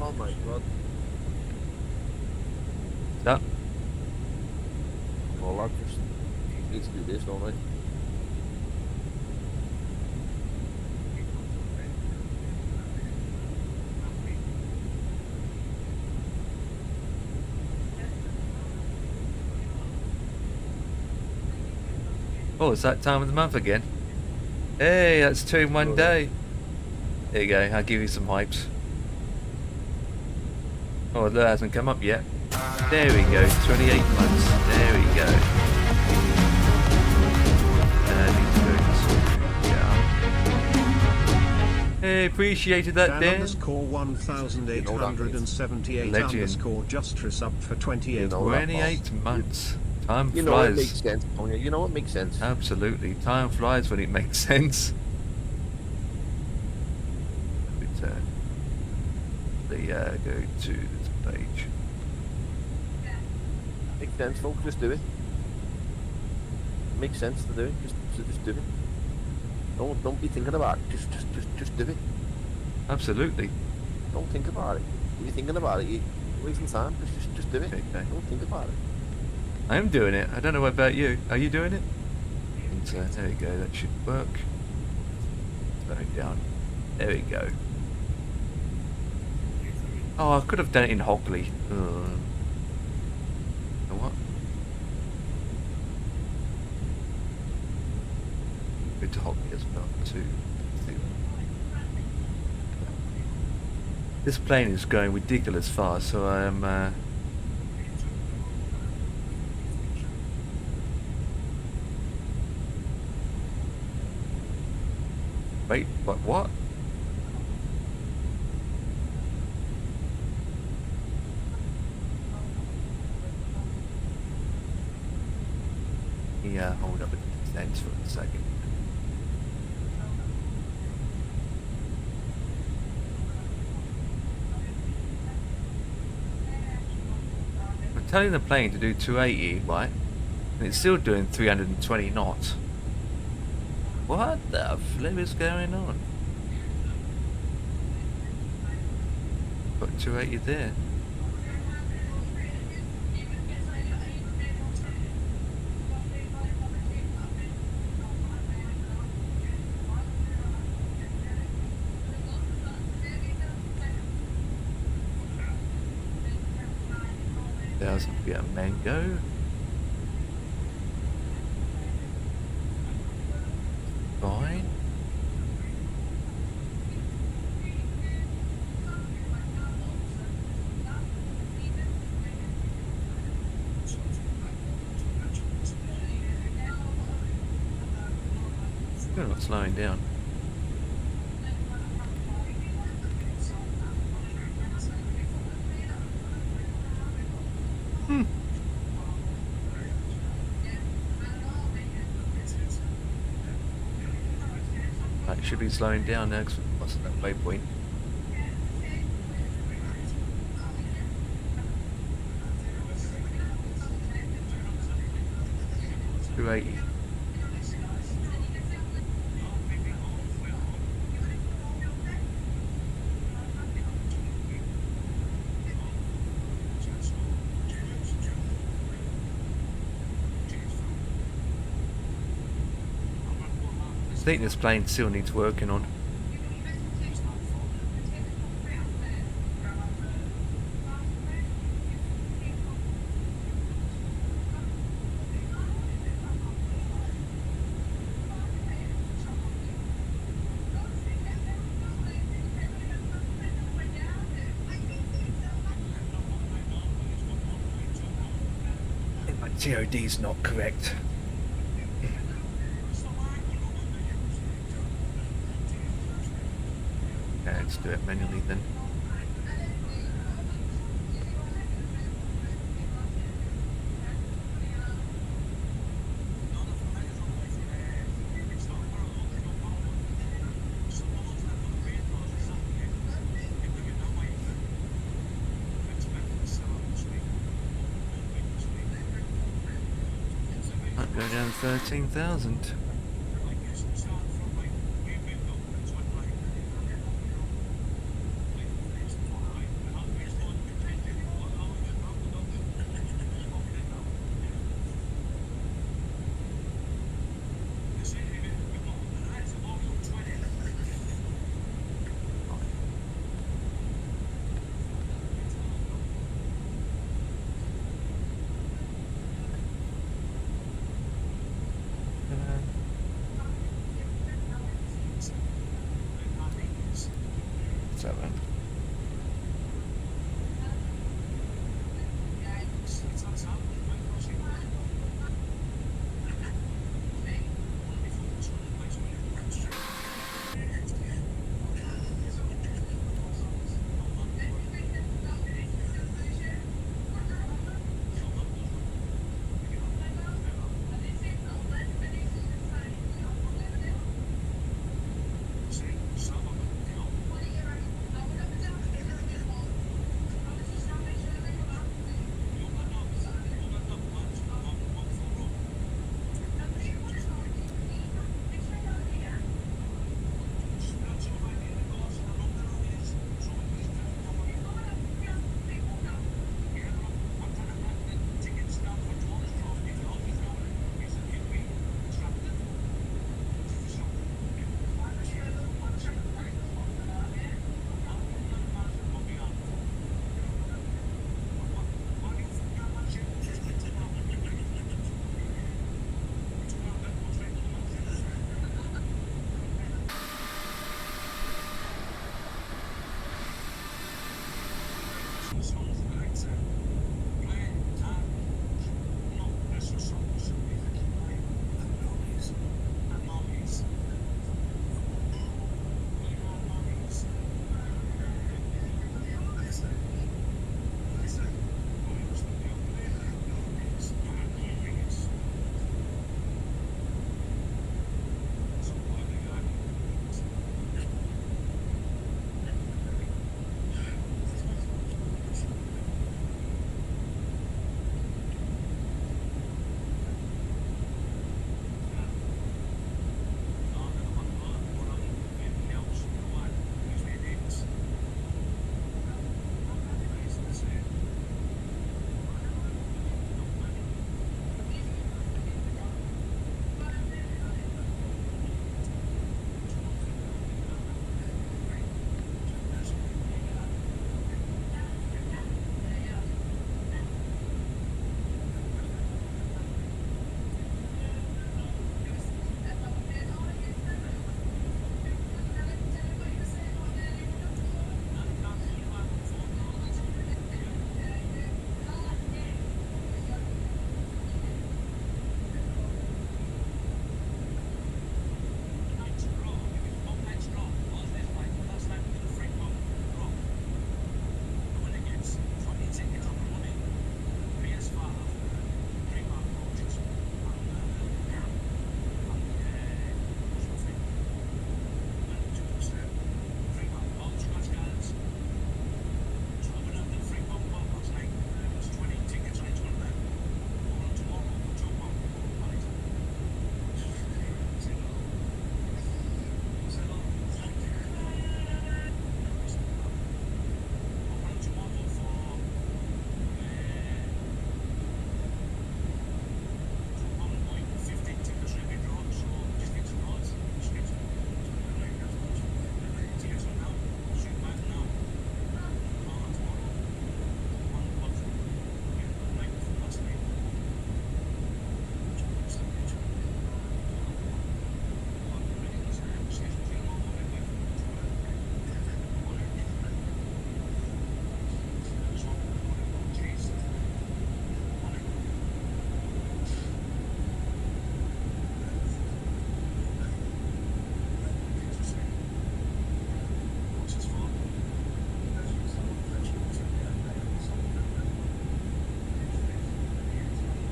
Oh my god. That Well, I just need to do this, don't I? oh, it's that time of the month again. Hey, that's 2 in 1 day. There you go. I'll give you some hypes. Oh, that hasn't come up yet. There we go. 28 months. There we go. Yeah. Hey, appreciated that, Dan Dan. underscore 1878 Legend. underscore Justris up for 28 You know months. 28 months. Time You know it makes flies. sense, don't you? You know it makes sense. Absolutely. Time flies when it makes sense. Return. Go to this page. Makes sense, folks. Just do it. Makes sense to do it. Just do it. Don't be thinking about it. Just do it. Absolutely. Don't think about it. If you're thinking about it, you're wasting time. Just do it. Okay. Don't think about it. I am doing it. I don't know about you. Are you doing it? And, there we go. That should work. Slow it down. There we go. Oh, I could have done it in Hogley. You know what? Go to Hogley as well too. This plane is going ridiculous fast, so I am. Wait, what? Yeah, hold up a sense for a second. I'm telling the plane to do 280, right? And it's still doing 320 knots. What the flip is going on? Got 280 there. There's a bit of mango. Fine. You're not slowing down. Right, should be slowing down now. 'Cause what's that waypoint? $280. I think this plane still needs working on. I think my TOD's not correct. Okay, let's do it manually then. Might go down 13,000.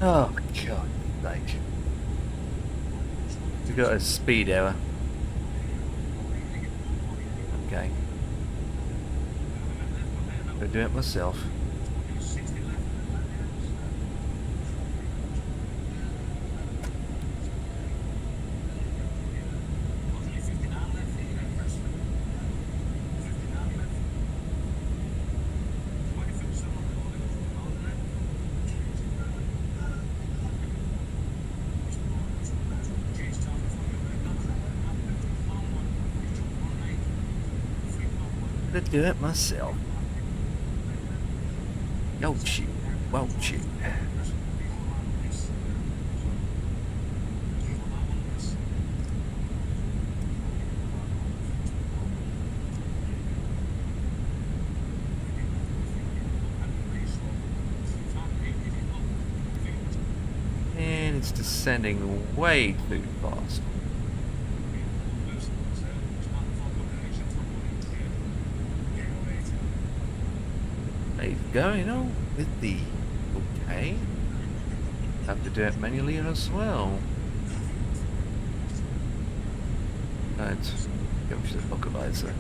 Oh, God, sake. We got a speed error. Okay. I'll do it myself. To do it myself. Won't you? Won't you? And it's descending way too fast. It's going on with the okay. Have to do it manually as well. Right, go to the localizer.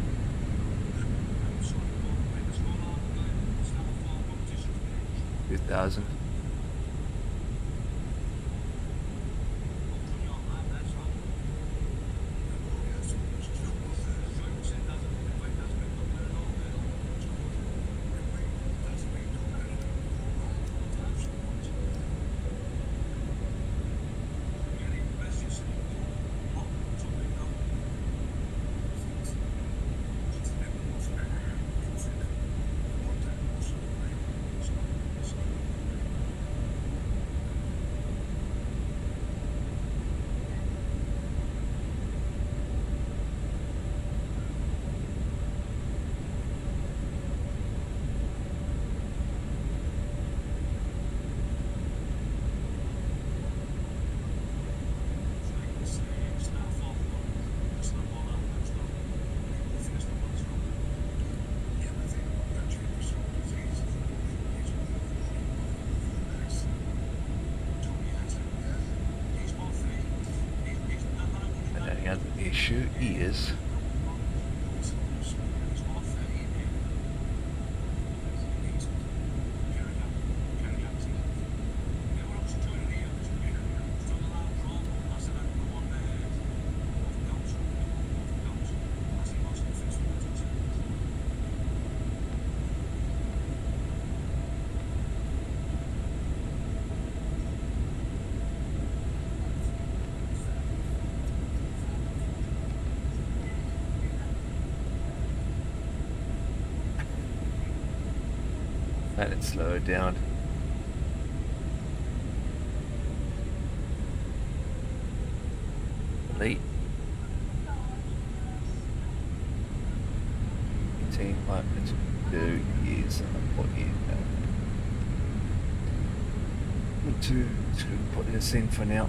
$2,000. The issue is let it slow it down. Delete. 18 minus 2 years and 4 years. Just gonna put this in for now.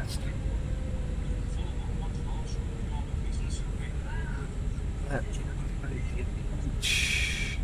Christ. Shh.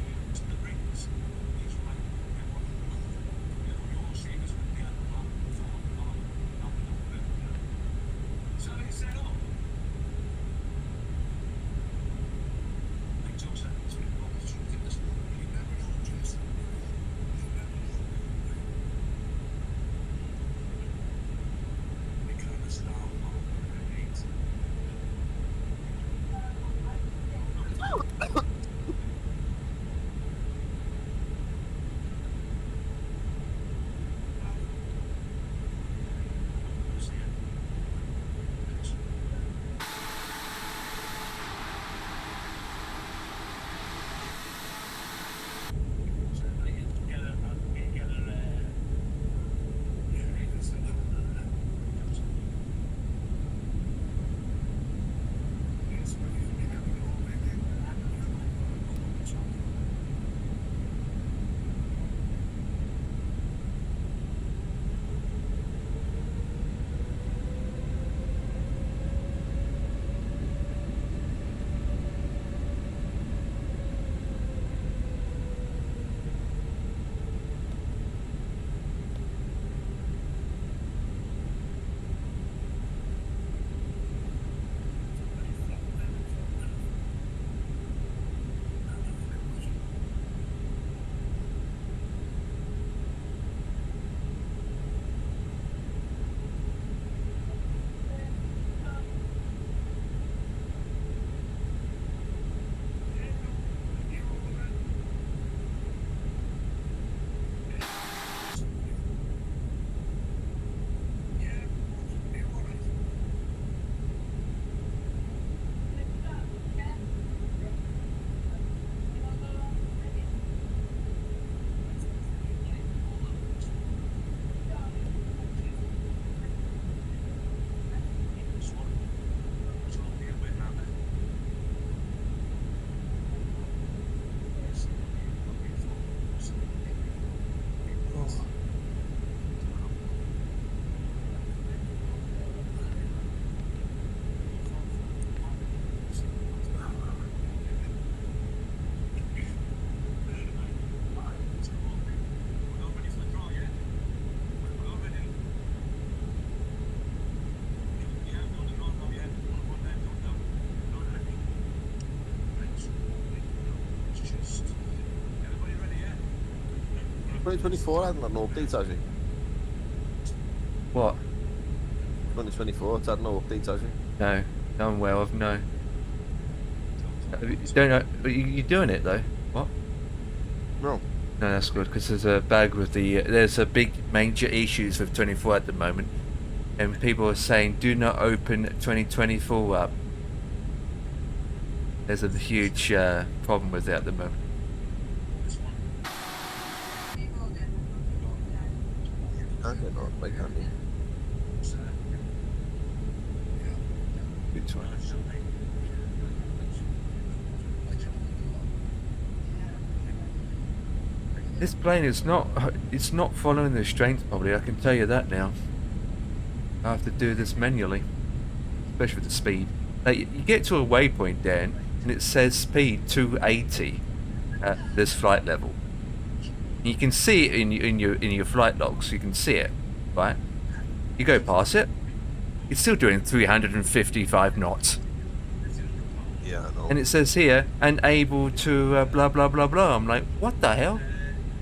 Twenty 24 hadn't had no updates, has it? What? 2024, it's had no updates, has it? No. No, I'm aware of, no. Don't know. You doing it though? What? No. No, that's good because there's a bag with the. There's a big major issues with 24 at the moment, and people are saying do not open 2024 up. There's a huge problem with it at the moment. Can't get on, like, can you? Which one? This plane is not. It's not following the strength properly. I can tell you that now. I have to do this manually, especially with the speed. Like you get to a waypoint, Dan, and it says speed 280 at this flight level. You can see it in your flight logs. You can see it, right? You go past it, it's still doing 355 knots. Yeah, I know. And it says here, unable to blah blah blah blah. I'm like, what the hell?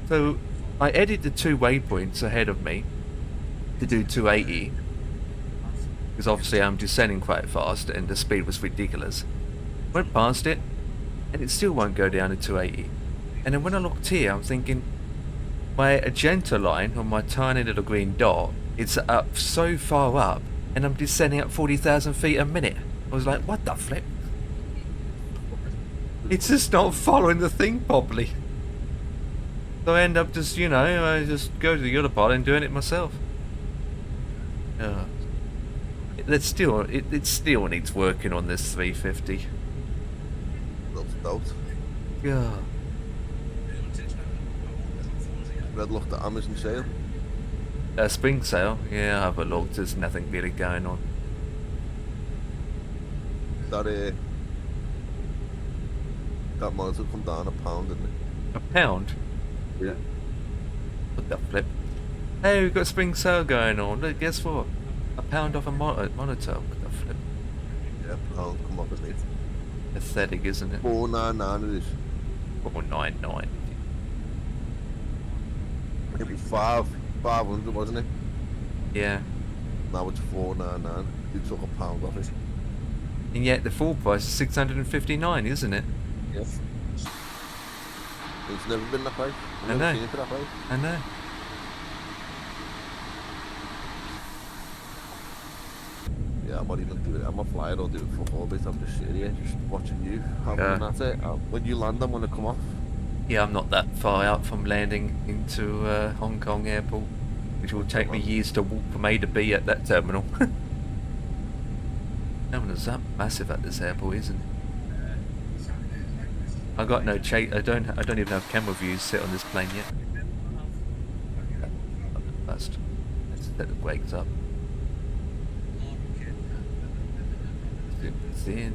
So I edited the two waypoints ahead of me to do 280 because obviously I'm descending quite fast and the speed was ridiculous. Went past it and it still won't go down to 280. And then when I looked here, I'm thinking my agenda line on my tiny little green dot, it's up so far up and I'm descending at 40,000 feet a minute. I was like, what the flip? It's just not following the thing properly. So I end up just, you know, I just go to the other part and doing it myself. It still needs working on this 350. Doubt. Yeah. Red looked at Amazon sale. Spring sale? Yeah, I have a look. There's nothing really going on. That that monitor come down a pound, didn't it? A pound? Yeah. What the flip? Hey, we've got a spring sale going on. Look, guess what? A pound off a monitor. What the flip? Yeah, pound come up at me. Pathetic, isn't it? 499 it is. 499. It was 500, wasn't it? Yeah. Now it's 499. You took a pound off it. And yet the full price is 659, isn't it? Yes. It's never been that price. I've I never know. seen it for that price. I know. Yeah, I'm not even doing it. I'm not flying or doing fuck all bit. I'm just sitting here, just watching you. And that's it. When you land, I'm gonna come off. Yeah, I'm not that far out from landing into Hong Kong airport, which will take me years to walk from A to B at that terminal. Terminal's that massive at this airport, isn't it? I got no chase. I don't even have camera views set on this plane yet. First, let's set the brakes up. It's in.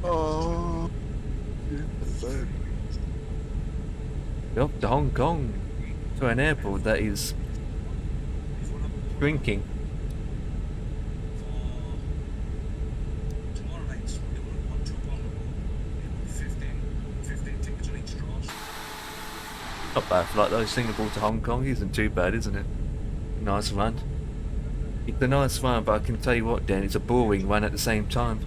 Oh. We're off to Hong Kong, to an airport that is shrinking. Not bad for like those Singapore to Hong Kong isn't too bad, isn't it? Nice run. It's a nice run, but I can tell you what, Dan, it's a boring run at the same time.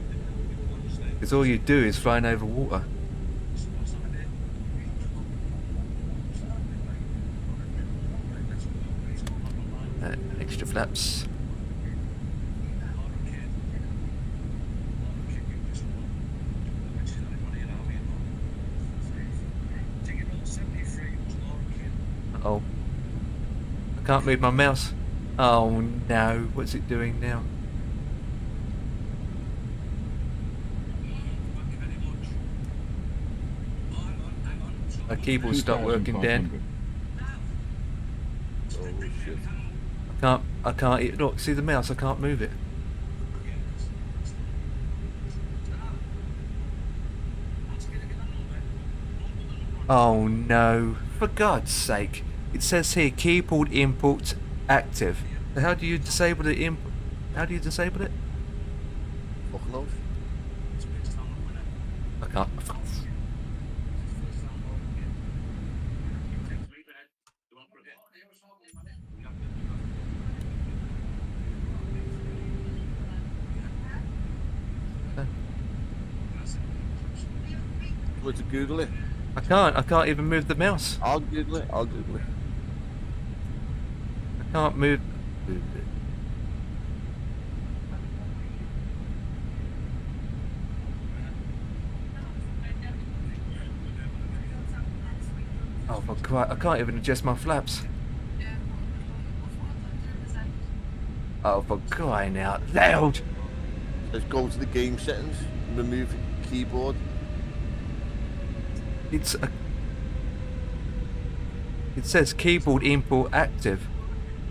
Because all you do is flying over water. Extra flaps. Uh-oh. I can't move my mouse. Oh no, what's it doing now? My keyboard stopped working, Dan. Oh shit. I can't, look, see the mouse, I can't move it. Oh no, for God's sake. It says here, keyboard input active. So how do you disable the input? How do you disable it? Fuck knows. I can't. Where to Google it? I can't even move the mouse. I'll Google it. I can't move it. Oh my God, I can't even adjust my flaps. Oh, for crying out loud! Let's go to the game settings. Remove keyboard. It says keyboard input active,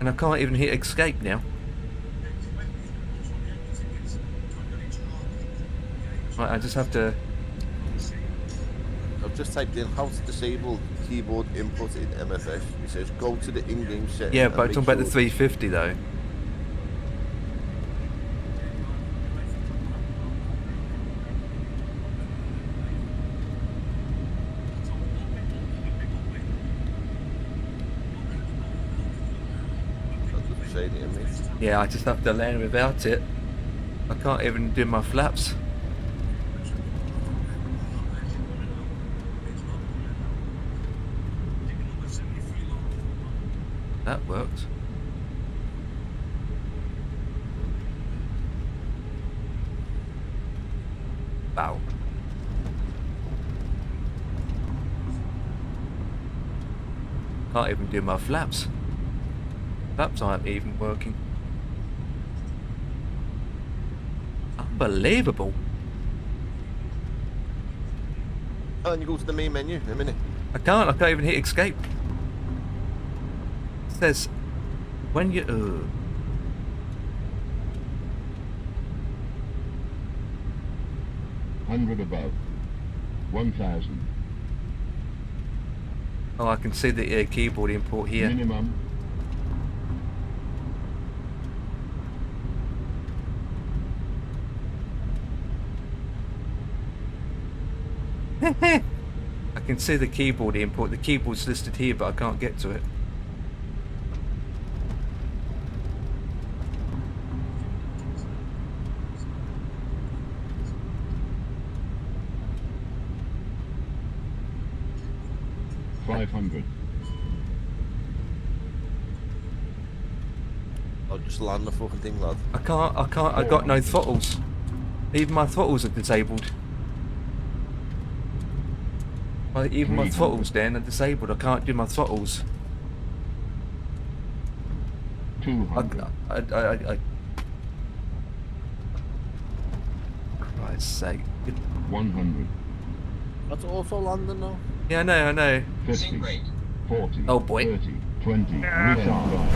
and I can't even hit escape now. Right, I just have to. I've just typed in how to disable keyboard input in MFS. It says go to the in-game settings. Yeah, and but I'm make talking about the sure- 350 though. That doesn't say anything to me. Yeah, I just have to land without it. I can't even do my flaps. That worked. Wow. Can't even do my flaps. Flaps aren't even working. Unbelievable. And you go to the main menu in a minute. I can't even hit escape. It says, when you... 100 above. 1,000. Oh, I can see the keyboard import here. Minimum. I can see the keyboard import. The keyboard's listed here, but I can't get to it. $500. I'll just land the fucking thing, lad. I can't, I got no throttles. Even my throttles are disabled. Even my throttles then are disabled. I can't do my throttles. 200. Christ's sake. 100. That's also landing now. Yeah, I know. 50. 40. Oh, boy. 30. 20. Retard.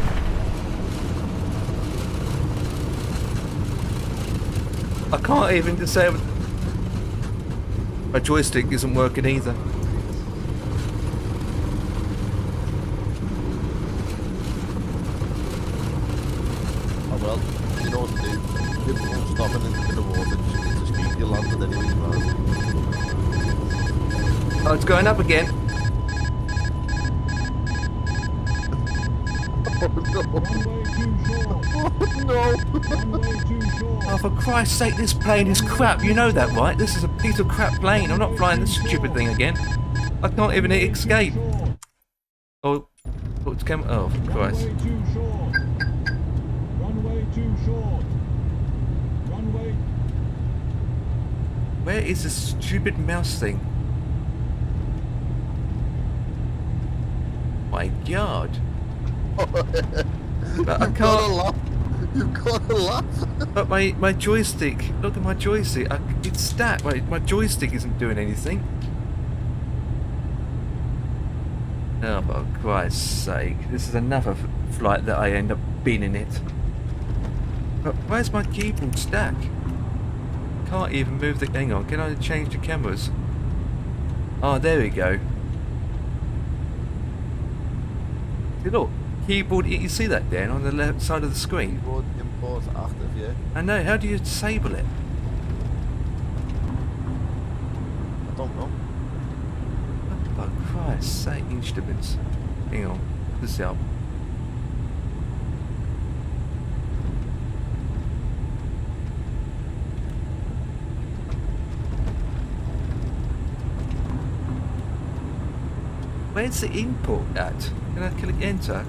I can't even disable. My joystick isn't working either. Oh well, you know what to do. People won't stop and into the water, just need to speed, you landed anyway, man. Oh, it's going up again. Oh, for Christ's sake, this plane is crap. You know that, right? This is a piece of crap plane. I'm not flying this stupid thing again. I can't even hit escape. Oh, it's come. Oh, for Christ. Runway too short. Runway. Where is this stupid mouse thing? My God. But I You've got to can't. laugh. You've got to laugh. But my joystick. Look at my joystick. It's stuck. My joystick isn't doing anything. Oh, for Christ's sake. This is another flight that I end up being in it. But where's my keyboard stuck? Can't even move the... Hang on, can I change the cameras? Oh, there we go. See, look. Keyboard, you see that Dan on the left side of the screen? Keyboard import active, yeah. I know, how do you disable it? I don't know. For Christ's sake, instruments. Hang on, this help. Where's the input at? Can I click enter?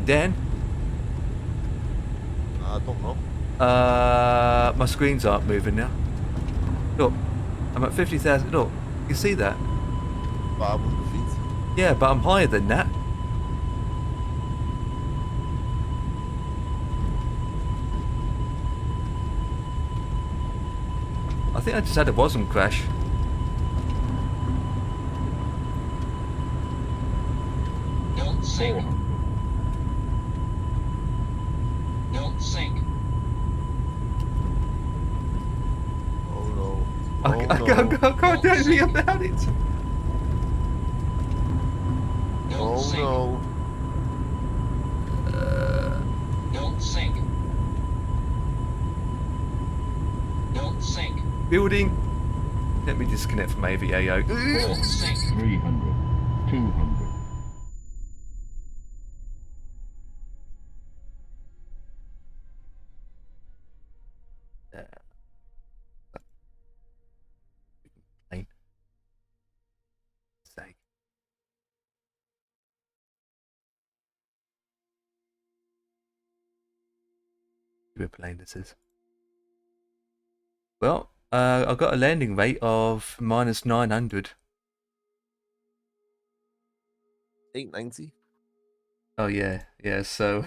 Dan? I don't know. My screens aren't moving now. Look, I'm at 50,000. Look, you see that? 500 feet. Yeah, but I'm higher than that. I think I just had a bosom crash. Don't sink. Don't sink. Oh no. I can't do anything about it. Don't Oh sink. no. Don't sink. Don't sink. Building. Let me disconnect from AVAO. Don't sink. 300. 200. Plane. Sake. Stupid plane this is. Well, I've got a landing rate of minus 900. 890. Oh yeah, so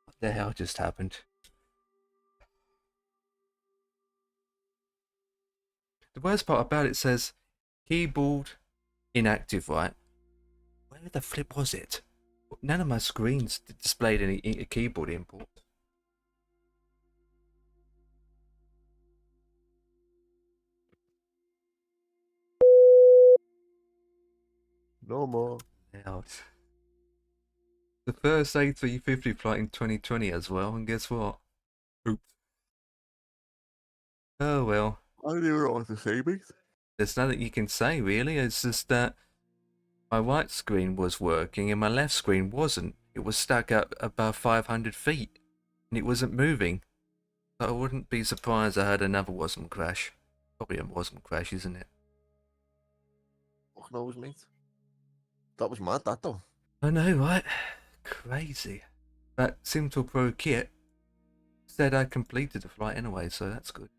what the hell just happened? The worst part about it says keyboard inactive, right? Where the flip was it? None of my screens displayed any keyboard import. No more. Out. The first A350 flight in 2020 as well, and guess what? Oops. Oh well. I don't even know what to say, mate. There's nothing you can say really. It's just that my right screen was working and my left screen wasn't. It was stuck up above 500 feet and it wasn't moving. So I wouldn't be surprised I had another WASM crash. Probably a WASM crash, isn't it? Fuck knows, mate. That was mad, that though. I know, right? Crazy. That Simtor Pro kit said I completed the flight anyway, so that's good.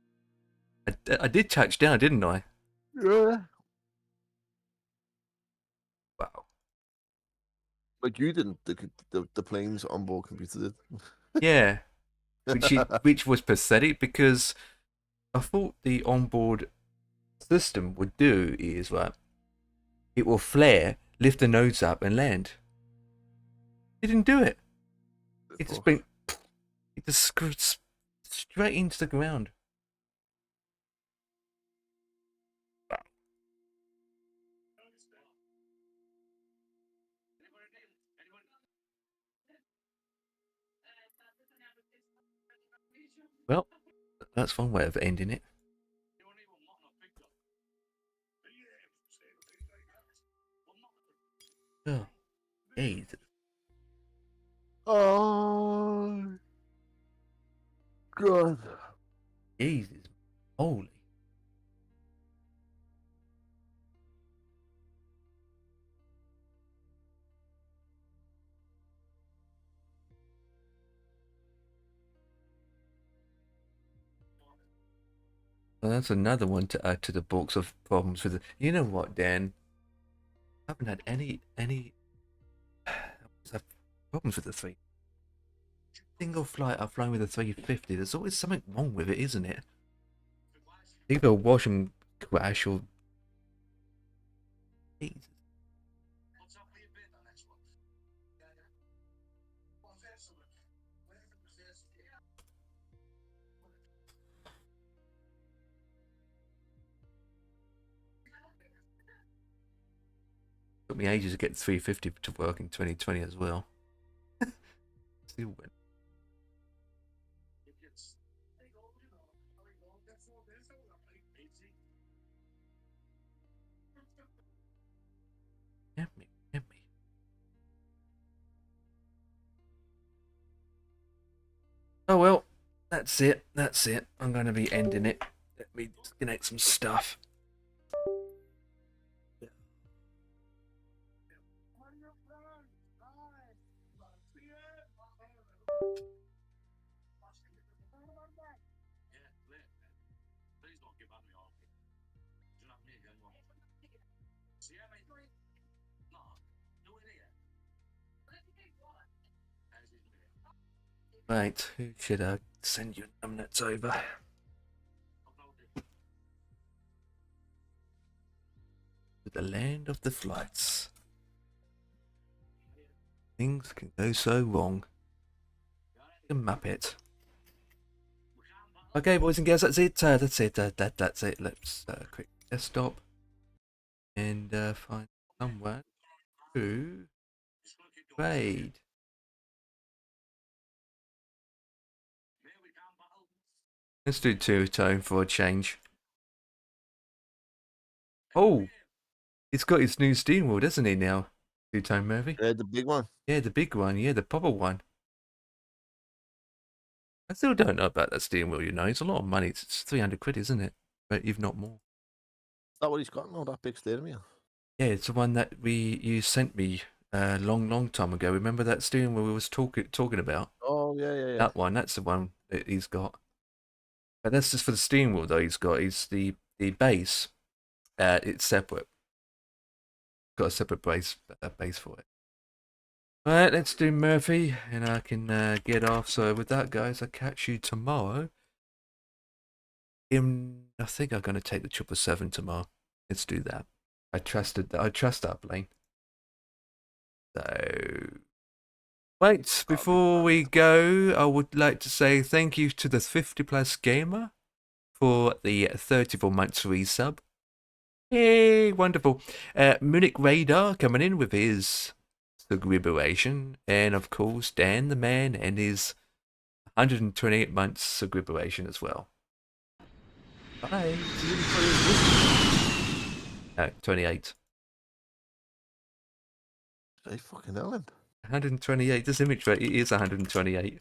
I did touch down, didn't I? Yeah. Wow. Like you didn't. The plane's onboard computer did. Yeah. Which was pathetic because I thought the onboard system would do is right. It will flare, lift the nose up, and land. It didn't do it. It just screwed straight into the ground. Well, that's one way of ending it. Oh, Jesus. Oh, God. Jesus. Holy. Well, that's another one to add to the books of problems with it. You know what, Dan? I haven't had any problems with the three. Single flight I've flown with a 350. There's always something wrong with it, isn't it? Either a wash and crash or. Jesus. Took me ages to get the 350 to work in 2020 as well. Still went. Damn me. Oh well, that's it. I'm going to be ending it. Let me disconnect some stuff. Right, who should I send your numbnuts over? To the land of the flights. Things can go so wrong. The Muppet. Okay, boys and girls, that's it. That's it. Let's quick desktop and find somewhere to trade. Let's do two-tone for a change. Oh, it's got its new steering wheel, doesn't it now? Two-tone Murphy. Yeah, the big one. Yeah, the big one. Yeah, the proper one. I still don't know about that steering wheel. You know, it's a lot of money. It's 300 quid, isn't it? But if not more. Is that what he's got now? That big steering wheel. Yeah, it's the one that you sent me a long time ago. Remember that steering wheel we was talking about? Oh yeah. That one. That's the one that he's got. But that's just for the steering wheel, though. He's got the base. It's separate. Got a separate base for it. All right, let's do Murphy, and I can get off. So with that, guys, I'll catch you tomorrow. I think I'm going to take the 777 tomorrow. Let's do that. I trust that plane. So, wait, before we go, I would like to say thank you to the 50 Plus Gamer for the 34 months resub. Yay, wonderful. Munich Radar coming in with his Sugribberation. And of course, Dan the Man and his 128 months Sugribberation as well. Bye. 28. Hey, fucking hell. 128. This image rate is 128.